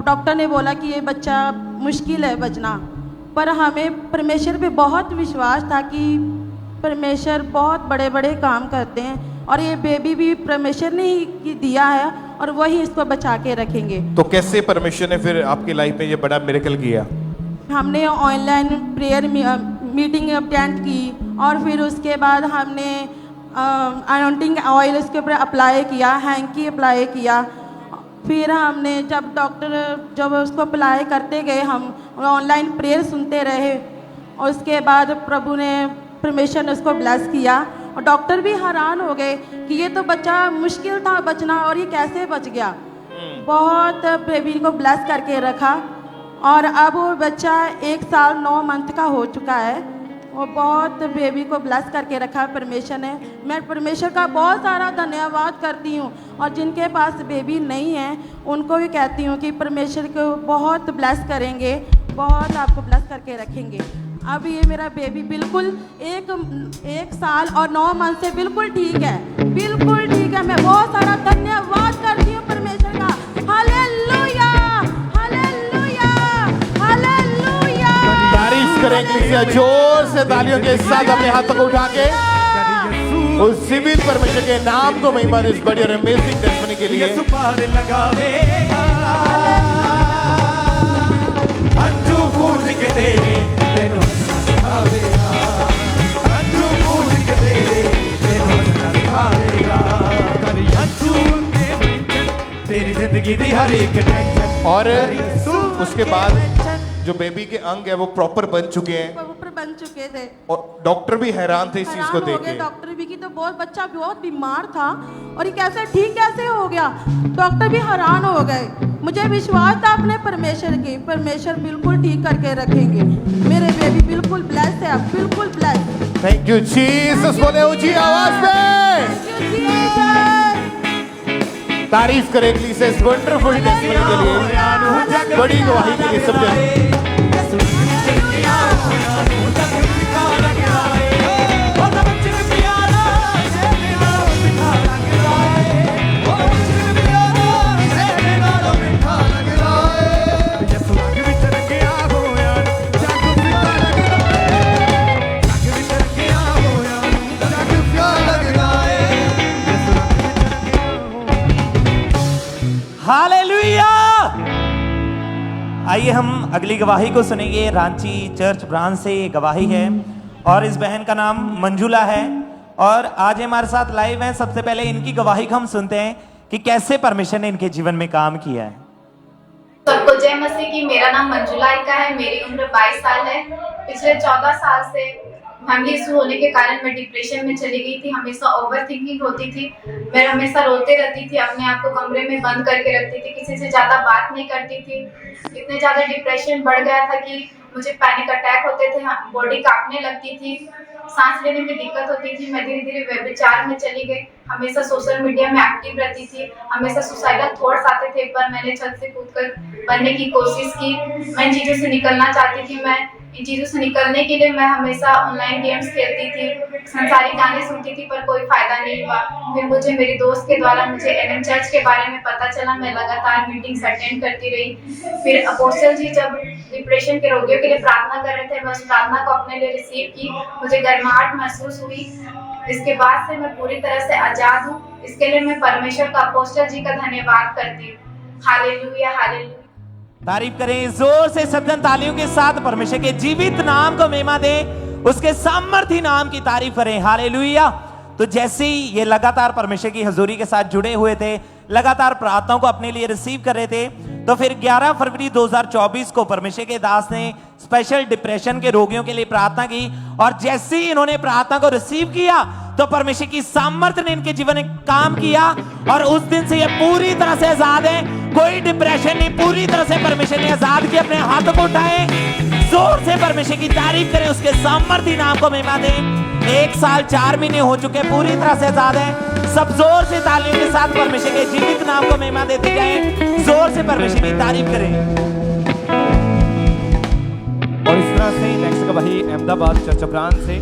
S3: डॉक्टर ने बोला कि ये बच्चा मुश्किल है बचना, पर हमें परमेश्वर पे बहुत विश्वास था कि परमेश्वर बहुत बड़े बड़े काम करते हैं और ये बेबी भी परमेश्वर ने ही दिया है और वही इसको बचा के रखेंगे।
S1: तो कैसे परमेश्वर ने फिर आपकी लाइफ में ये बड़ा मिरेकल किया?
S3: हमने ऑनलाइन प्रेयर मीटिंग अटेंड की और फिर उसके बाद हमने अनॉइंटिंग ऑयल उसके ऊपर अप्लाई किया, हैंकी अप्लाई किया। फिर हमने जब उसको अप्लाई करते गए, हम ऑनलाइन प्रेयर सुनते रहे और उसके बाद प्रभु ने परमेश्वर ने उसको ब्लेस किया और डॉक्टर भी हैरान हो गए कि ये तो बच्चा मुश्किल था बचना और ये कैसे बच गया। बहुत बेबी को ब्लेस करके रखा और अब वो बच्चा 1 साल 9 मंथ का हो चुका है। वो बहुत बेबी को ब्लेस करके रखा परमेश्वर ने। मैं परमेश्वर का बहुत सारा धन्यवाद करती हूँ और जिनके पास बेबी नहीं है उनको भी कहती हूँ कि परमेश्वर को बहुत ब्लेस करेंगे, बहुत आपको ब्लेस करके रखेंगे। अब ये मेरा बेबी बिल्कुल 1 साल और 9 मंथ से बिल्कुल ठीक है, बिल्कुल ठीक है। मैं बहुत सारा धन्यवाद करती हूँ परमेश्वर का। Hallelujah, hallelujah, hallelujah.
S1: तारीफ करें कलीसिया जोर से तालियों के साथ अपने हाथों को उठा के उस सिविल परमेश्वर के नाम को महिमा दे इस बड़ी और अमेजिंग टेस्टमनी के लिए।
S22: तेरी जिंदगी दी हर एक टेंशन।
S1: और उसके बाद जो बेबी के अंग है वो प्रॉपर बन चुके हैं,
S3: प्रॉपर बन चुके थे
S1: और डॉक्टर भी हैरान थे इस चीज को देख के।
S3: डॉक्टर भी की तो बच्चा बहुत बीमार था और ये कैसे ठीक कैसे हो गया, डॉक्टर भी हैरान हो गए। मुझे विश्वास था अपने परमेश्वर की, परमेश्वर बिल्कुल ठीक करके रखेंगे। मेरे बेबी बिल्कुल ब्लेस है, अब बिल्कुल ब्लेस।
S1: थैंक यू जीसस, बोले ऊंची आवाज में तारीफ करें कलीसिया इस वंडरफुल टेस्टमनी के लिए, बड़ी गवाही के लिए सब जन।
S20: हालेलुया। आइए हम अगली गवाही को सुनेंगे। रांची चर्च ब्रांच से ये गवाही है और इस बहन का नाम मंजुला है और आज हमारे साथ लाइव हैं। सबसे पहले इनकी गवाही को हम सुनते हैं कि कैसे परमेश्वर ने इनके जीवन में काम किया है।
S4: सबको जय मसीह की। मेरा नाम मंजुला का है, मेरी उम्र 22 साल है। पिछले 14 साल से फैमिली इशू होने के कारण मैं डिप्रेशन में चली गई थी। हमेशा ओवर थिंकिंग होती थी, मैं हमेशा रोते रहती थी, अपने आप को कमरे में बंद करके रखती थी, किसी से ज़्यादा बात नहीं करती थी। इतने ज़्यादा डिप्रेशन बढ़ गया था कि मुझे पैनिक अटैक होते थे, बॉडी कांपने लगती थी, सांस लेने में दिक्कत होती थी। मैं धीरे धीरे व्यभिचार में चली गई। हमेशा सोशल मीडिया में एक्टिव रहती थी, हमेशा सुसाइडल थॉट्स आते थे। एक बार मैंने छत से कूदकर मरने की कोशिश की। मैं इन चीज़ों से निकलना चाहती थी। मैं इन चीज़ों से निकलने के लिए मैं हमेशा ऑनलाइन गेम्स खेलती थी, संसारी गाने सुनती थी, पर कोई फायदा नहीं हुआ। फिर मुझे मेरी दोस्त के द्वारा मुझे एनएम चर्च के बारे में पता चला। मैं लगातार मीटिंग्स अटेंड करती रही। फिर अपोस्टल जी जब डिप्रेशन के रोगियों के लिए प्रार्थना कर रहे थे, मैं उस प्रार्थना को अपने लिए रिसीव की। मुझे गर्माहट महसूस हुई। इसके बाद से मैं पूरी तरह से आज़ाद हूँ। इसके लिए मैं परमेश्वर का, अपोस्टल जी का धन्यवाद करती हूँ। Hallelujah, hallelujah.
S20: तारीफ करें जोर से सज्जन तालियों के साथ परमेश्वर के जीवित नाम को महिमा दें, उसके सामर्थी नाम की तारीफ करें। हालेलुया। तो जैसे ही ये लगातार परमेश्वर की हजूरी के साथ जुड़े हुए थे, लगातार प्रार्थनाओं को अपने लिए रिसीव कर रहे थे, तो फिर 11 फरवरी 2024 को परमेश्वर के दास ने स्पेशल डिप्रेशन के रोगियों के लिए प्रार्थना की और जैसे ही इन्होंने प्रार्थना को रिसीव किया तो परमेश्वर की सामर्थ्य ने इनके जीवन में काम किया और उस दिन से ये पूरी तरह से आजाद हैं। कोई डिप्रेशन नहीं, पूरी तरह से परमेश्वर ने आजाद किया। अपने हाथों को उठाएं, जोर से परमेश्वर की तारीफ करें, उसके सामर्थ्य नाम को महिमा दें। 1 साल 4 महीने हो चुके, पूरी तरह से आजाद है। सब जोर से तालियों के साथ परमेश्वर के जीवित नाम को महिमा देते जाएं, जोर से परमेश्वर की तारीफ करें।
S8: और इस तरह से नेक्स्ट गवाही अहमदाबाद चर्च ब्रांच से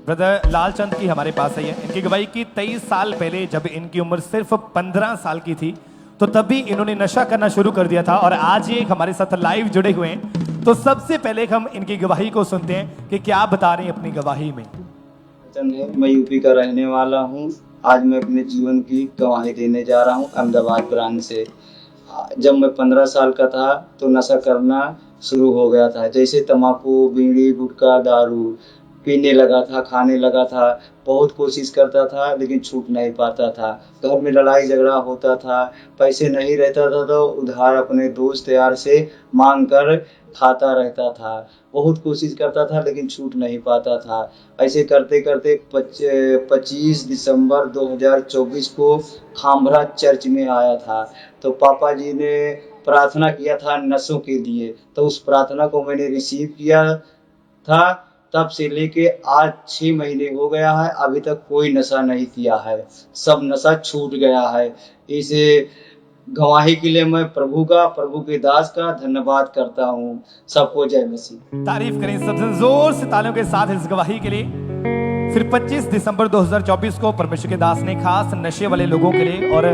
S8: ब्रदर लालचंद की हमारे पास आई है। इनकी गवाही की 23 साल पहले जब इनकी उम्र सिर्फ 15 साल की थी तो तभी इन्होंने नशा करना शुरू कर दिया था और आज ये हमारे साथ लाइव जुड़े हुए हैं। तो सबसे पहले हम इनकी गवाही को सुनते हैं कि क्या बता रहे हैं अपनी गवाही में।
S6: मैं यूपी का रहने वाला हूँ। आज मैं अपने जीवन की गवाही देने जा रहा हूँ अहमदाबाद ब्रांच से। जब मैं 15 साल का था तो नशा करना शुरू हो गया था, जैसे तम्बाकू, बीड़ी, गुटखा, दारू पीने लगा था, खाने लगा था। बहुत कोशिश करता था लेकिन छूट नहीं पाता था। घर में लड़ाई झगड़ा होता था, पैसे नहीं रहता था तो उधार अपने दोस्त यार से मांग कर खाता रहता था। बहुत कोशिश करता था लेकिन छूट नहीं पाता था। ऐसे करते करते 25 दिसंबर 2024 को खामरा चर्च में आया था तो पापा जी ने प्रार्थना किया था नशों के लिए, तो उस प्रार्थना को मैंने रिसीव किया था। तब से लेके आज 6 महीने हो गया है, अभी तक कोई नशा नहीं किया है, सब नशा छूट गया है। इस गवाही के लिए मैं प्रभु के दास का धन्यवाद करता हूँ। सबको जय मसीह।
S8: तारीफ करें सबसे जोर से तालियों के साथ इस गवाही के लिए। फिर 25 दिसंबर 2024 को परमेश्वर के दास ने खास नशे वाले लोगों के लिए और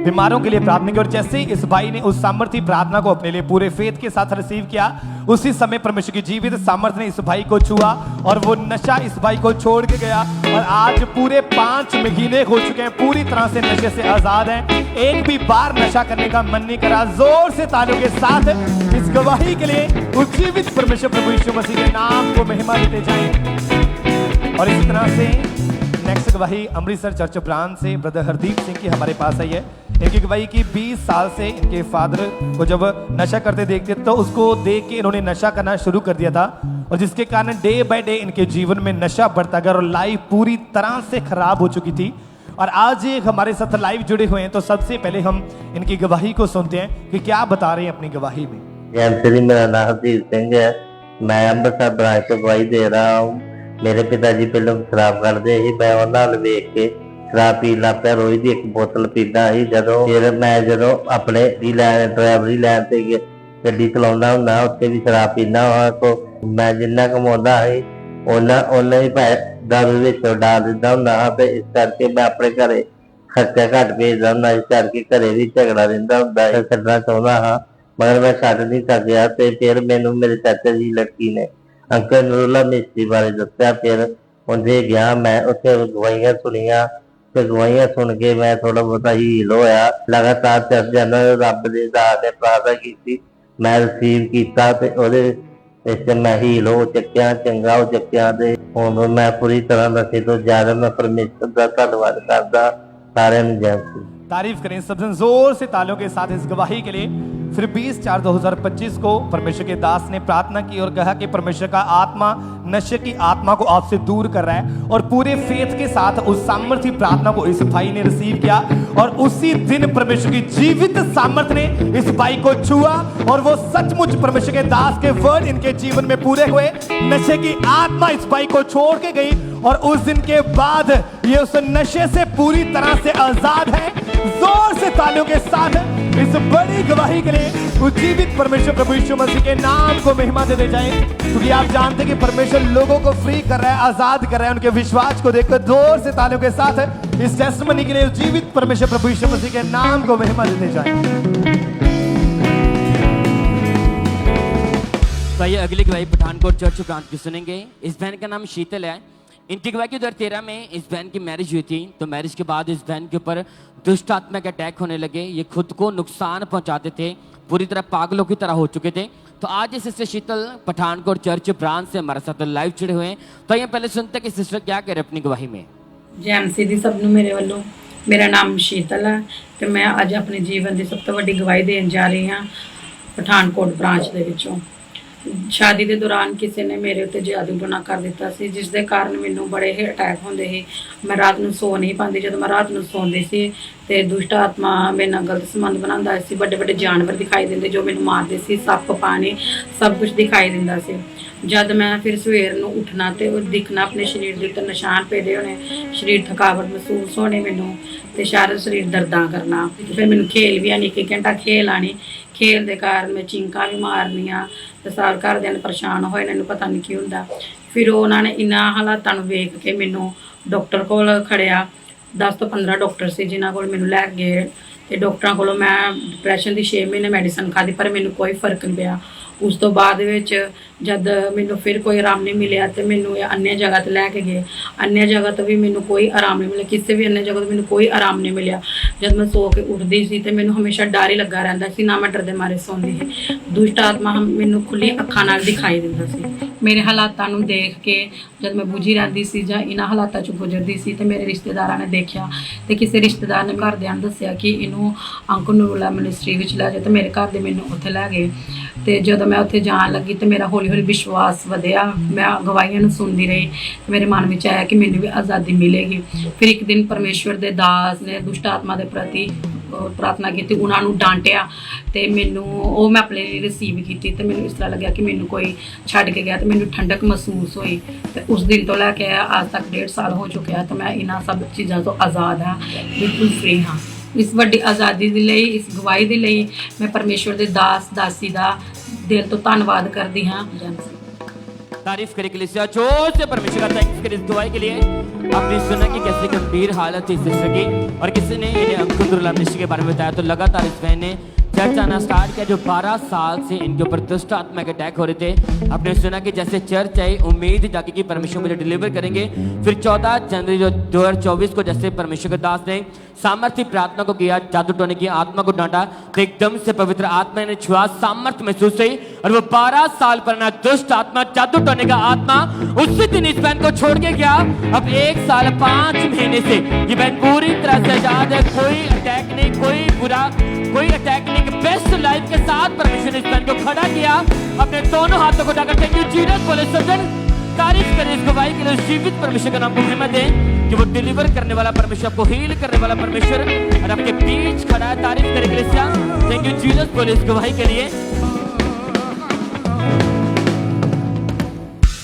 S8: बीमारों के लिए प्रार्थना की और जैसे ही इस भाई ने उस सामर्थ्य प्रार्थना को अपने लिए पूरे फेथ के साथ रिसीव किया, उसी समय परमेश्वर की जीवित सामर्थ्य ने इस भाई को छुआ और वो नशा इस भाई को छोड़ के गया और आज पूरे 5 महीने हो चुके हैं, पूरी तरह से नशे से आजाद हैं। एक भी बार नशा करने का मन नहीं करा। जोर से तालियों के साथ इस गवाही के लिए उस जीवित परमेश्वर प्रभु यीशु मसीह के नाम को महिमा देते जाएं। और इसी तरह से नेक्स्ट गवाही अमृतसर चर्च ब्रांच से ब्रदर हरदीप सिंह की हमारे पास आई है। इनकी गवाही की 20 साल से इनके फादर को जब नशा करते देखते तो उसको देख के इन्होंने नशा करना शुरू कर दिया था और जिसके कारण डे बाय डे इनके जीवन में नशा बढ़ता गया और लाइफ पूरी तरह से खराब हो चुकी थी। और आज ये हमारे साथ लाइव जुड़े हुए हैं तो सबसे पहले हम इनकी गवाही को सुनते हैं कि क्या बता रहे हैं अपनी गवाही में।
S9: मेरा नाम हरदीप सिंह है, मैं अमृतसर ब्रांच से गवाही दे रहा हूँ। मेरे पिताजी पहले शराब करते ही, मैं उन्होंने वेख के शराब पी लग पिया। रोज की 1 बोतल पीता ही। जो अपने ड्राइवरी लैन से गड्डी चलाउंदा हुंदा उत्थे भी शराब पीना हुआ तो मैं जिन्ना कमाउंदा ही उन्ना ही दारू विच डाल दिंदा हुंदा हा ते इस करके मैं अपने घरे खर्चा घट भेजदा हुंदा, इस करके घरे भी झगड़ा रहिंदा हुंदा है। छड्डना चाहुंदा हा मगर मैं छड्ड नहीं सकिया ते फिर मैनूं मेरे चाचा जी लड़की ने अंकल नूरुल्ला मिस्त्री बारे दस्या। फिर उनसे गया, मैं उत्थे गवाहियां सुनिया ते गवाहियां सुन के मैं थोड़ा बहुत हील होया। लगातार चर्च जाना, रब दे दास ने प्रार्थना की, मैं रिसीव किया ते ओहदे विच मैं हील हो चुकिया, चंगा हो चुकिया ते हुण मैं पूरी तरह नशे तो ज्यादा मैं परमेश्वर का धन्यवाद करदा। सारे नूं जय मसीह।
S8: तारीफ करें सबसे जोर से तालियों के साथ इस गवाही के लिए। फिर 20/4/2025 को परमेश्वर के दास ने प्रार्थना की और कहा कि परमेश्वर का आत्मा नशे की आत्मा को आपसे दूर कर रहा है और पूरे फेथ के साथ उस सामर्थ्य प्रार्थना को इस भाई ने रिसीव किया और उसी दिन परमेश्वर की जीवित सामर्थ्य ने इस भाई को छुआ और वो सचमुच परमेश्वर के दास के वर्ड इनके जीवन में पूरे हुए। नशे की आत्मा इस भाई को छोड़ के गई और उस दिन के बाद ये उस नशे से पूरी तरह से आजाद है। जोर से तालियों के साथ इस बड़ी गवाही के लिए जीवित परमेश्वर प्रभु यीशु मसीह के नाम को महिमा देते जाएं, क्योंकि आप जानते हैं कि परमेश्वर लोगों को फ्री कर रहा है, आजाद कर रहा है। उनके विश्वास को देखकर जोर से तालियों के साथ इस टेस्टमनी के लिए जीवित परमेश्वर प्रभु यीशु मसीह के नाम को महिमा देते जाएं।
S10: तो ये अगली गवाही पठानकोट चर्च ब्रांच की सुनेंगे। इस बहन का नाम शीतल है। इनकी गवाही 2013 में इस बहन की मैरिज हुई थी, तो मैरिज के बाद इस बहन के ऊपर दुष्ट आत्मा के अटैक होने लगे। ये खुद को नुकसान पहुंचाते थे, पूरी तरह पागलों की तरह हो चुके थे। तो आज ये सिस्टर शीतल पठानकोट चर्च ब्रांच से हमारे साथ लाइव जुड़े हुए हैं। तो ये पहले सुनते हैं कि सिस्टर क्या कह रहे अपनी गवाही में।
S11: जय मसीह दी सब नूं मेरे वालों। मेरा नाम शीतल है तो मैं अज अपने जीवन की सब तो वड्डी गवाही देन जा रही हाँ पठानकोट ब्रांच दे विचों। ਸ਼ਾਦੀ ਦੇ ਦੌਰਾਨ ਕਿਸੇ ਨੇ ਮੇਰੇ ਉੱਤੇ ਜਾਦੂ ਟੋਣਾ ਕਰ ਦਿੱਤਾ ਸੀ, ਜਿਸ ਦੇ ਕਾਰਨ ਮੈਨੂੰ ਬੜੇ ਹੀ ਅਟੈਕ ਹੁੰਦੇ ਸੀ। ਮੈਂ ਰਾਤ ਨੂੰ ਸੋ ਨਹੀਂ ਪਾਉਂਦੀ। ਜਦੋਂ ਮੈਂ ਰਾਤ ਨੂੰ ਸੌਂਦੀ ਸੀ ਤੇ ਦੁਸ਼ਟ ਆਤਮਾ ਮੇਰੇ ਨਾਲ ਗਲਤ ਸੰਬੰਧ ਬਣਾਉਂਦਾ ਸੀ। ਵੱਡੇ ਵੱਡੇ ਜਾਨਵਰ ਦਿਖਾਈ ਦਿੰਦੇ ਜੋ ਮੈਨੂੰ ਮਾਰਦੇ ਸੀ, ਸੱਪ ਪਾਣੀ ਸਭ ਕੁਝ ਦਿਖਾਈ ਦਿੰਦਾ ਸੀ। ਜਦ ਮੈਂ ਫਿਰ ਸਵੇਰ ਨੂੰ ਉੱਠਣਾ ਤੇ ਉਹ ਦਿਖਣਾ ਆਪਣੇ ਸਰੀਰ ਦੇ ਉੱਤੇ ਨਿਸ਼ਾਨ ਪੈਦੇ ਹੋਣੇ, ਸਰੀਰ ਥਕਾਵਟ ਮਹਿਸੂਸ ਹੋਣੇ ਮੈਨੂੰ, ਤੇ ਸਾਰਾ ਸਰੀਰ ਦਰਦਾਂ ਕਰਨਾ। ਫਿਰ ਮੈਨੂੰ ਖੇਲ ਵੀ ਆਣੀ, 1 ਘੰਟਾ ਖੇਲ ਆਣੀ। ਖੇਲ ਦੇ ਕਾਰਨ ਮੈਂ ਚਿੰਕਾਂ ਵੀ ਮਾਰਨੀਆਂ ਤੇ ਸਾਰੇ ਘਰਦਿਆਂ ਨੂੰ ਪਰੇਸ਼ਾਨ ਹੋਏ, ਇਹਨਾਂ ਨੂੰ ਪਤਾ ਨਹੀਂ ਕੀ ਹੁੰਦਾ। ਫਿਰ ਉਹਨਾਂ ਨੇ ਇਹਨਾਂ ਹਾਲਾਤਾਂ ਨੂੰ ਵੇਖ ਕੇ ਮੈਨੂੰ ਡਾਕਟਰ ਕੋਲ ਖੜਿਆ। 10 ਤੋਂ 15 ਡਾਕਟਰ ਸੀ ਜਿਨ੍ਹਾਂ ਕੋਲ ਮੈਨੂੰ ਲੈ ਗਏ, ਤੇ ਡਾਕਟਰਾਂ ਕੋਲੋਂ ਮੈਂ ਡਿਪਰੈਸ਼ਨ ਦੀ 6 ਮਹੀਨੇ ਮੈਡੀਸਨ ਖਾਧੀ, ਪਰ ਮੈਨੂੰ ਕੋਈ ਫਰਕ ਨਹੀਂ ਪਿਆ। ਉਸ ਤੋਂ ਬਾਅਦ ਵਿੱਚ ਜਦ ਮੈਨੂੰ ਫਿਰ ਕੋਈ ਆਰਾਮ ਨਹੀਂ ਮਿਲਿਆ ਤੇ ਮੈਨੂੰ ਇਹ अन्य ਜਗ੍ਹਾ ਤੇ ਲੈ ਕੇ ਗਏ। अन्य ਜਗ੍ਹਾ ਤੋਂ ਵੀ ਮੈਨੂੰ ਕੋਈ ਆਰਾਮ ਨਹੀਂ ਮਿਲਿਆ, ਕਿਸੇ ਵੀ अन्य ਜਗ੍ਹਾ ਤੋਂ ਮੈਨੂੰ ਕੋਈ ਆਰਾਮ ਨਹੀਂ ਮਿਲਿਆ। ਜਦ ਮੈਂ ਸੋ ਕੇ ਉੱਠਦੀ ਸੀ ਤੇ ਮੈਨੂੰ ਹਮੇਸ਼ਾ ਡਰ ਹੀ ਲੱਗਾ ਰਹਿੰਦਾ ਸੀ, ਨਾ ਮੈਂ ਡਰਦੇ ਮਾਰੇ ਸੌਂਦੀ ਸੀ। ਦੁਸ਼ਟ ਆਤਮਾ ਮੈਨੂੰ ਖੁੱਲੀ ਅੱਖਾਂ ਨਾਲ ਦਿਖਾਈ ਦਿੰਦਾ ਸੀ। ਮੇਰੇ ਹਾਲਾਤਾਂ ਨੂੰ ਦੇਖ ਕੇ ਜਦ ਮੈਂ ਬੁਝੀ ਰਹਿੰਦੀ ਸੀ ਜਾਂ ਇਹਨਾਂ ਹਾਲਾਤਾਂ 'ਚੋਂ ਗੁਜ਼ਰਦੀ ਸੀ ਤੇ ਮੇਰੇ ਰਿਸ਼ਤੇਦਾਰਾਂ ਨੇ ਦੇਖਿਆ ਤੇ ਕਿਸੇ ਰਿਸ਼ਤੇਦਾਰ ਨੇ ਘਰਦਿਆਂ ਨੂੰ ਦੱਸਿਆ ਕਿ ਇਹਨੂੰ ਅੰਕਲ ਨੂਰੁੱਲਾ ਮਿਨਿਸਟਰੀ ਵਿੱਚ ਲੈ ਜਾਓ, ਤੇ ਮੇਰੇ ਘਰ ਦੇ ਮੈਨੂੰ ਉੱਥੇ ਲੈ ਗਏ। ਤੇ ਜਦੋਂ ਮੈਂ ਉੱਥੇ ਜਾਣ ਲੱਗੀ ਤੇ ਮੇਰਾ ਹੌਲੀ ਹੌਲੀ ਵਿਸ਼ਵਾਸ ਵਧਿਆ। ਮੈਂ ਗਵਾਹੀਆਂ ਨੂੰ ਸੁਣਦੀ ਰਹੀ, ਮੇਰੇ ਮਨ ਵਿੱਚ ਆਇਆ ਕਿ ਮੈਨੂੰ ਵੀ ਆਜ਼ਾਦੀ ਮਿਲੇਗੀ। ਫਿਰ ਇੱਕ ਦਿਨ ਪਰਮੇਸ਼ਵਰ ਦੇ ਦਾਸ ਨੇ ਦੁਸ਼ਟ ਆਤਮਾ ਦੇ ਪ੍ਰਤੀ ਪ੍ਰਾਰਥਨਾ ਕੀਤੀ, ਉਹਨਾਂ ਨੂੰ ਡਾਂਟਿਆ ਤੇ ਮੈਨੂੰ ਉਹ ਮੈਂ ਆਪਣੇ ਲਈ ਰਿਸੀਵ ਕੀਤੀ। ਤੇ ਮੈਨੂੰ ਇਸ ਤਰ੍ਹਾਂ ਲੱਗਿਆ ਕਿ ਮੈਨੂੰ ਕੋਈ ਛੱਡ ਕੇ ਗਿਆ ਤੇ ਮੈਨੂੰ ਠੰਡਕ ਮਹਿਸੂਸ ਹੋਈ। ਤੇ ਉਸ ਦਿਨ ਤੋਂ ਲੈ ਕੇ ਅੱਜ ਤੱਕ 1.5 ਸਾਲ ਹੋ ਚੁੱਕਿਆ ਤੇ ਮੈਂ ਇਹਨਾਂ ਸਭ ਚੀਜ਼ਾਂ ਤੋਂ ਆਜ਼ਾਦ ਹਾਂ, ਬਿਲਕੁਲ ਫ੍ਰੀ ਹਾਂ। ਇਸ ਵੱਡੀ ਆਜ਼ਾਦੀ ਦੇ ਲਈ, ਇਸ ਗਵਾਹੀ ਦੇ ਲਈ ਮੈਂ ਪਰਮੇਸ਼ਵਰ ਦੇ ਦਾਸ ਦਾसी ਦਾ दिल तो धन्यवाद करती हाँ।
S10: तारीफ करे कलीसिया, जोर से परमेश्वर का थैंक्स करें इस गवाही के लिए। आपने सुना कि कैसी गंभीर हालत थी इस सिस्टर की, और किसी ने इन्हें अंकुर दुर्लभ मिश्र के बारे में बताया। तो लगातार इस बहन ने चर्च आना स्टार्ट किया। जो 12 साल से इनके ऊपर दुष्ट आत्मा के अटैक हो रहे थे, आपने सुना कि जैसे चर्च आई उम्मीद जागी कि परमेश्वर मुझे डिलीवर करेंगे। फिर 14 जनवरी 2024 को जैसे परमेश्वर के दास ने सामर्थ्य प्रार्थना को किया, जादू टोने की आत्मा को डांटा, तो एकदम से पवित्र आत्मा ने छुआ, सामर्थ्य महसूस हुई, और वो 12 साल पुराना दुष्ट आत्मा, जादू टोने का आत्मा उसी दिन इस बहन को छोड़ के गया। अब 1 साल 5 महीने से ये बहन पूरी तरह से आजाद है। कोई अटैक नहीं, कोई बुरा कोई अटैक नहीं। बेस्ट लाइफ के साथ परमेश्वर ने इस बहन को खड़ा किया। अपने दोनों हाथों को उठाकर थैंक यू जीसस बोले सज्जन, तारीफ करें इस गवाही के लिए। जीवित परमेश्वर का नाम को महिमा दें कि वो डिलीवर करने वाला परमेश्वर, आपको हील करने वाला परमेश्वर और आपके बीच खड़ा है। तारीफ करें कलीसिया, थैंक यू जीसस बोले इस गवाही के लिए।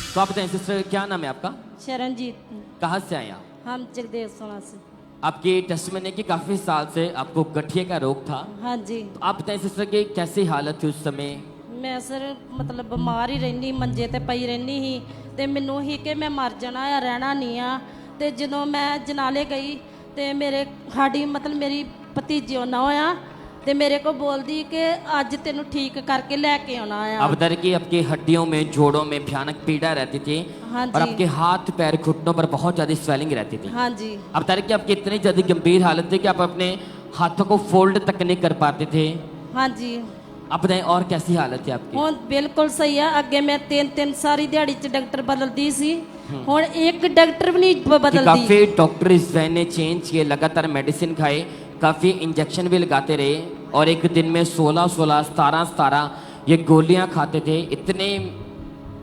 S10: तो आप बताएं सिस्टर, क्या नाम है आपका?
S3: शरणजीत।
S10: कहाँ से आए आप?
S3: हम जगदेवसोना से।
S10: आपकी टेस्टमनी की काफी साल से आपको गठिया का रोग था।
S3: हाँ जी।
S10: तो आप बताएं सिस्टर की कैसी हालत थी उस समय?
S3: मैं सर मतलब बीमार ही रहनी, मंजे ते पई रहनी ही, ते मैनू ही कि मैं मर जाना या रहना नहीं आ। ते ਜਦੋਂ मैं जनाले गई ते मेरे साड़ी मतलब मेरी भतीजी ना होया ते मेरे को बोलदी कि आज तेनू ठीक करके लेके आना है।
S10: अब दर की आपकी हड्डियों में, जोड़ों में भयानक पीड़ा रहती थी।
S3: हाँ
S10: और आपके हाथ पैर घुटनों पर बहुत ज्यादा स्वेलिंग रहती थी।
S3: हाँ जी।
S10: अब दर की आपकी इतनी ज्यादा गंभीर हालत थी कि आप अपने हाथों को फोल्ड तक नहीं कर पाते थे।
S3: हाँ जी।
S10: अब बताएं और कैसी हालत थी आपकी?
S3: हुण बिल्कुल सही है। अगे मैं 3 सारी दिहाड़ी च डॉक्टर बदलती सी, हुण एक डॉक्टर भी नहीं बदलती।
S10: काफी डॉक्टर इस बहन ने चेंज किए, लगातार मेडिसिन खाए, काफी इंजेक्शन भी लगाते रहे, और एक दिन में 16 17 ये गोलियां खाते थे। इतने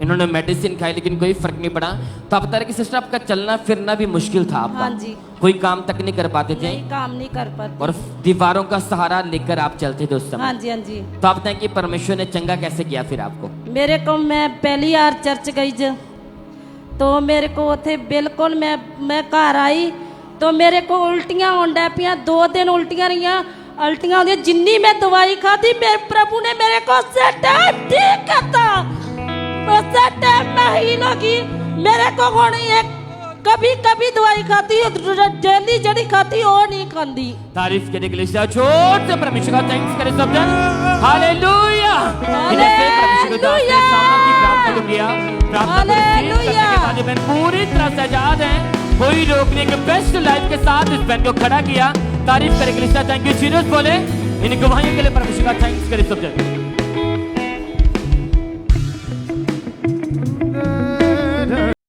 S10: इन्होंने मेडिसिन खाई लेकिन कोई फर्क नहीं पड़ा। तो आप बता रहे कि सिस्टर आपका चलना फिरना भी मुश्किल था आपका।
S3: हाँ जी।
S10: कोई काम तक नहीं कर पाते थे।
S3: नहीं, काम नहीं कर पाते।
S10: और दीवारों का सहारा लेकर आप चलते थे उस समय।
S3: हाँ जी, हाँ जी।
S10: तो आप बताएं कि परमेश्वर ने चंगा कैसे किया फिर आपको?
S3: मेरे को मैं पहली बार चर्च गई तो मेरे को उथे बिल्कुल मैं घर आई तो मेरे को उल्टियाँ होने पियाँ। 2 दिन उल्टियाँ रही, उल्टियाँ होंगी। जिन्नी मैं दवाई खाती मेरे प्रभु ने मेरे को ठीक करता। नहीं लगी मेरे को कभी कभी दवाई खाती डेली जड़ी खाती और नहीं खाती।
S10: तारीफ करने के लिए जोर से परमेश्वर का थैंक्स करें सब जन। हालेलुया। परमेश्वर का सामर्थ्य की प्रार्थना को किया, प्रार्थना को बहन पूरी तरह से आजाद है। कोई रोकने के बेस्ट लाइफ के साथ इस बहन को खड़ा किया। तारीफ करें के लिए थैंक यू जीसस बोले। इन गवाहियों के लिए परमेश्वर का थैंक्स करें सब जन।